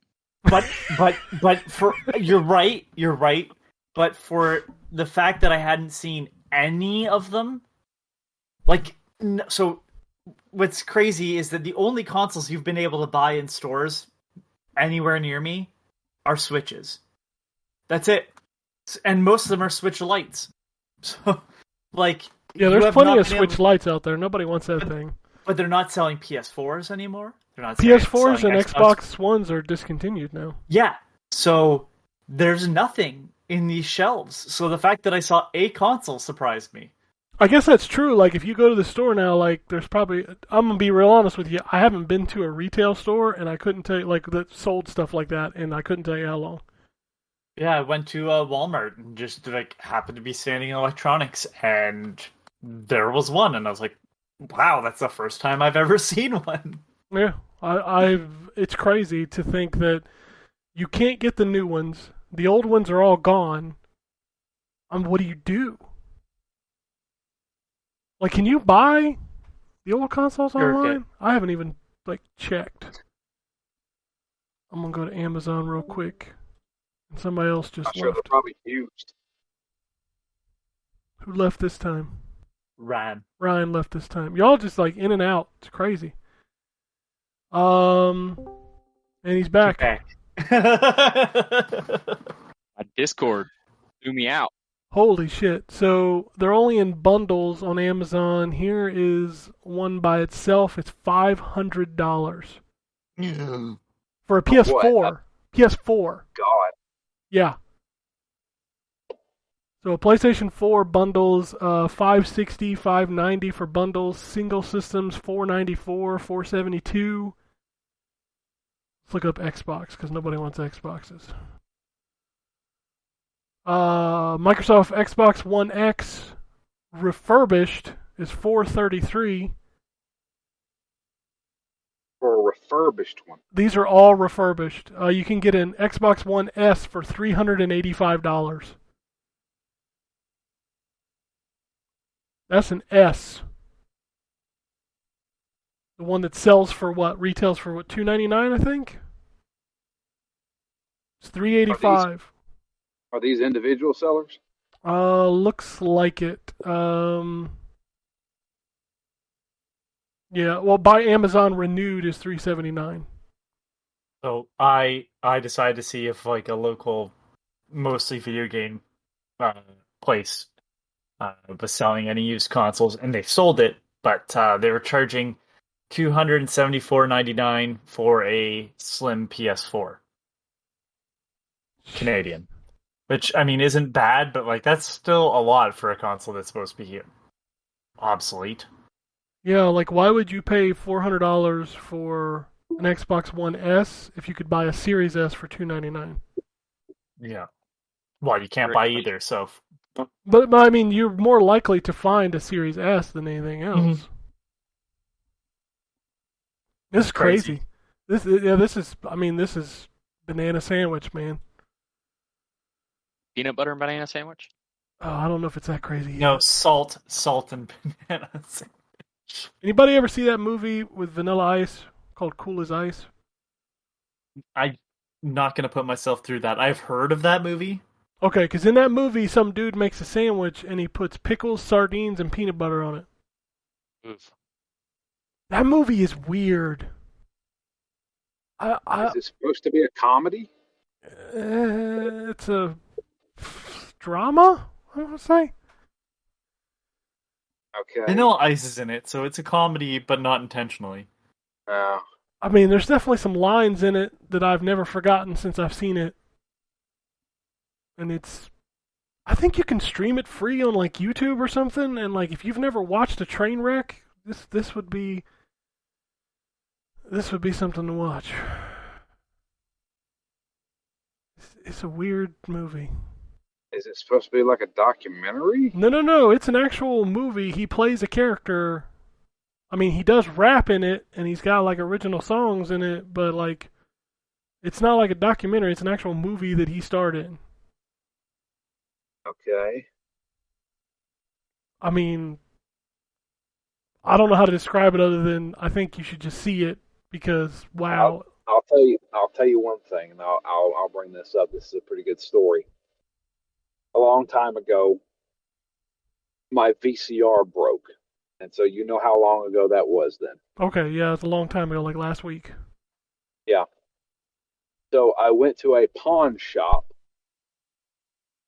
But for you're right. But for the fact that I hadn't seen any of them, so what's crazy is that the only consoles you've been able to buy in stores anywhere near me are Switches. That's it, and most of them are Switch Lites. So,
Yeah,
you
there's
have
plenty
not
of
been
Switch
able-
Lites out there. Nobody wants that thing.
but they're not selling PS4s anymore. They're not
PS4s
selling
and Xbox Ones are discontinued now.
Yeah, so there's nothing in these shelves. So the fact that I saw a console surprised me.
I guess that's true. Like, if you go to the store now, like, there's probably... I'm going to be real honest with you. I haven't been to a retail store, and I couldn't tell you, like, that sold stuff like that, and I couldn't tell you how long.
Yeah, I went to Walmart and just, like, happened to be standing in electronics, and there was one, and I was like, wow, that's the first time I've ever seen one.
Yeah. It's crazy to think that you can't get the new ones. The old ones are all gone. What do you do? Like, can you buy the old consoles
Sure,
online?
okay.
I haven't even, like, checked. I'm gonna go to Amazon real quick. And somebody else
I'm
just
sure they're
left.
probably used.
Who left this time?
Ryan.
Ryan left this time. Y'all just, like, in and out. It's crazy. And he's back.
My Discord threw me out.
Holy shit. So they're only in bundles on Amazon. Here is one by itself. It's $500 for a PS4.
What?
PS4.
God.
Yeah. So PlayStation 4 bundles, $560, $590 for bundles. Single systems, $494, $472. Let's look up Xbox because nobody wants Xboxes. Microsoft Xbox One X Refurbished is $433.
For a refurbished one.
These are all refurbished. You can get an Xbox One S for $385. That's an S. The one that sells for what? Retails for what? $299, I think. It's $385.
Are these individual sellers?
Looks like it. Yeah, well, by Amazon renewed is $379.
So I decided to see if, like, a local, mostly video game place was selling any used consoles, and they sold it, but they were charging $274.99 for a slim PS4 Canadian, which, I mean, isn't bad, but, like, that's still a lot for a console that's supposed to be obsolete.
Yeah, like, why would you pay $400 for an Xbox One S if you could buy a Series S for $299?
Yeah. Well, you can't buy either, so...
But I mean, you're more likely to find a Series S than anything else.
Mhm.
This is crazy. This is banana sandwich, man.
Peanut butter and banana sandwich?
Oh, I don't know if it's that crazy.
No, salt, and bananas.
Anybody ever see that movie with Vanilla Ice called Cool as Ice?
I'm not going to put myself through that. I've heard of that movie.
Okay, because in that movie, some dude makes a sandwich and he puts pickles, sardines, and peanut butter on it.
Oof.
That movie is weird.
Is it supposed to be a comedy?
It's a drama, I want to say.
Okay.
Vanilla Ice is in it, so it's a comedy, but not intentionally.
Uh,
I mean, there's definitely some lines in it that I've never forgotten since I've seen it. And I think you can stream it free on, like, YouTube or something, and, like, if you've never watched a train wreck, this would be something to watch. It's a weird movie.
is it supposed to be like a documentary?
No, it's an actual movie. He plays a character. I mean, he does rap in it, and he's got, like, original songs in it, but, like, it's not like a documentary. It's an actual movie that he starred in.
Okay.
I mean, I don't know how to describe it other than I think you should just see it because, wow.
I'll tell you one thing, and I'll bring this up. This is a pretty good story. A long time ago, my VCR broke, and so you know how long ago that was then.
Okay, yeah, it's a long time ago, like last week.
Yeah. So I went to a pawn shop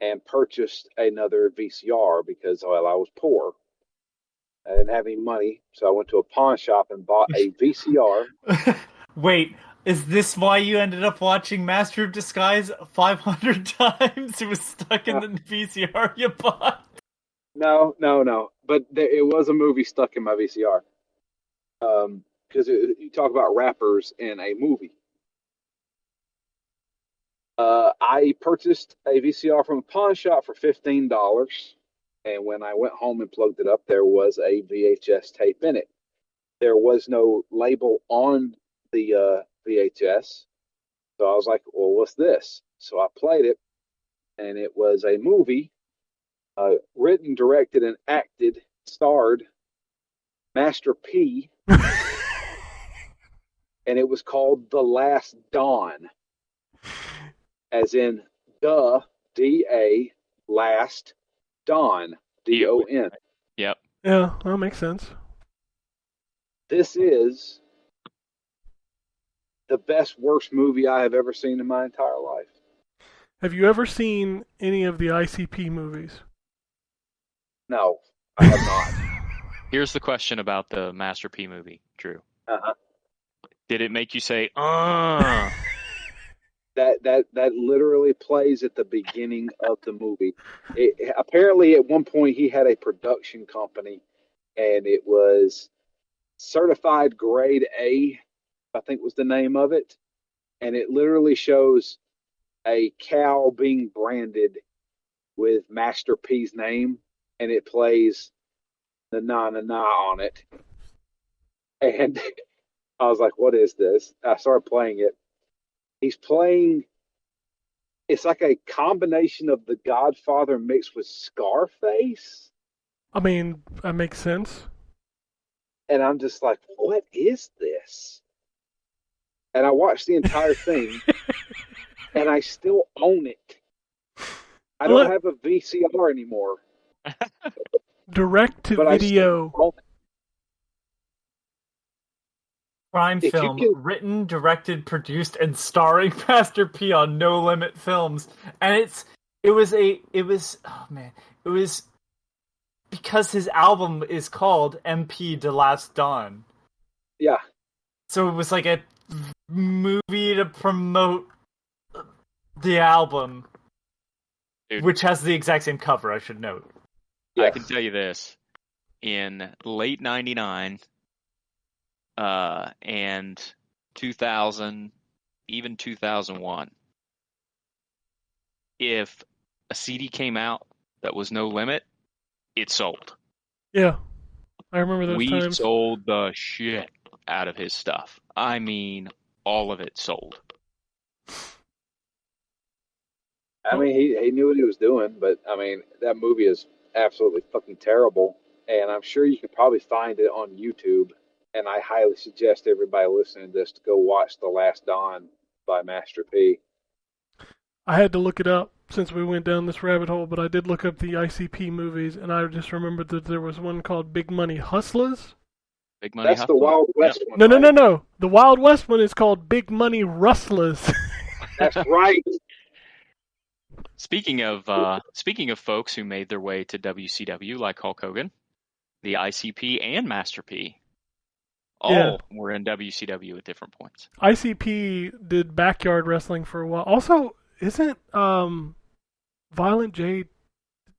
and purchased another VCR because, well, I was poor. I didn't have any money, so I went to a pawn shop and bought a VCR.
Wait, Is this why you ended up watching Master of Disguise 500 times? It was stuck in the VCR you bought.
No. But it was a movie stuck in my VCR. Because you talk about rappers in a movie. I purchased a VCR from a pawn shop for $15, and when I went home and plugged it up, there was a VHS tape in it. There was no label on the VHS, so I was like, "Well, what's this?" So I played it, and it was a movie, written, directed, and starred Master P, and it was called The Last Dawn. As in the D-A last Dawn D-O-N.
Yep.
Yeah, that makes sense.
This is the best, worst movie I have ever seen in my entire life.
Have you ever seen any of the ICP movies?
No, I have not.
Here's the question about the Master P movie, Drew.
Uh-huh.
Did it make you say,
That literally plays at the beginning of the movie. Apparently, at one point, he had a production company, and it was Certified Grade A, I think was the name of it. And it literally shows a cow being branded with Master P's name, and it plays the na on it. And I was like, what is this? I started playing it. He's playing, it's like a combination of The Godfather mixed with Scarface.
I mean, that makes sense.
And I'm just like, what is this? And I watched the entire thing, and I still own it. I don't have a VCR anymore.
Direct to video.
Crime film, written, directed, produced, and starring Master P on No Limit Films. And it was because his album is called MP De Last Dawn.
Yeah.
So it was like a movie to promote the album,
Dude,
which has the exact same cover, I should note.
I can tell you this. In late 99, and 2000, even 2001, if a CD came out that was No Limit, it sold.
Yeah, I remember those times.
We sold the shit out of his stuff. I mean, all of it sold.
I mean, he knew what he was doing, but I mean, that movie is absolutely fucking terrible. And I'm sure you could probably find it on YouTube. And I highly suggest everybody listening to this to go watch The Last Dawn by Master P.
I had to look it up since we went down this rabbit hole, but I did look up the ICP movies, and I just remembered that there was one called Big Money Hustlers.
Big Money
That's
Hustlers.
the Wild West one.
No. The Wild West one is called Big Money Rustlers.
That's right.
Speaking of folks who made their way to WCW, like Hulk Hogan, the ICP and Master P, all were in WCW at different points.
ICP did backyard wrestling for a while. Also, isn't Violent J,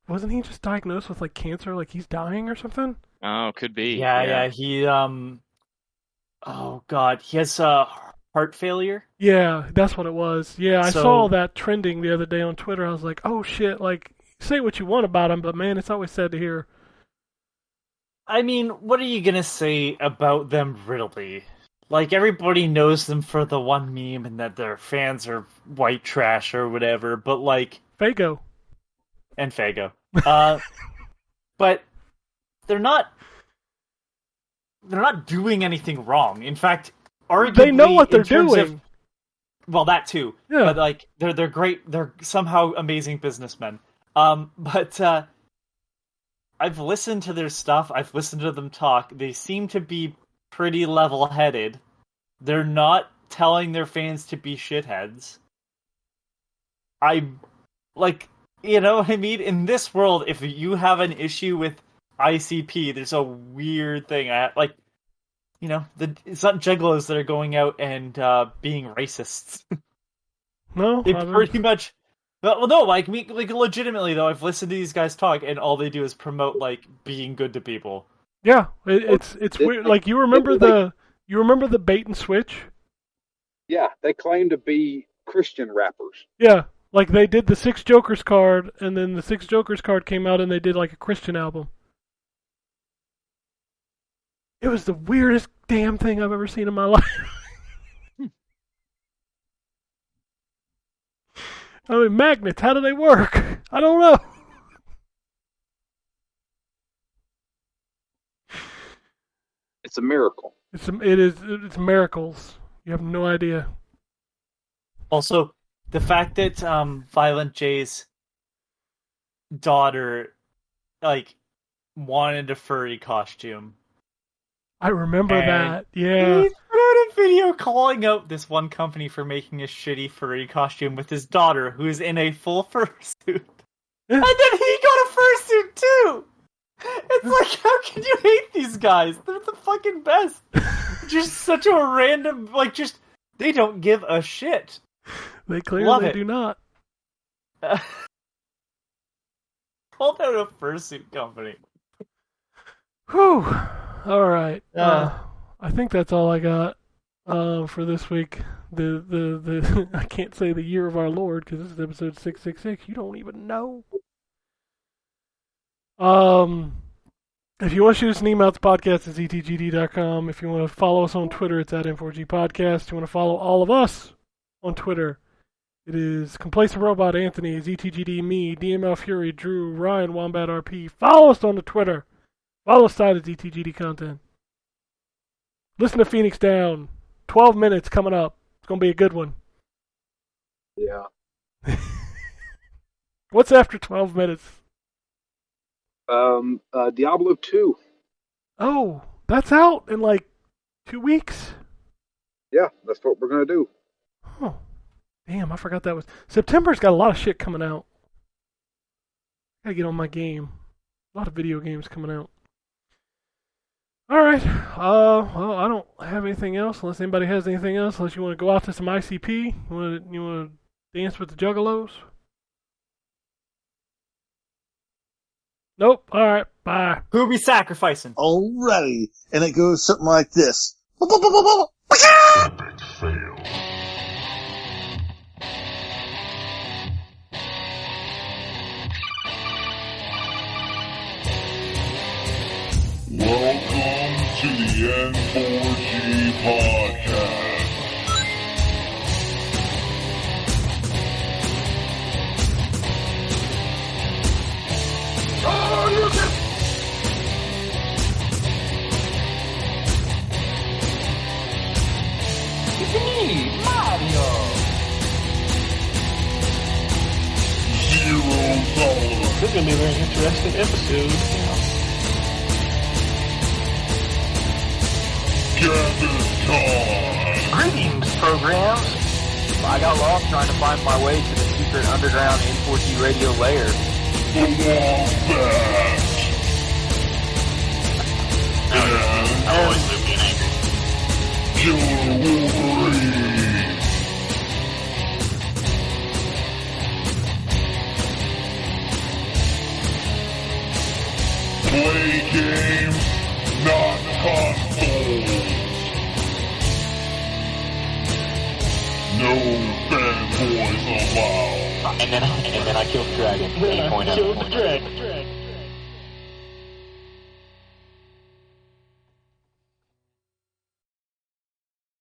wasn't he just diagnosed with like cancer, like he's dying or something?
Oh, could be.
Yeah. He oh god, he has heart failure.
Yeah, that's what it was. Yeah, I saw that trending the other day on Twitter. I was like, oh shit, like, say what you want about him, but man, it's always sad to hear.
I mean, what are you gonna say about them, really? Like, everybody knows them for the one meme and that their fans are white trash or whatever, but like...
Fago.
And Fago. But they're not doing anything wrong. In fact, arguably...
They know what they're doing.
Well, that too.
Yeah.
But like, they're great, they're somehow amazing businessmen. But I've listened to their stuff, I've listened to them talk, they seem to be pretty level-headed. They're not telling their fans to be shitheads. You know what I mean? In this world, if you have an issue with ICP, there's a weird thing. it's not juggalos that are going out and being racists.
No,
They pretty much. Well, no, like legitimately though, I've listened to these guys talk, and all they do is promote like being good to people.
Yeah, it's weird. Like you remember the bait and switch?
Yeah, they claim to be Christian rappers.
Yeah, like they did the Six Jokers card, and then the Six Jokers card came out, and they did like a Christian album. It was the weirdest damn thing I've ever seen in my life. I mean, magnets, how do they work? I don't know.
It's a miracle.
It's miracles. You have no idea.
Also, the fact that Violent J's daughter like wanted a furry costume.
I remember that. Yeah.
He put out a video calling out this one company for making a shitty furry costume with his daughter, who's in a full fursuit. And then he got a fursuit too! It's like, how can you hate these guys? They're the fucking best. Just such a random, they don't give a shit.
They clearly do not.
Called out a fursuit company.
Whew. All right. I think that's all I got for this week. The I can't say the year of our Lord because this is episode 666. You don't even know. If you want to shoot us an email, it's podcast@ztgd.com. If you want to follow us on Twitter, it's at N4G Podcast. If you want to follow all of us on Twitter, it is Complacent Robot Anthony, ZTGD me, DML Fury, Drew, Ryan, Wombat RP. Follow us on the Twitter. Follow us at ZTGD content. Listen to Phoenix Down. 12 minutes coming up. It's going to be a good one.
Yeah.
What's after 12 minutes?
Diablo 2.
Oh, that's out in like 2 weeks?
Yeah, that's what we're going to do.
Oh, damn, I forgot that was... September's got a lot of shit coming out. Gotta get on my game. A lot of video games coming out. Alright, well, I don't have anything else, unless anybody has anything else, unless you want to go out to some ICP. You want to dance with the Juggalos? Nope, alright, bye.
Who are we sacrificing?
Alrighty. And it goes something like this.
Epic fail. Welcome to the N4G podcast.
It's me, Mario.
$0.
This is going to be a very interesting episode.
Gather time.
Greetings, programs. I got lost trying to find my way to the secret underground N4G Radio lair.
The Wombat. And Killer Wolverine. Play games, not consoles. No fanboys allowed.
And then I killed the dragon.
Killed the dragon.